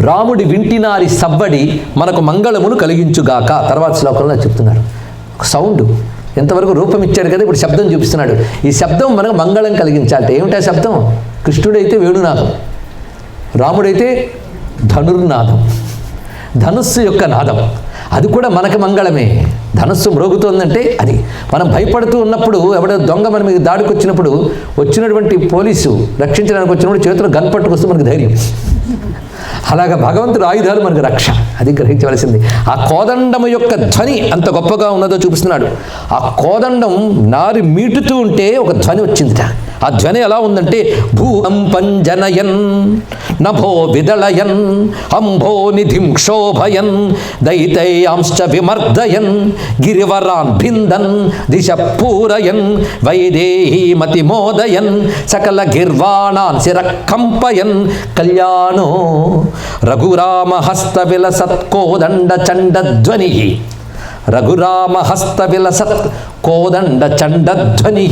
రాముడి వింటినారి సవ్వడి మనకు మంగళమును కలిగించుగాక తర్వాత శ్లోకంలో చెప్తున్నారు. ఒక సౌండ్, ఎంతవరకు రూపం ఇచ్చాడు కదా, ఇప్పుడు శబ్దం చూపిస్తున్నాడు. ఈ శబ్దం మనకు మంగళం కలిగించాలంటే ఏమిటా శబ్దం? కృష్ణుడైతే వేణునాదం, రాముడైతే ధనుర్నాదం, ధనుస్సు యొక్క నాదం. అది కూడా మనకి మంగళమే. ధనుస్సు మ్రోగుతోందంటే అది. మనం భయపడుతూ ఉన్నప్పుడు, ఎవడో దొంగ మన మీద దాడికి వచ్చినప్పుడు, వచ్చినటువంటి పోలీసు రక్షించడానికి వచ్చినప్పుడు చేతిలో గన్ పట్టుకొస్తే మనకు ధైర్యం. అలాగా భగవంతుడు ఆయుధాలు మనకు రక్ష, అది గ్రహించవలసింది. ఆ కోదండము యొక్క ధ్వని అంత గొప్పగా ఉన్నదో చూపిస్తున్నాడు. ఆ కోదండం నారి మీటుతూ ఉంటే ఒక ధ్వని వచ్చిందిట. ఆ ధ్వని ఎలా ఉందంటే భూకంపం జనయన్ నభో విదళయన్ అంభో నిధిం క్షోభయన్ దైతయాంశ్చ విమర్దయన్ గిరివరాన్ భిందన్ దిశ పూరయన్ వైదేహీ మతిమోదయన్ సకల గిర్వాణాన్ శిరకంపయన్ కళ్యాణో రఘురామ హస్త విలసత్కోదండ చండధ్వని. రఘురామ హస్త విలసత్ కోదండ చండధ్వని.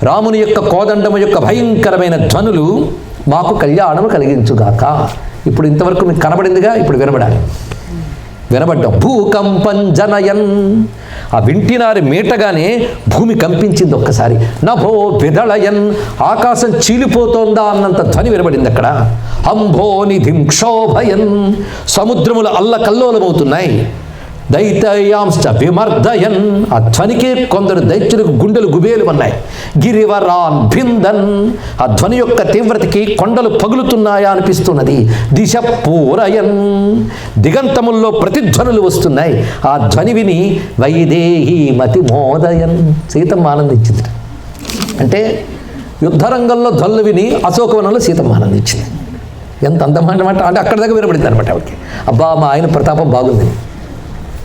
రాముని యొక్క కోదండము యొక్క భయంకరమైన ధ్వనులు మాకు కళ్యాణము కలిగించుగాక. ఇప్పుడు ఇంతవరకు మీకు కనబడిందిగా, ఇప్పుడు వినబడాలి. వినబడ్డాం. భూకంపం జనయన్, ఆ వింటినారి మీటగానే భూమి కంపించింది ఒక్కసారి. నభో విదళయన్, ఆకాశం చీలిపోతోందా అన్నంత ధ్వని వినబడింది అక్కడ. అంభోనిధిం క్షోభయన్, సముద్రములు అల్లకల్లోలమవుతున్నాయి. దైతయాంశ్చ విమర్దయన్, ఆ ధ్వనికి కొందరు దైత్యులకు గుండెలు గుబేలు అన్నాయి. గిరివరాన్ భిందన్, ఆ ధ్వని యొక్క తీవ్రతకి కొండలు పగులుతున్నాయా అనిపిస్తున్నది. దిశ పూరయన్, దిగంతముల్లో ప్రతిధ్వనులు వస్తున్నాయి. ఆ ధ్వని విని వైదేహీ మతి మోదయన్, సీతమ్మ ఆనందించింది. అంటే యుద్ధరంగంలో ధ్వనులు విని అశోకవనంలో సీతమ్మ ఆనందించింది. ఎంత అందమాట అంటే అక్కడ దగ్గర వినబడింది అనమాట ఆవిడకి. అబ్బా, మా ఆయన ప్రతాపం బాగుంది.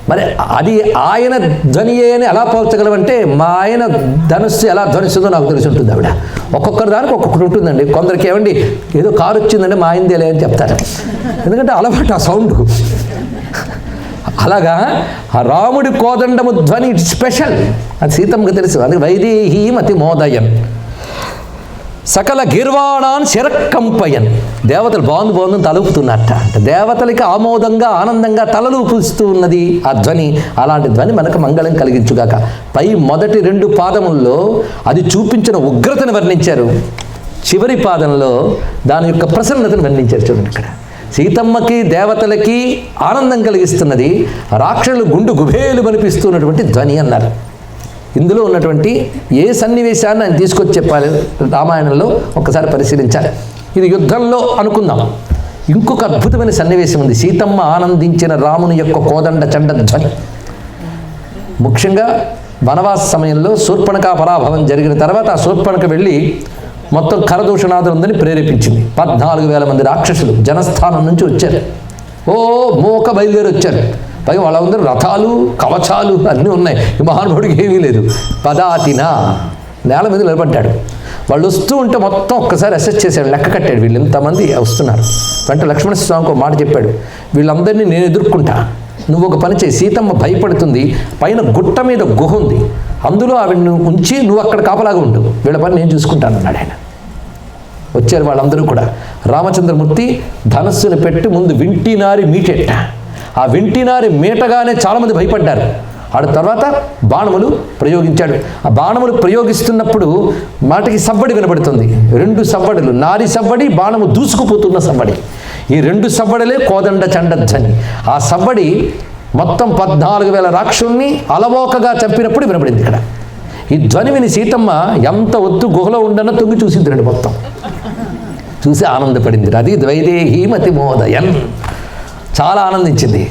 మరి అది ఆయన ధ్వనియే అని ఎలా పోల్చగలమంటే, మా ఆయన ధనుస్సు ఎలా ధ్వనిస్తుందో నాకు తెలిసి ఉంటుంది ఆవిడ. ఒక్కొక్కరి దానికి ఒక్కొక్కటి ఉంటుందండి. కొందరికి ఏమండి ఏదో కారు వచ్చిందండి మా ఆయనదేలే అని చెప్తారు, ఎందుకంటే అలవాటు ఆ సౌండ్. అలాగా ఆ రాముడి కోదండము ధ్వని స్పెషల్, అది సీతమ్మకు తెలుసు. అందుకే వైదేహీ మతి మోదయన్ సకల గిర్వాణాన్ శిరకంపయన్, దేవతలు బాగుంది బాగుందని తలుపుతున్నట్ట. అంటే దేవతలకి ఆమోదంగా ఆనందంగా తలలూపుస్తూ ఉన్నది ఆ ధ్వని. అలాంటి ధ్వని మనకు మంగళం కలిగించుగాక. పై మొదటి 2 పాదముల్లో అది చూపించిన ఉగ్రతను వర్ణించారు, చివరి పాదంలో దాని యొక్క ప్రసన్నతను వర్ణించారు. చూడండి, ఇక్కడ సీతమ్మకి దేవతలకి ఆనందం కలిగిస్తున్నది, రాక్షసులు గుండు గుబేలు అనిపిస్తున్నటువంటి ధ్వని అన్నారు. ఇందులో ఉన్నటువంటి ఏ సన్నివేశాన్ని ఆయన తీసుకొచ్చి చెప్పాలి రామాయణంలో ఒక్కసారి పరిశీలించాలి. ఇది యుద్ధంలో అనుకుందాం. ఇంకొక అద్భుతమైన సన్నివేశం ఉంది. సీతమ్మ ఆనందించిన రాముని యొక్క కోదండ చండధ్వని. ముఖ్యంగా వనవాస సమయంలో శూర్పణఖ పరాభవం జరిగిన తర్వాత ఆ శూర్పణఖ వెళ్ళి మొత్తం కరదూషణాదులందరినీ ప్రేరేపించింది. 14,000 మంది రాక్షసులు జనస్థానం నుంచి వచ్చారు. మోక బయలుదేరి వచ్చారు. పైగా వాళ్ళందరూ రథాలు కవచాలు అన్నీ ఉన్నాయి. ఈ మహానుభావుడికి ఏమీ లేదు. పదాతిన నేల మీద నిలబడ్డాడు. వాళ్ళు వస్తూ ఉంటే మొత్తం ఒక్కసారి అసెస్ చేశాడు, లెక్క కట్టాడు. వీళ్ళు ఇంతమంది వస్తున్నారు. వెంట లక్ష్మణస్వామికి ఒక మాట చెప్పాడు, వీళ్ళందరినీ నేను ఎదుర్కొంటా, నువ్వు ఒక పని చేయి. సీతమ్మ భయపడుతుంది, పైన గుట్ట మీద గుహ ఉంది, అందులో ఆవిడని ఉంచి నువ్వు అక్కడ కాపలాగా ఉండు, వీళ్ళ పని నేను చూసుకుంటాను అన్నాడు ఆయన. వచ్చారు వాళ్ళందరూ కూడా. రామచంద్రమూర్తి ధనస్సును పెట్టి ముందు వింటినారి మీటెట్ట. ఆ వింటినారి మీటగానే చాలామంది భయపడ్డారు. ఆడ తర్వాత బాణములు ప్రయోగించాడు. ఆ బాణములు ప్రయోగిస్తున్నప్పుడు మాటకి సవ్వడి వినబడుతుంది. 2 సవ్వడులు, నారి సవ్వడి, బాణము దూసుకుపోతున్న సవ్వడి. ఈ 2 సవ్వడలే కోదండ చండధ్వని. ఆ సవ్వడి మొత్తం 14,000 రాక్షసుల్ని అలవోకగా చంపినప్పుడు వినబడింది ఇక్కడ. ఈ ధ్వని విని సీతమ్మ ఎంత ఒత్తు గుహలో ఉండనో తొంగి చూసింది. మొత్తం చూసి ఆనందపడింది. అది ద్వైదేహీమతి మోదయన్. చాలా ఆనందించింది.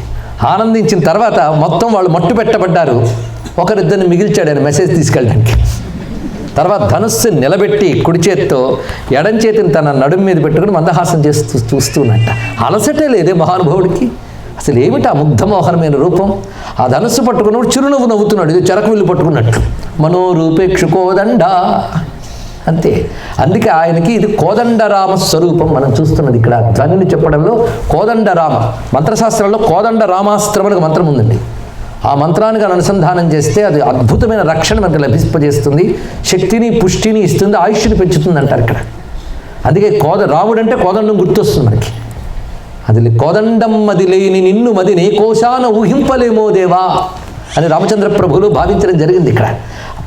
ఆనందించిన తర్వాత మొత్తం వాళ్ళు మట్టు పెట్టబడ్డారు. ఒకరిద్దరిని మిగిల్చాడు ఆయన మెసేజ్ తీసుకెళ్ళడానికి. తర్వాత ధనుస్సు నిలబెట్టి కుడి చేత్తో ఎడం చేతిని తన నడుము మీద పెట్టుకుని మందహాసం చేస్తూ చూస్తున్నట్ట. అలసటే లేదే మహానుభావుడికి. అసలు ఏమిటి ఆ ముగ్ధమోహనమైన రూపం. ఆ ధనుస్సు పట్టుకున్నప్పుడు చిరునవ్వు నవ్వుతున్నాడు, ఇది చెరకు విల్లు పట్టుకున్నట్లు. మనోరూపేక్షుకోదండ అంతే. అందుకే ఆయనకి ఇది కోదండరామ స్వరూపం మనం చూస్తున్నది ఇక్కడ. ధ్వనిని చెప్పడంలో కోదండరామ మంత్రశాస్త్రంలో కోదండ రామాస్త్రం అనే మంత్రం ఉందండి. ఆ మంత్రానికి అనుసంధానం చేస్తే అది అద్భుతమైన రక్షణ మనకు లభింపజేస్తుంది, శక్తిని పుష్టిని ఇస్తుంది, ఆయుష్ని పెంచుతుంది అంటారు ఇక్కడ. అందుకే రాముడు అంటే కోదండం గుర్తొస్తుంది మనకి. అది కోదండం మది లేని నిన్ను మది నే కోశాన ఊహింపలేమో దేవా అని రామచంద్ర ప్రభువులు భావించడం జరిగింది ఇక్కడ.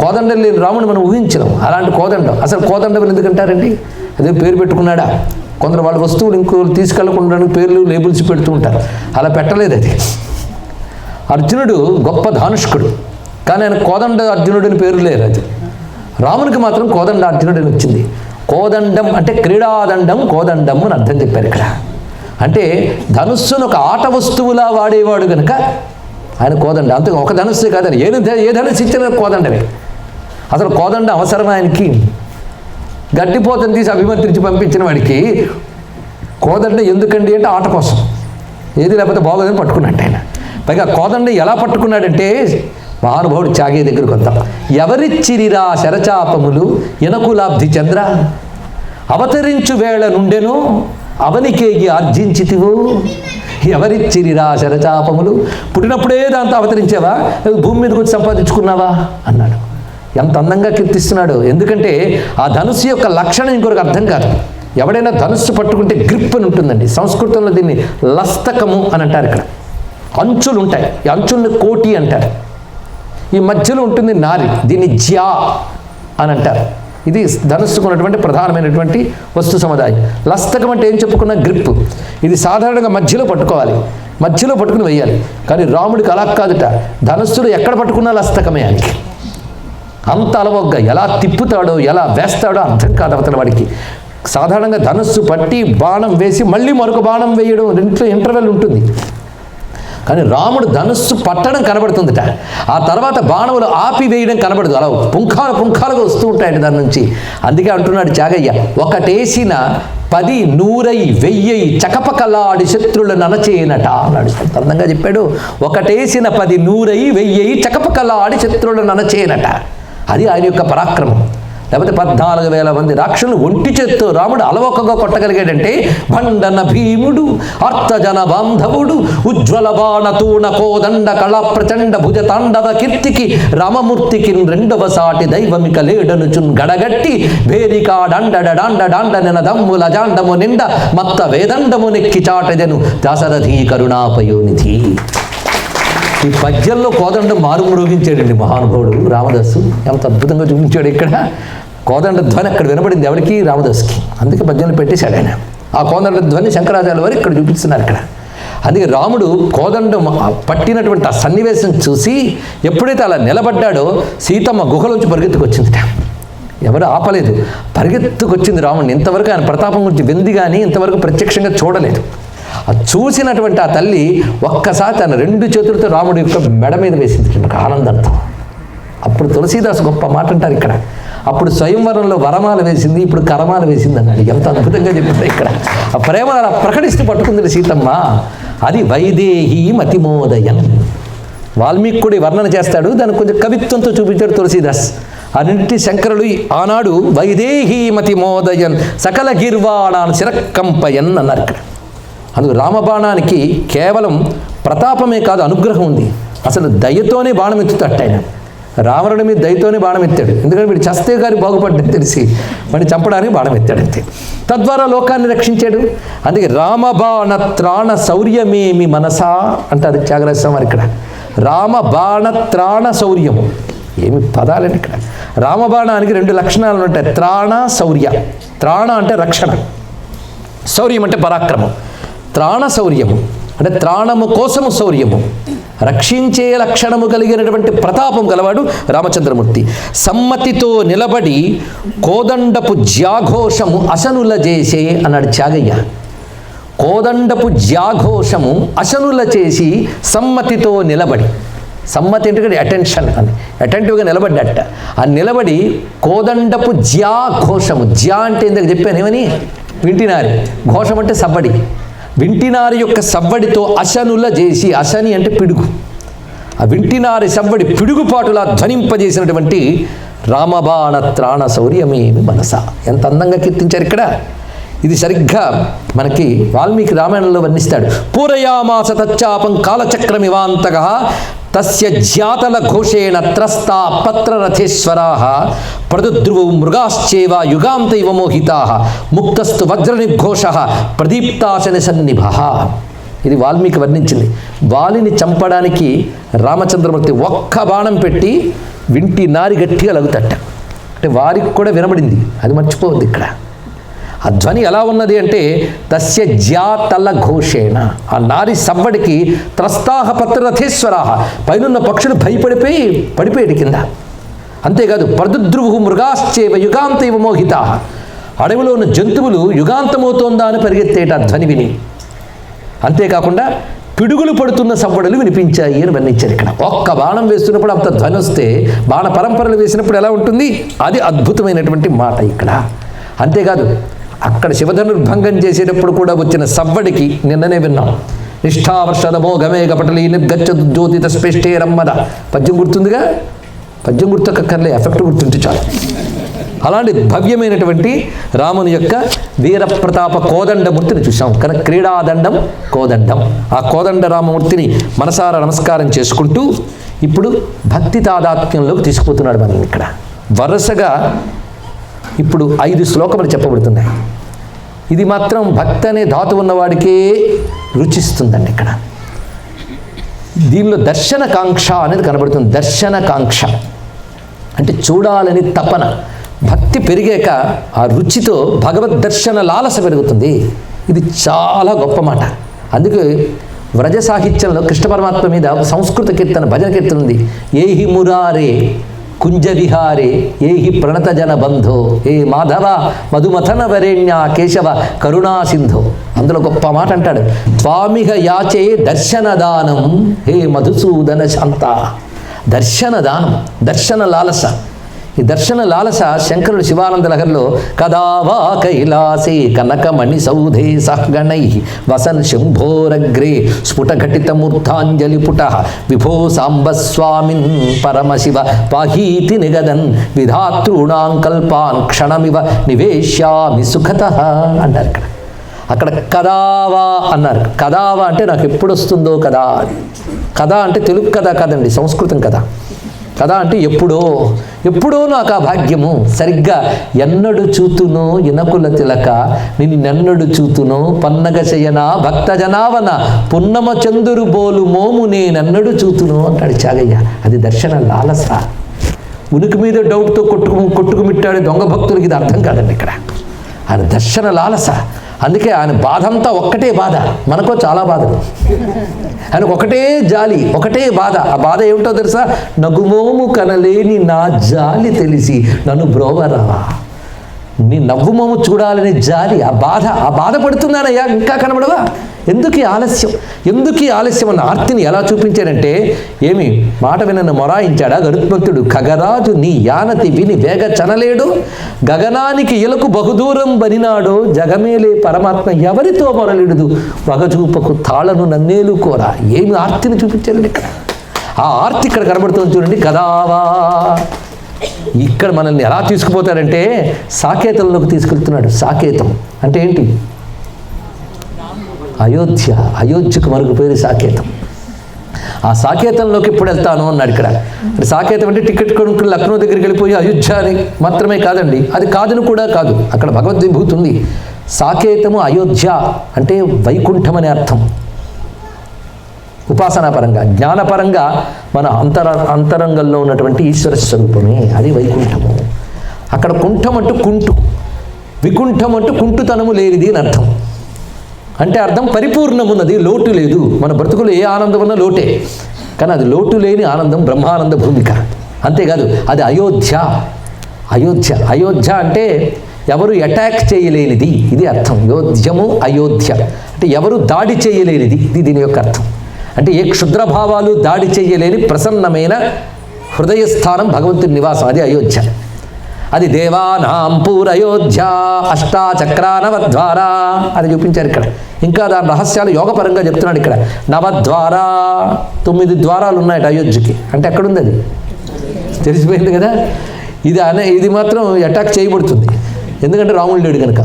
కోదండం లేని రాముని మనం ఊహించలేం. అలాంటి కోదండం. అసలు కోదండం ఎందుకంటారండి? అదే పేరు పెట్టుకున్నాడా? కొందరు వాళ్ళ వస్తువులు ఇంకోరు తీసుకెళ్లకుండా పేర్లు లేబుల్స్ పెడుతూ ఉంటారు. అలా పెట్టలేదు అది. అర్జునుడు గొప్ప ధానుష్కుడు, కానీ ఆయన కోదండ అర్జునుడిని పేరు లేరు. అది రామునికి మాత్రం కోదండ అర్జునుడు అని వచ్చింది. కోదండం అంటే క్రీడాదండం, కోదండం అని అర్థం చెప్పారు ఇక్కడ. అంటే ధనుస్సును ఒక ఆట వస్తువులా వాడేవాడు కనుక ఆయన కోదండ. అంతే, ఒక ధనుస్సే కాదని ఏ ధనుస్సు ఇచ్చినా కోదండమే. అసలు కోదండ అవసరం ఆయనకి? గడ్డిపోతను తీసి అభిమంత్రించి పంపించిన వాడికి కోదండ ఎందుకండి అంటే ఆట కోసం, ఏది లేకపోతే బాగోదని పట్టుకున్నట్టు ఆయన. పైగా కోదండ ఎలా పట్టుకున్నాడంటే మహానుభావుడు చాగే దగ్గరకు వద్దాం. ఎవరిచ్చిరిరా శరచాపములు ఎనకులాబ్ధి చంద్ర, అవతరించు వేళ నుండెను అవనికేగి ఆర్జించితివు. ఎవరిచ్చిరిరా శరచాపములు, పుట్టినప్పుడే దాంతో అవతరించావా, భూమి మీదకి వచ్చి సంపాదించుకున్నావా అన్నాడు. ఎంత అందంగా కీర్తిస్తున్నాడు. ఎందుకంటే ఆ ధనుస్సు యొక్క లక్షణం ఇంకొకరికి అర్థం కాదు. ఎవడైనా ధనుస్సు పట్టుకుంటే గ్రిప్ అని ఉంటుందండి. సంస్కృతంలో దీన్ని లస్తకము అని అంటారు. ఇక్కడ అంచులు ఉంటాయి, ఈ అంచుల్ని కోటి అంటారు. ఈ మధ్యలో ఉంటుంది నారి, దీన్ని జ్యా అని అంటారు. ఇది ధనుస్సుకున్నటువంటి ప్రధానమైనటువంటి వస్తు సముదాయం. లస్తకం అంటే ఏం చెప్పుకున్నా గ్రిప్. ఇది సాధారణంగా మధ్యలో పట్టుకోవాలి, మధ్యలో పట్టుకుని వేయాలి. కానీ రాముడికి అలా కాదుట. ధనుస్సులు ఎక్కడ పట్టుకున్నా లస్తకమే ఆయనకి. అంత అలవగ్గా ఎలా తిప్పుతాడో ఎలా వేస్తాడో అర్థం కాదు అవతల వాడికి. సాధారణంగా ధనుస్సు పట్టి బాణం వేసి మళ్ళీ మరొక బాణం వేయడం ఇంటర్వెల్ ఉంటుంది. కానీ రాముడు ధనుస్సు పట్టడం కనబడుతుందిట, ఆ తర్వాత బాణములు ఆపి వేయడం కనబడదు. అలా పుంఖాలుగా వస్తూ ఉంటాయండి దాని నుంచి. అందుకే అంటున్నాడు చాగయ్య, ఒకటేసిన 10 100 1000 చకపకలాడి శత్రులను అనచేయనట అన్నాడు. అందంగా చెప్పాడు. ఒకటేసిన 10 100 1000 చకపకలాడి శత్రులను అనచేయనట. అది ఆయన యొక్క పరాక్రమం. లేకపోతే 14,000 మంది రాక్షసులు ఒంటి చేత్తో రాముడు అలవోకగా కొట్టగలిగాడంటే భండన భీముడు, అర్థజన బాంధవుడు, ఉజ్వల బాణతూణ కోదండ కళా ప్రచండ భుజ తాండవ కీర్తికి రామమూర్తికి 2వ సాటి దైవమిక లేడనుచున్ గడగట్టి భేరికా డాండ నినదమ్ముల జాండము నిండ మత్త వేదండము నెక్కి చాటదెను దాశరథి కరుణాపయోనిధి. ఈ పద్యంలో కోదండం మారుమ్రోగించాడండి మహానుభావుడు రామదాసు. ఎంత అద్భుతంగా చూపించాడు ఇక్కడ. కోదండ ధ్వని అక్కడ వినబడింది ఎవరికి? రామదాసుకి. అందుకే పద్యంలో పెట్టేశాడు ఆయన. ఆ కోదండ ధ్వని శంకరాచార్య వారు ఇక్కడ చూపిస్తున్నారు. ఇక్కడ అందుకే రాముడు కోదండం పట్టినటువంటి ఆ సన్నివేశం చూసి ఎప్పుడైతే అలా నిలబడ్డాడో సీతమ్మ గుహలోంచి పరిగెత్తుకొచ్చిందిట. ఎవరు ఆపలేదు, పరిగెత్తుకొచ్చింది రాముడిని. ఇంతవరకు ఆయన ప్రతాపం గురించి వింది కానీ ఇంతవరకు ప్రత్యక్షంగా చూడలేదు. అది చూసినటువంటి ఆ తల్లి ఒక్కసారి తన 2 చేతులతో రాముడి యొక్క మెడ మీద వేసింది ఒక ఆనందంతో. అప్పుడు తులసీదాసు గొప్ప మాట అంటారు ఇక్కడ. అప్పుడు స్వయంవరంలో వరమాల వేసింది, ఇప్పుడు కరమాల వేసింది అన్నాడు. ఎంత అద్భుతంగా చెప్పారు ఇక్కడ. ఆ ప్రేమ అలా ప్రకటిస్తూ పట్టుకుంది సీతమ్మ. అది వైదేహీ మతిమోదయం. వాల్మీకి కూడా వర్ణన చేస్తాడు, దాన్ని కొంచెం కవిత్వంతో చూపించాడు తులసీదాస్. అన్నింటి శంకరులు ఆనాడు వైదేహీ మతిమోదయన్ సకల గిర్వాణాన్ శిరకంపయన్ అన్నారు ఇక్కడ. అందుకు రామబాణానికి కేవలం ప్రతాపమే కాదు, అనుగ్రహం ఉంది. అసలు దయతోనే బాణం ఎత్తుతాడు ఆయన. రావణుడి మీద దయతోనే బాణం ఎత్తాడు. ఎందుకంటే వీడు చస్తే గారి బాగుపడ్డని తెలిసి వాడిని చంపడానికి బాణం ఎత్తాడు అంతే. తద్వారా లోకాన్ని రక్షించాడు. అందుకే రామబాణ త్రాణ శౌర్యమేమి మనసా అంటారు త్యాగరాజ స్వామి ఇక్కడ. రామబాణ త్రాణ శౌర్యము, ఏమి పదాలండి ఇక్కడ. రామబాణానికి 2 లక్షణాలు ఉంటాయి, త్రాణ శౌర్య. త్రాణ అంటే రక్షణ, శౌర్యం అంటే పరాక్రమం. త్రాణ శౌర్యము అంటే త్రాణము కోసము శౌర్యము, రక్షించే లక్షణము కలిగినటువంటి ప్రతాపం గలవాడు రామచంద్రమూర్తి. సమ్మతితో నిలబడి కోదండపు జ్యాఘోషము అశనుల చేసే అన్నాడు త్యాగయ్య. కోదండపు జ్యాఘోషము అశనుల చేసి సమ్మతితో నిలబడి, సమ్మతి అంటే అటెన్షన్ అని, అటెంటివ్గా నిలబడ్డట. ఆ నిలబడి కోదండపు జ్యాఘోషము, జ్యా అంటే ఇందాక చెప్పాను ఏమని, వింటినారి, ఘోషం అంటే సవ్వడి, వింటినారి యొక్క సవ్వడితో అశనుల చేసి, అశని అంటే పిడుగు, ఆ వింటినారి సవ్వడి పిడుగుపాటులా ధ్వనింపజేసినటువంటి రామబాణ త్రాణ శౌర్యమేమి మనస. ఎంత అందంగా కీర్తించారు ఇక్కడ. ఇది సరిగ్గా మనకి వాల్మీకి రామాయణంలో వర్ణిస్తాడు. పూరయామాస తచ్చాపం కాలచక్రమివాంతక తస్య జ్యాతల ఘోషేణ త్రస్తా పత్రరథేశ్వరా ప్రదుద్రువు మృగాశ్చేవ యుగాంతైవ మోహితా ముక్తస్తు వజ్రనిఘోష ప్రదీప్తాశని సన్నిభ. ఇది వాల్మీకి వర్ణించింది. వాలిని చంపడానికి రామచంద్రమూర్తి ఒక్క బాణం పెట్టి వింటి నారి గట్టిగా లగుతట్ట. అంటే వారికి కూడా వినబడింది, అది మర్చిపోవద్దు ఇక్కడ. ఆ ధ్వని ఎలా ఉన్నది అంటే తస్య జ్యాతల ఘోషేణ, ఆ నారి సవ్వడికి త్రస్తాహ పత్రరథేశ్వరాహ, పైనున్న పక్షులు భయపడిపోయి పడిపోయేటి కింద. అంతేకాదు ప్రదుద్రువు మృగాశ్చేవ యుగాంతైవ మోహితా, అడవిలో ఉన్న జంతువులు యుగాంతమవుతోందా అని పరిగెత్తేట ధ్వని విని. అంతేకాకుండా పిడుగులు పడుతున్న సవ్వడులు వినిపించాయి అని వర్ణించారు ఇక్కడ. ఒక్క బాణం వేస్తున్నప్పుడు అంత ధ్వని వస్తే బాణ పరంపరలు వేసినప్పుడు ఎలా ఉంటుంది, అది అద్భుతమైనటువంటి మాట ఇక్కడ. అంతేకాదు అక్కడ శివధనుర్భంగం చేసేటప్పుడు కూడా వచ్చిన సవ్వడికి నిన్ననే విన్నాం. నిష్ఠావర్షదమో గమేగ పటలీ నిర్గచ్చదు జ్యోతిత స్పృష్టే రమ్మద. పద్యం గుర్తుందిగా, పద్యం గుర్తుకక్కర్లే, ఎఫెక్ట్ గుర్తుంటే చాలు. అలాంటి భవ్యమైనటువంటి రాముని యొక్క వీరప్రతాప కోదండమూర్తిని చూసాం. కనుక క్రీడాదండం కోదండం, ఆ కోదండ రామమూర్తిని మనసారా నమస్కారం చేసుకుంటూ ఇప్పుడు భక్తి తాదాత్మ్యంలోకి తీసుకుపోతున్నాడు మనం ఇక్కడ. వరుసగా ఇప్పుడు 5 శ్లోకములు చెప్పబడుతున్నాయి. ఇది మాత్రం భక్తి అనే ధాతు ఉన్నవాడికే రుచిస్తుందండి ఇక్కడ. దీనిలో దర్శనకాంక్ష అనేది కనబడుతుంది. దర్శనకాంక్ష అంటే చూడాలని తపన. భక్తి పెరిగాక ఆ రుచితో భగవద్ దర్శన లాలస పెరుగుతుంది. ఇది చాలా గొప్ప మాట. అందుకే వ్రజ సాహిత్యంలో కృష్ణ పరమాత్మ మీద సంస్కృత కీర్తన, భజన కీర్తన ఉంది. ఏహి మురారే కుంజ విహారే ఏహి ప్రణత జన బంధో ఏ మాధవ మధుమథన వరేణ్య కేశవ కరుణా సింధో. అందులో గొప్ప మాట అంటాడు, త్వామిహ యాచే దర్శనదానం హే మధుసూదన శాంత. దర్శనదానం, దర్శన లాలస. ఈ దర్శన లాలస శంకరుడు శివానంద లహరిలో కదావా కైలాసే కనకమణి సౌధే సహగణై వసన్ శంభోరగ్రే స్ఫుటఘటితమూర్ధాంజలి పుట విభో సాంబస్వామిన్ పరమశివ పాహీతి నిగదన్ విధాతృణాం కల్పాన్ క్షణమివ నివేశ్యామి సుఖతః అన్నారు ఇక్కడ. అక్కడ కదావా అన్నారు. కదావా అంటే నాకు ఎప్పుడు వస్తుందో కదా. కథ అంటే తెలుగు కథ కాదండి, సంస్కృతం కథ. కథ అంటే ఎప్పుడో, ఎప్పుడో నాకు ఆ భాగ్యము. సరిగ్గా ఎన్నడు చూతునో ఇనకుల తిలక నిన్నెన్నడు చూతునో పన్నగ శయన భక్త జనావన పున్నమ చందురు బోలు మోము నేనెన్నడు చూతునో అంటాడు త్యాగయ్య. అది దర్శన లాలస. ఉనికి మీద డౌట్తో కొట్టుకుమిట్టాడే దొంగ భక్తులకి ఇది అర్థం కాదండి ఇక్కడ. అది దర్శన లాలస. అందుకే ఆయన బాధ అంతా ఒక్కటే బాధ, మనకో చాలా బాధలు. ఆయనకు ఒకటే జాలి, ఒకటే బాధ. ఆ బాధ ఏమిటో తెలుసా? నగుమోము కనలేని నా జాలి తెలిసి నన్ను బ్రోవరావా. నీ నవ్వుమోము చూడాలనే జాలి, ఆ బాధ పడుతున్నానయ్యా, ఇంకా కనబడవా? ఎందుకు ఈ ఆలస్యం, ఎందుకు ఈ ఆలస్యం అన్న ఆర్తిని ఎలా చూపించాడంటే, ఏమి మాట వినను మొరాయించాడా గరుత్మంతుడు? ఖగరాజు నీ యానతి విని వేగ చనలేడు, గగనానికి ఇలకు బహుదూరం బనినాడో, జగమేలే పరమాత్మ ఎవరితో మొరలిడుదు, వగచూపకు తాళను నన్నేలు కోరా. ఏమి ఆర్తిని చూపించాడండి ఇక్కడ. ఆ ఆర్తి ఇక్కడ కనబడుతుంది చూడండి. కదావా ఇక్కడ మనల్ని ఎలా తీసుకుపోతాడంటే సాకేతంలోకి తీసుకెళ్తున్నాడు. సాకేతం అంటే ఏంటి? అయోధ్య. అయోధ్యకు మరొక పేరు సాకేతం. ఆ సాకేతంలోకి ఎప్పుడు వెళ్తాను అన్నాడు ఇక్కడ. సాకేతం అంటే టికెట్ కొనుక్కుని లక్నో దగ్గరికి వెళ్ళిపోయి అయోధ్య అని మాత్రమే కాదండి, అది కాదని కూడా కాదు. అక్కడ భగవద్విభూతి ఉంది. సాకేతము అయోధ్య అంటే వైకుంఠం అనే అర్థం. ఉపాసనాపరంగా, జ్ఞానపరంగా మన అంతరంగంలో ఉన్నటువంటి ఈశ్వర స్వరూపమే అది వైకుంఠము. అక్కడ కుంఠం అంటూ కుంటు, వికుంఠం అంటూ కుంటుతనము లేనిది అని అర్థం. అంటే అర్థం పరిపూర్ణమున్నది, లోటు లేదు. మన బ్రతుకులు ఏ ఆనందం ఉన్నా లోటే, కానీ అది లోటు లేని ఆనందం బ్రహ్మానంద భూమిక. అంతేకాదు అది అయోధ్య. అయోధ్య అయోధ్య అంటే ఎవరు అటాక్ చేయలేనిది, ఇది అర్థం. యోధ్యము అయోధ్య అంటే ఎవరు దాడి చేయలేనిది, ఇది దీని యొక్క అర్థం. అంటే ఏ క్షుద్రభావాలు దాడి చేయలేని ప్రసన్నమైన హృదయస్థానం భగవంతుని నివాసం, అది అయోధ్య. అది దేవానాం పూరయోధ్య అష్టాచక్రానవద్వారా అని చూపించారు ఇక్కడ. ఇంకా దాని రహస్యాలు యోగపరంగా చెప్తున్నాడు ఇక్కడ. నవద్వారా, 9 ద్వారాలు ఉన్నాయట అయోధ్యకి. అంటే ఎక్కడుంది అది? తెలిసిపోయింది కదా. ఇది మాత్రం అటాక్ చేయబడుతుంది, ఎందుకంటే రాముడు లేడు కనుక.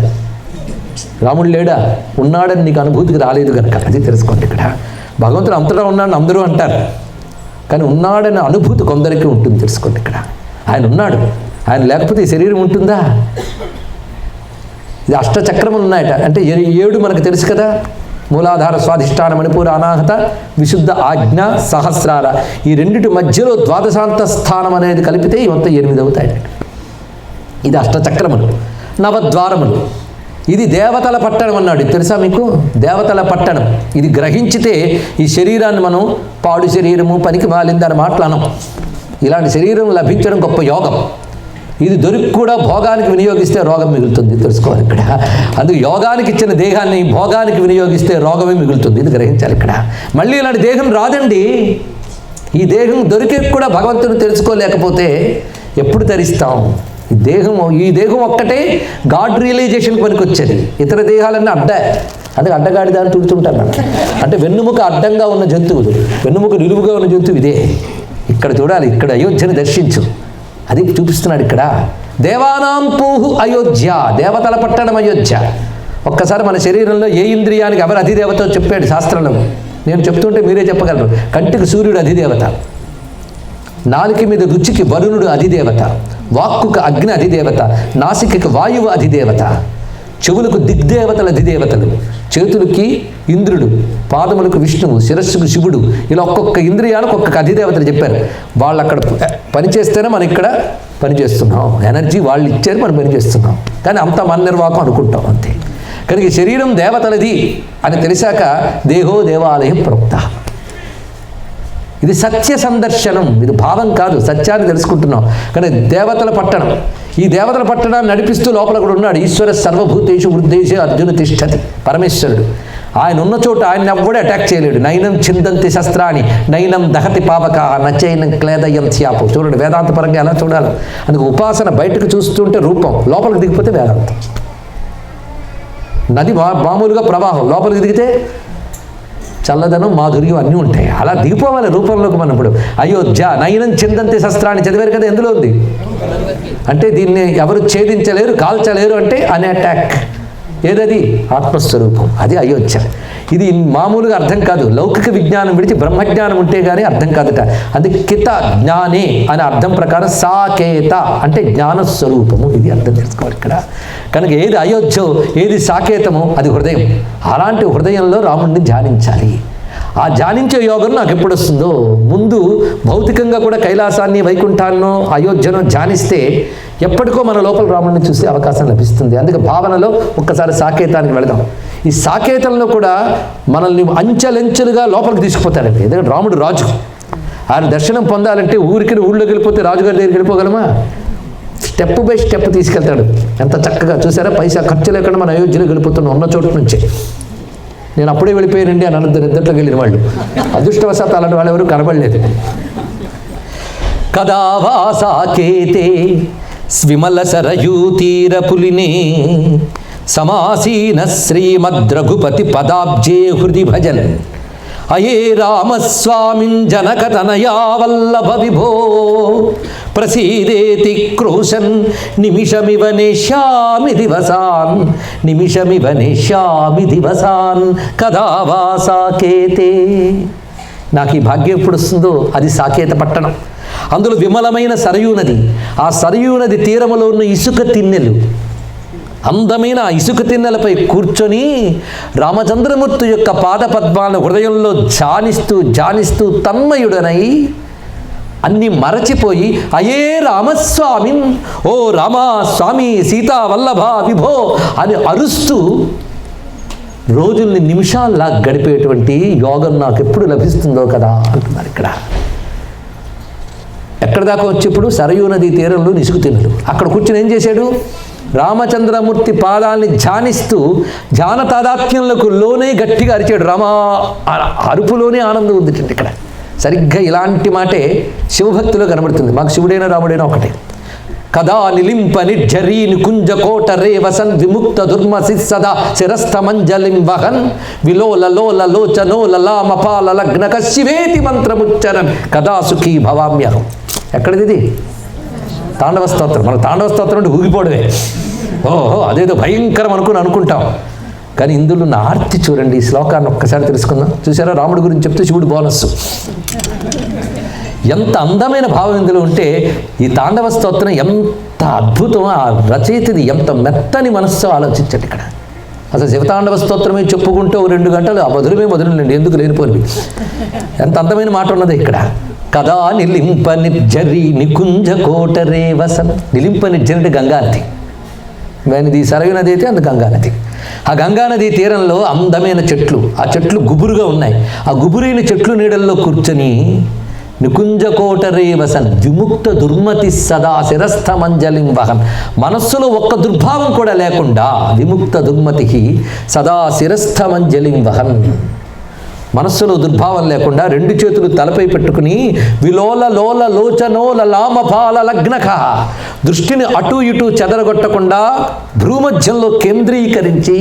రాముడు లేడా? ఉన్నాడని నీకు అనుభూతికి రాలేదు కనుక అది తెలుసుకోండి ఇక్కడ. భగవంతుడు అంతటా ఉన్నాడని అందరూ అంటారు, కానీ ఉన్నాడనే అనుభూతి కొందరికి ఉంటుంది, తెలుసుకోండి ఇక్కడ. ఆయన ఉన్నాడు, ఆయన లేకపోతే ఈ శరీరం ఉంటుందా? ఇది అష్టచక్రములు ఉన్నాయట. అంటే 7 మనకు తెలుసు కదా. మూలాధార, స్వాధిష్టాన, మణిపూర, అనాహత, విశుద్ధ, ఆజ్ఞ, సహస్రార. ఈ రెండిటి మధ్యలో ద్వాదశాంత స్థానం అనేది కలిపితే ఇవంతా 8 అవుతాయి. ఇది అష్టచక్రములు. నవద్వారములు, ఇది దేవతల పట్టణం అన్నాడు. తెలుసా మీకు? దేవతల పట్టణం. ఇది గ్రహించితే ఈ శరీరాన్ని మనం పాడు శరీరము, పనికి మాలిందని మాట్లాడం. ఇలాంటి శరీరం లభించడం గొప్ప యోగం. ఇది దొరికి కూడా భోగానికి వినియోగిస్తే రోగం మిగులుతుంది, తెలుసుకోవాలి ఇక్కడ. అందుకు యోగానికి ఇచ్చిన దేహాన్ని భోగానికి వినియోగిస్తే రోగమే మిగులుతుంది, ఇది గ్రహించాలి ఇక్కడ. మళ్ళీ ఇలాంటి దేహం రాదండి. ఈ దేహం దొరికే కూడా భగవంతుని తెలుసుకోలేకపోతే ఎప్పుడు ధరిస్తాం? ఈ దేహం ఒక్కటే గాడ్ రియలైజేషన్ పనికి వచ్చేది. ఇతర దేహాలన్నీ అందుకే అడ్డగాడి దాన్ని తుడుతుంటాను. అంటే వెన్నుముక అడ్డంగా ఉన్న జంతువులు, వెన్నుముక నిలువుగా ఉన్న జంతువు ఇదే. ఇక్కడ చూడాలి, ఇక్కడ అయోధ్యను దర్శించు, అది చూపిస్తున్నాడు ఇక్కడ. దేవానాం పూహు అయోధ్య, దేవతల పట్టణం అయోధ్య. ఒక్కసారి మన శరీరంలో ఏ ఇంద్రియానికి ఎవరు అధిదేవతో చెప్పాడు శాస్త్రంలో. నేను చెప్తుంటే మీరే చెప్పగలరు. కంటికి సూర్యుడు అధిదేవత, నాలుక మీద రుచికి వరుణుడు అధిదేవత, వాక్కుకు అగ్ని అధిదేవత, నాసికకి వాయువు అధిదేవత, చెవులకు దిగ్దేవతలు అధిదేవతలు, చేతులకి ఇంద్రుడు, పాదములకు విష్ణువు, శిరస్సుకు శివుడు. ఇలా ఒక్కొక్క ఇంద్రియాలకు ఒక్కొక్క అధిదేవతలు చెప్పారు. వాళ్ళు అక్కడ పనిచేస్తేనే మనం ఇక్కడ పనిచేస్తున్నాం. ఎనర్జీ వాళ్ళు ఇచ్చారు, మనం పనిచేస్తున్నాం. కానీ అంత మన నిర్వాహకం అనుకుంటాం అంతే. కనుక ఈ శరీరం దేవతలది అని తెలిసాక దేహో దేవాలయం ప్రోక్త. ఇది సత్య సందర్శనం, ఇది భావం కాదు, సత్యాన్ని తెలుసుకుంటున్నాం. కానీ దేవతల పట్టణం, ఈ దేవతల పట్టణాన్ని నడిపిస్తూ లోపల కూడా ఉన్నాడు. ఈశ్వర సర్వభూతేషు వృద్ధేషు అర్జున తిష్టతి, పరమేశ్వరుడు. ఆయన ఉన్న చోట ఆయన ఎవ్వడే అటాక్ చేయలేడు. నైనం చిందంతి శస్త్రాన్ని, నైనం దహతి పావక, నచైనం క్లేదయం త్యాపు. చూడండి వేదాంత పరంగా ఎలా చూడాలి. అందుకు ఉపాసన బయటకు చూస్తుంటే రూపం, లోపలికి దిగిపోతే వేదాంతం. నది మామూలుగా ప్రవాహం, లోపలికి దిగితే చల్లదనం, మాధుర్యం అన్నీ ఉంటాయి. అలా దిగిపోవాలి రూపంలోకి. మనం ఇప్పుడు అయోధ్య నయనం చిందంతి శస్త్రాన్ని చదివారు కదా, ఎందులో ఉంది అంటే దీన్ని ఎవరు ఛేదించలేరు, కాల్చలేరు అంటే అన్ అటాక్. ఏదది? ఆత్మస్వరూపం, అది అయోధ్య. ఇది మామూలుగా అర్థం కాదు. లౌకిక విజ్ఞానం విడిచి బ్రహ్మజ్ఞానం ఉంటే కానీ అర్థం కాదట. అది కిత జ్ఞానే అనే అర్థం ప్రకారం సాకేత అంటే జ్ఞానస్వరూపము, ఇది అర్థం చేసుకోవాలి ఇక్కడ. కనుక ఏది అయోధ్యో, ఏది సాకేతమో అది హృదయం. అలాంటి హృదయంలో రాముడిని ధ్యానించాలి. ఆ ధ్యానించే యోగం నాకు ఎప్పుడు వస్తుందో, ముందు భౌతికంగా కూడా కైలాసాన్ని, వైకుంఠాన్నో, అయోధ్యనో ధ్యానిస్తే ఎప్పటికో మన లోపల రాముడిని చూసే అవకాశం లభిస్తుంది. అందుకే భావనలో ఒక్కసారి సాకేతానికి వెళదాం. ఈ సాకేతంలో కూడా మనల్ని అంచెలంచెలుగా లోపలికి తీసుకుపోతాడండి. ఎందుకంటే రాముడు రాజు, ఆయన దర్శనం పొందాలంటే ఊళ్ళోకి వెళ్ళిపోతే రాజుగారి దగ్గరికి వెళ్ళిపోగలమా? స్టెప్ బై స్టెప్ తీసుకెళ్తాడు. ఎంత చక్కగా చూసారా, పైసా ఖర్చు లేకుండా మన అయోధ్యలో వెళ్ళిపోతున్నాం ఉన్న చోటు నుంచే. నేను అప్పుడే వెళ్ళిపోయానండి అని నిద్రలోకి వెళ్ళిన వాళ్ళు, అదృష్టవశాత్తు అలాంటి వాళ్ళు ఎవరు కనబడలేదు. కదా వాసాకేతే స్విమల సరయూతీర పులినే సమాసీన శ్రీమద్రఘుపతి పదాబ్జే హృది భజన్ అయే రామస్వామిన్ జనకతనయా వల్లభ విభో ప్రసీదేతి క్రోశన్ నిమిషమివ నేష్యామి దివసాన్ నిమిషమివ నేష్యామి దివసాన్ కదా వా సాకేతే. నాకు ఈ భాగ్యం ఎప్పుడు వస్తుందో అది సాకేత పట్టణం. అందులో విమలమైన సరయూ నది, ఆ సరయూ నది తీరములో ఉన్న ఇసుక తిన్నెలు, అందమైన ఇసుక తిన్నెలపై కూర్చొని రామచంద్రమూర్తి యొక్క పాదపద్మాలను హృదయంలో ధ్యానిస్తూ తన్మయుడనై అన్ని మరచిపోయి అయే రామస్వామి, ఓ రామస్వామి సీతా వల్లభ విభో అని అరుస్తూ రోజుల్ని నిమిషాల్లా గడిపేటువంటి యోగం నాకు ఎప్పుడు లభిస్తుందో కదా అంటున్నారు ఇక్కడ. ఎక్కడ దాకా వచ్చి ఇప్పుడు సరయూ నది తీరంలో ఇసుక తిన్నెలు, అక్కడ కూర్చొని ఏం చేశాడు? రామచంద్రమూర్తి పాదాలని ధ్యానిస్తూ ధ్యాన తాదాత్మ్యంలోకి లోనే గట్టిగా అరిచాడు. అరుపులోనే ఆనందం ఉంది ఇక్కడ. సరిగ్గా ఇలాంటి మాటే శివభక్తిలో కనబడుతుంది. మాకు శివుడైనా రాముడైనా ఒకటే. కదా నిలింప నిర్జరీ నికుంజ కోట రే వసన్ విముక్త దుర్మసి సదా శిరస్థమంజలిం వహన్ విలోల లోల లోచనోల లామపాల లగ్నక శివేతి మంత్రముచ్చరన్ కదా సుఖీ భవామ్యహం. ఎక్కడిది ఇది? తాండవ స్తోత్రం. మన తాండవ స్తోత్రం అంటే ఊగిపోవడమే. ఓహో అదేదో భయంకరం అనుకుంటాం, కానీ ఇందులో ఉన్న ఆర్తి చూడండి. ఈ శ్లోకాన్ని ఒక్కసారి తెలుసుకుందాం. చూసారా, రాముడి గురించి చెప్తే శివుడు బోనస్సు. ఎంత అందమైన భావం ఇందులో ఉంటే ఈ తాండవ స్తోత్రం ఎంత అద్భుతం, ఆ రచయితది ఎంత మెత్తని మనస్సు ఆలోచించండి ఇక్కడ. అసలు శివతాండవ స్తోత్రమే చెప్పుకుంటే 2 గంటలు ఆ మొదలులేండి, ఎందుకు లేనిపోనివి. ఎంత అందమైన మాట ఉన్నది ఇక్కడ. కదా నిలింప నిర్జరి నికుంజ కోటరే వసన్. నిలింప నిర్జరి అంటే గంగానది, ఇది సరయూ నది అయితే అంత గంగానది. ఆ గంగానది తీరంలో అందమైన చెట్లు, ఆ చెట్లు గుబురుగా ఉన్నాయి. ఆ గుబురైన చెట్లు నీడల్లో కూర్చొని నికుంజ కోటరే వసన్ విముక్త దుర్మతి సదా శిరస్థమంజలిం వహన్. మనస్సులో ఒక్క దుర్భావం కూడా లేకుండా విముక్త దుర్మతికి సదా శిరస్థమంజలిం వహన్. మనస్సులో దుర్భావం లేకుండా 2 చేతులు తలపై పెట్టుకుని విలోల లోల లోచనోల లామపాల లగ్నక, దృష్టిని అటు ఇటు చెదరగొట్టకుండా భ్రూమధ్యంలో కేంద్రీకరించి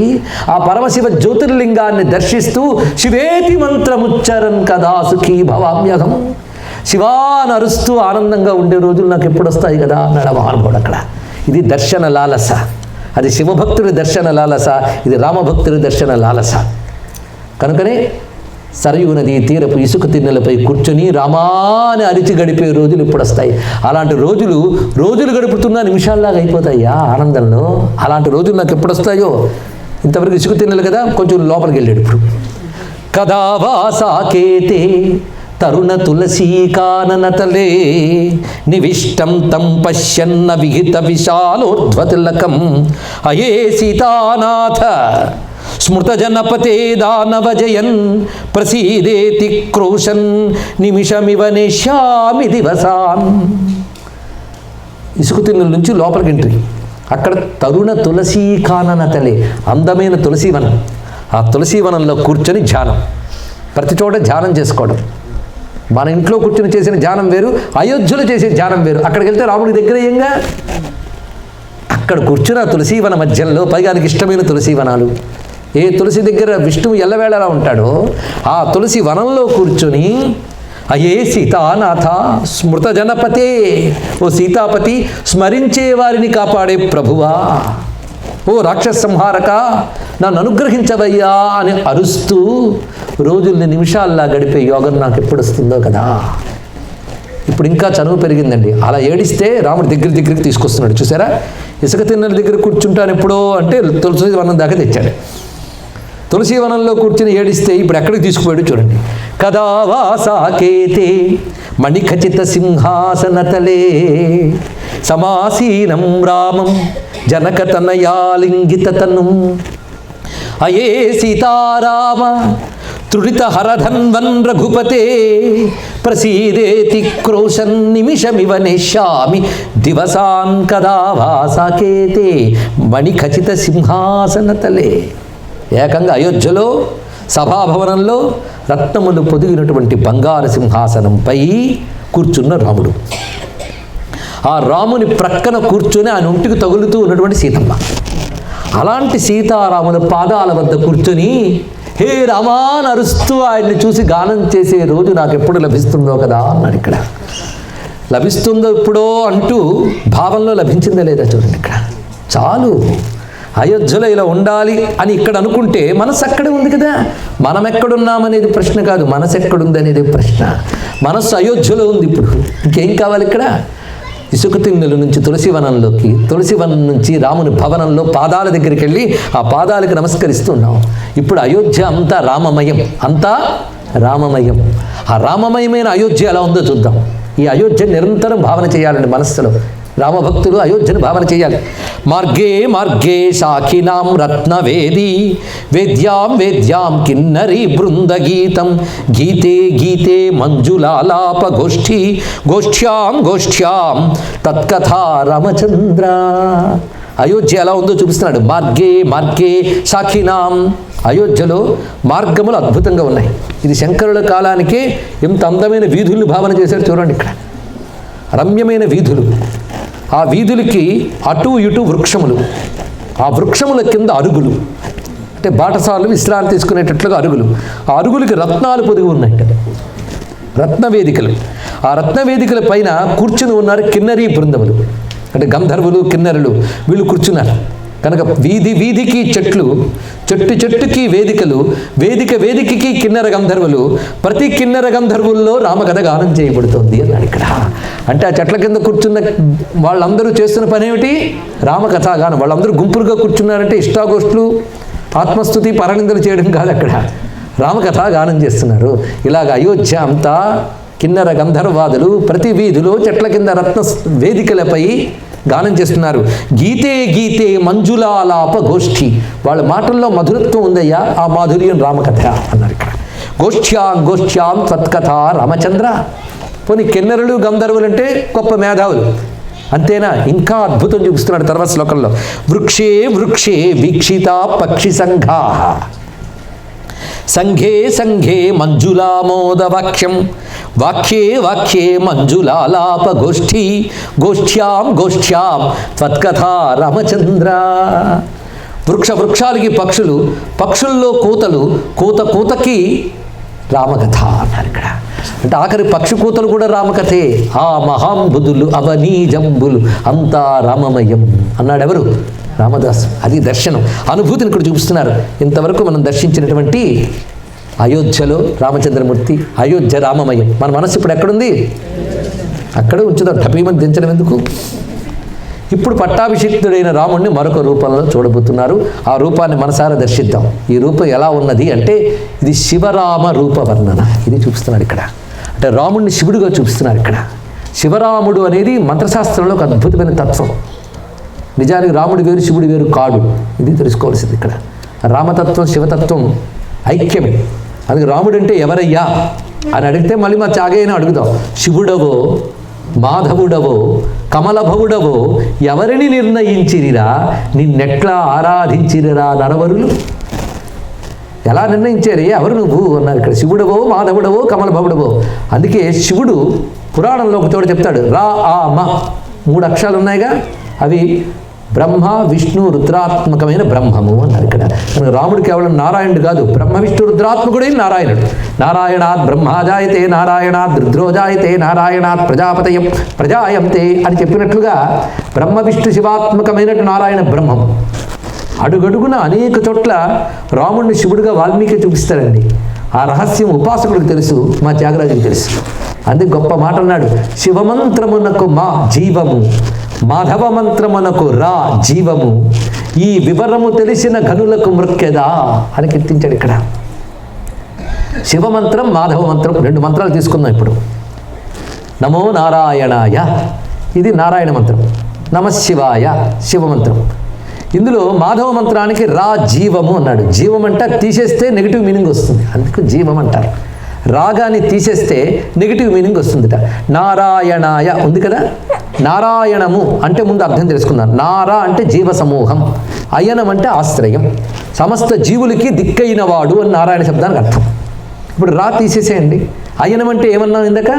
ఆ పరమశివ జ్యోతిర్లింగాన్ని దర్శిస్తూ శివేతి మంత్రముచ్చరన్ కదా సుఖీ భవామ్యహం. శివాన్ అరుస్తూ ఆనందంగా ఉండే రోజులు నాకు ఎప్పుడు వస్తాయి కదా అన్నాడు మహానుభావుడు అక్కడ. ఇది దర్శన లాలస. అది శివభక్తుడి దర్శన లాలస, ఇది రామభక్తుడి దర్శన లాలస. కనుకనే సరయూ నది తీరపు ఇసుక తిన్నెలపై కూర్చొని రామాని అరిచి గడిపే రోజులు ఇప్పుడు వస్తాయి. అలాంటి రోజులు గడుపుతున్న నిమిషాల్లాగా అయిపోతాయా ఆనందంలో. అలాంటి రోజులు నాకు ఎప్పుడు వస్తాయో. ఇంతవరకు ఇసుక తిన్నెలు కదా, కొంచెం లోపలికి వెళ్ళాడు ఇప్పుడు. కదా వాసాకేతే తరుణ తులసీ కాననతలే నివిష్టం తం పశ్యన్న విహిత విశాలోర్ధ్వతిలకం అయే సీతానాథ స్మృత జనపతే దానవజయన్ ప్రసీదేతి క్రోశన్ నిమిషమివ నేష్యామి దివసాన్. ఇసుక తిన్నెల నుంచి లోపలికి ఎంట్రీ. అక్కడ తరుణ తులసీ కాననతలే, అందమైన తులసీవనం. ఆ తులసీవనంలో కూర్చొని ధ్యానం. ప్రతి చోట ధ్యానం చేసుకోవడం. మన ఇంట్లో కూర్చొని చేసిన ధ్యానం వేరు, అయోధ్యలో చేసే ధ్యానం వేరు. అక్కడికి వెళ్తే రాముడి దగ్గర ఏంగా అక్కడ కూర్చుని ఆ తులసీవన మధ్యంలో, పైగా ఆయనకి ఇష్టమైన తులసీవనాలు. ఏ తులసి దగ్గర విష్ణువు ఎల్లవేళలా ఉంటాడో ఆ తులసి వనంలో కూర్చొని అయే సీతానాథ స్మృత జనపతే, ఓ సీతాపతి స్మరించే వారిని కాపాడే ప్రభువా, ఓ రాక్షస సంహారక నన్ను అనుగ్రహించవయ్యా అని అరుస్తూ రోజుల్ని నిమిషాల్లా గడిపే యోగం నాకు ఎప్పుడు వస్తుందో కదా. ఇప్పుడు ఇంకా చనువు పెరిగిందండి. అలా ఏడిస్తే రాముడు దగ్గరికి తీసుకొస్తున్నాడు. చూసారా, ఇసుక తిన్నెల దగ్గర కూర్చుంటాను ఎప్పుడో అంటే తులసి వనం దాకా తెచ్చాడు. తులసీవనంలో కూర్చుని ఏడిస్తే ఇప్పుడు ఎక్కడికి తీసుకుపోయాడు చూడండి. కదా వాసాకేతే మణిఖచిత సింహాసనతలే సమాసీనం రామం జనకతనయాలింగితతనుం అయే సీతారామ త్రుడిత హరధన్వన్ రఘుపతే ప్రసీదేతి క్రోశన్ నిమిషమివ నేష్యామి దివసాన్ కదా వాసాకేతే మణిఖచిత సింహాసనతలే. ఏకంగా అయోధ్యలో సభాభవనంలో రత్నములు పొదిగినటువంటి బంగారు సింహాసనంపై కూర్చున్న రాముడు. ఆ రాముని ప్రక్కన కూర్చొని ఆయన ఒంటికి తగులుతూ ఉన్నటువంటి సీతమ్మ. అలాంటి సీతారాముల పాదాల వద్ద కూర్చొని హే రామా నరుస్తూ ఆయన్ని చూసి గానం చేసే రోజు నాకు ఎప్పుడు లభిస్తుందో కదా అన్నాడు. ఇక్కడ లభిస్తుందో ఇప్పుడో అంటూ భావంలో లభించిందా లేదా చూడండి. ఇక్కడ చాలు, అయోధ్యలో ఇలా ఉండాలి అని ఇక్కడ అనుకుంటే మనసు అక్కడే ఉంది కదా. మనం ఎక్కడున్నామనేది ప్రశ్న కాదు, మనసు ఎక్కడుంది అనేది ప్రశ్న. మనస్సు అయోధ్యలో ఉంది. ఇప్పుడు ఇంకేం కావాలి ఇక్కడ? ఇసుక తిన్నెల నుంచి తులసివనంలోకి, తులసివనం నుంచి రాముని భవనంలో పాదాల దగ్గరికి వెళ్ళి ఆ పాదాలకు నమస్కరిస్తున్నాం. ఇప్పుడు అయోధ్య అంతా రామమయం, అంతా రామమయం. ఆ రామమయమైన అయోధ్య ఎలా ఉందో చూద్దాం. ఈ అయోధ్య నిరంతరం భావన చేయాలండి మనస్సులో. రామభక్తులు అయోధ్యను భావన చేయాలి. మార్గే మార్గే శాఖినాం రత్నవేది వేద్యాం వేద్యాం కిన్నరీ బృందగీతం గీతే గీతే మంజులాలాప గోష్ఠీ గోష్ఠ్యాం గోష్ఠ్యాం తత్కథా రామచంద్ర. అయోధ్య ఎలా ఉందో చూపిస్తున్నాడు. మార్గే మార్గే శాఖినాం. అయోధ్యలో మార్గములు అద్భుతంగా ఉన్నాయి. ఇది శంకరుల కాలానికే ఎంత అందమైన వీధుల్ని భావన చేశాడు చూడండి. ఇక్కడ రమ్యమైన వీధులు, ఆ వీధులకి అటు ఇటు వృక్షములు, ఆ వృక్షముల కింద అరుగులు, అంటే బాటసార్లు విశ్రాంతి తీసుకునేటట్లుగా అరుగులు. ఆ అరుగులకి రత్నాలు పొదిగి ఉన్నాయి, రత్నవేదికలు. ఆ రత్నవేదికల పైన కూర్చుని ఉన్నారు కిన్నరీ బృందములు, అంటే గంధర్వులు కిన్నరులు. వీళ్ళు కూర్చున్నారు కనుక వీధి వీధికి చెట్లు, చెట్టు చెట్టుకి వేదికలు, వేదిక వేదికకి కిన్నర గంధర్వులు, ప్రతి కిన్నర గంధర్వుల్లో రామకథ గానం చేయబడుతోంది అన్నాడు ఇక్కడ. అంటే ఆ చెట్ల కింద కూర్చున్న వాళ్ళందరూ చేస్తున్న పని ఏమిటి? రామకథా గానం. వాళ్ళందరూ గుంపులుగా కూర్చున్నారంటే ఇష్టాగోష్ఠులు, ఆత్మస్తుతి, పరనిందలు చేయడం కాదు, అక్కడ రామకథా గానం చేస్తున్నారు. ఇలాగ అయోధ్య అంతా కిన్నర గంధర్వాదులు ప్రతి వీధిలో చెట్ల కింద రత్న వేదికలపై గానం చేస్తున్నారు. గీతే గీతే మంజులాలాప గోష్ఠి. వాళ్ళ మాటల్లో మధురత్వం ఉందయ్యా, ఆ మాధుర్యం రామకథ అన్నారు ఇక్కడ. గోష్ఠ్యాం గోష్ఠ్యాం తత్కథ రామచంద్ర. పోనీ కిన్నరులు గంధర్వులు అంటే గొప్ప మేధావులు, అంతేనా? ఇంకా అద్భుతం చూపిస్తున్నాడు తర్వాత శ్లోకంలో. వృక్షే వృక్షే వీక్షిత పక్షి సంఘా సంఘే సంఘే మంజులామోద వాక్యం వాక్యే వాక్యే మంజులాలాప గోష్ఠీ గోష్ఠ్యాం గోష్ఠ్యాం త్వత్కథా రామచంద్ర. వృక్షాలకి పక్షులు, పక్షుల్లో కూతలు, కూతకి రామకథ అన్నారు ఇక్కడ. అంటే ఆఖరి పక్షి కూతలు కూడా రామకథే. ఆ మహాంబుధులు అవనీజంబులు అంతా రామమయం అన్నాడు ఎవరు? రామదాసు. అది దర్శనం, అనుభూతిని ఇక్కడ చూపిస్తున్నారు. ఇంతవరకు మనం దర్శించినటువంటి అయోధ్యలో రామచంద్రమూర్తి, అయోధ్య రామమయం. మన మనస్సు ఇప్పుడు ఎక్కడుంది? అక్కడే ఉంచుదాం, టపీమని దించడం ఎందుకు? ఇప్పుడు పట్టాభిషిక్తుడైన రాముణ్ణి మరొక రూపంలో చూడబోతున్నారు. ఆ రూపాన్ని మనసారా దర్శిద్దాం. ఈ రూపం ఎలా ఉన్నది అంటే ఇది శివరామ రూప వర్ణన. ఇది చూపిస్తున్నాడు ఇక్కడ. అంటే రాముణ్ణి శివుడిగా చూపిస్తున్నారు ఇక్కడ. శివరాముడు అనేది మంత్రశాస్త్రంలో ఒక అద్భుతమైన తత్వం. నిజానికి రాముడు వేరు, శివుడు వేరు కాడు. ఇది తెలుసుకోవాల్సింది ఇక్కడ. రామతత్వం శివతత్వం ఐక్యమే. అందుకే రాముడు అంటే ఎవరయ్యా అని అడిగితే మళ్ళీ మా చాగయ్యని అడుగుదాం. శివుడవో మాధవుడవో కమలభవుడవో ఎవరిని నిర్ణయించిరిరా, నిన్నెట్లా ఆరాధించిరిరా నరవరులు? ఎలా నిర్ణయించారు? ఎవరు నువ్వు అన్నారు ఇక్కడ. శివుడవో మాధవుడవో కమలభవుడవో. అందుకే శివుడు పురాణంలో ఒక చోట చెప్తాడు, రా ఆ మ 3 అక్షరాలు ఉన్నాయిగా, అవి బ్రహ్మ విష్ణు రుద్రాత్మకమైన బ్రహ్మము అన్నారు ఇక్కడ. రాముడు కేవలం నారాయణుడు కాదు, బ్రహ్మ విష్ణు రుద్రాత్మకుడే నారాయణుడు. నారాయణాత్ బ్రహ్మాజాయతే నారాయణాత్ రుద్రోజాయతే నారాయణాత్ ప్రజాపతయం ప్రజాయంతే అని చెప్పినట్లుగా బ్రహ్మ విష్ణు శివాత్మకమైనట్టు నారాయణ బ్రహ్మం. అడుగడుగున అనేక చోట్ల రాముడిని శివుడిగా వాల్మీకి చూపిస్తారండి. ఆ రహస్యం ఉపాసకుడికి తెలుసు, మా త్యాగరాజుకి తెలుసు. అందుకే గొప్ప మాట అన్నాడు, శివమంత్రమునకు మా జీవము, మాధవ మంత్రమునకు రా జీవము, ఈ వివరము తెలిసిన ఘనులకు మృక్కెదా అని కీర్తించాడు ఇక్కడ. శివమంత్రం, మాధవ మంత్రం, 2 మంత్రాలు తీసుకుందాం ఇప్పుడు. నమో నారాయణాయ, ఇది నారాయణ మంత్రం. నమశివాయ శివమంత్రం. ఇందులో మాధవ మంత్రానికి రా జీవము అన్నాడు. జీవం అంటే తీసేస్తే నెగిటివ్ మీనింగ్ వస్తుంది, అందుకు జీవం అంటారు. రాగాన్ని తీసేస్తే నెగిటివ్ మీనింగ్ వస్తుందిట. నారాయణాయ ఉంది కదా, నారాయణము అంటే ముందు అర్థం తెలుసుకుందాం. నారా అంటే జీవ సమూహం, అయనం అంటే ఆశ్రయం, సమస్త జీవులకి దిక్కైన వాడు అని నారాయణ శబ్దానికి అర్థం. ఇప్పుడు రా తీసేసేయండి. అయనం అంటే ఏమన్నాం ఇందాక?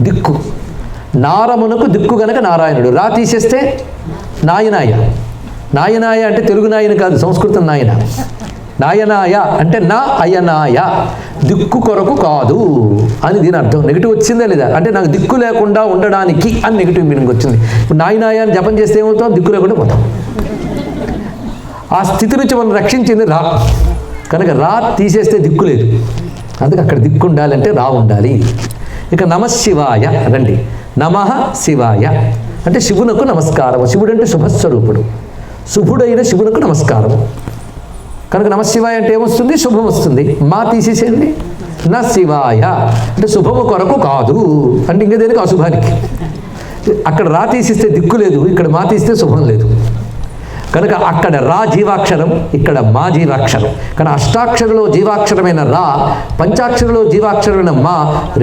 దిక్కు. నారమునకు దిక్కు గనక నారాయణుడు. రా తీసేస్తే నాయనాయ. నాయనాయ అంటే తెలుగు నాయన కాదు, సంస్కృతం నాయన. నాయనాయ అంటే నా అయనాయ, దిక్కు కొరకు కాదు అని దీని అర్థం. నెగిటివ్ వచ్చిందా లేదా అంటే నాకు దిక్కు లేకుండా ఉండడానికి అని నెగిటివ్ మీనింగ్ వచ్చింది. ఇప్పుడు నాయనాయ అని జపం చేస్తే ఏమవుతాం? దిక్కు లేకుండా పోతాం. ఆ స్థితి నుంచి మనం రక్షించింది రా కనుక రా తీసేస్తే దిక్కు లేదు, అందుకే అక్కడ దిక్కు ఉండాలంటే రా ఉండాలి. ఇక నమశివాయ రండి. నమః శివాయ అంటే శివునకు నమస్కారము. శివుడు అంటే శుభస్వరూపుడు, శుభుడైన శివునకు నమస్కారము. కనుక నమశివాయ అంటే ఏమొస్తుంది? శుభం వస్తుంది. మా తీసేసేయండి. నా శివాయ అంటే శుభము కొరకు కాదు అంటే ఇంకా దేనికి? అశుభానికి. అక్కడ రా తీసిస్తే దిక్కు లేదు, ఇక్కడ మా తీస్తే శుభం లేదు. కనుక అక్కడ రా జీవాక్షరం, ఇక్కడ మా జీవాక్షరం. కానీ అష్టాక్షరలో జీవాక్షరమైన రా, పంచాక్షరలో జీవాక్షరమైన మా,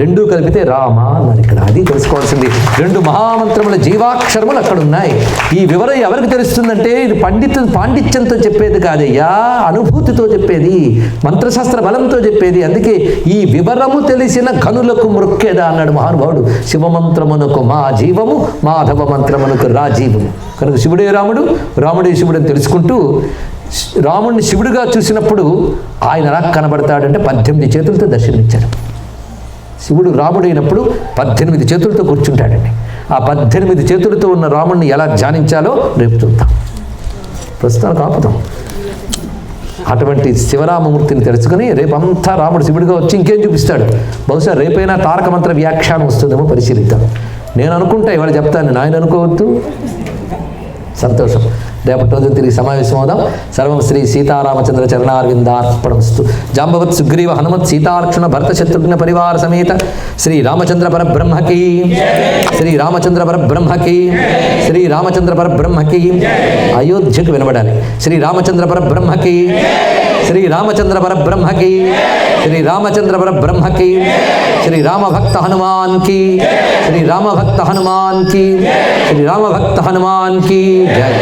రెండూ కలిపితే రామ అన్నారు ఇక్కడ. అది తెలుసుకోవాల్సింది. 2 మహామంత్రముల జీవాక్షరములు అక్కడ ఉన్నాయి. ఈ వివరం ఎవరికి తెలుస్తుందంటే ఇది పాండిత్యంతో చెప్పేది కాదయ్యా, అనుభూతితో చెప్పేది, మంత్రశాస్త్ర బలంతో చెప్పేది. అందుకే ఈ వివరము తెలిసిన ఘనులకు మృక్కెదా అన్నాడు మహానుభావుడు. శివమంత్రమునకు మా జీవము, మాధవ మంత్రమునకు రా జీవము. కనుక శివుడే రాముడు, రాముడే శివుడు అని తెలుసుకుంటూ రాముడిని శివుడిగా చూసినప్పుడు ఆయన ఎలా కనబడతాడంటే 18 చేతులతో దర్శనమిచ్చాడు. శివుడు రాముడైనప్పుడు 18 చేతులతో కూర్చుంటాడండి. ఆ 18 చేతులతో ఉన్న రాముడిని ఎలా ధ్యానించాలో రేపు చూద్దాం. ప్రస్తుతానికి ఆపుతాం. అటువంటి శివరామమూర్తిని తెలుసుకుని రేపంతా రాముడు శివుడిగా వచ్చి ఇంకేం చూపిస్తాడు. బహుశా రేపైనా తారక మంత్ర వ్యాఖ్యానం వస్తుందేమో పరిశీలిద్దాం. నేను అనుకుంటా ఇవాళ చెప్తాను, ఆయన అనుకోవద్దు. సంతోషం. రేపటి రోజు తిరిగి సమావేశం అవుదాం. సర్వం శ్రీ సీతారామచంద్ర చరణారవిందార్పణమస్తు. జాంబవత్ సుగ్రీవ హనుమత్ సీతాలక్ష్మణ భరత శత్రుఘ్న పరివార సమేత శ్రీ రామచంద్ర పరబ్రహ్మకి, శ్రీ రామచంద్ర పరబ్రహ్మకి, శ్రీ రామచంద్ర పరబ్రహ్మకి. అయోధ్యకు వినబడాలి. శ్రీ రామచంద్ర పరబ్రహ్మకి, శ్రీ రామచంద్ర పరబ్రహ్మకి, శ్రీ రామచంద్ర పరబ్రహ్మకి, శ్రీ రామభక్త హనుమాన్ కి, శ్రీ రామభక్త హనుమాన్ కి, శ్రీ రామభక్త హనుమాన్ కి జయ.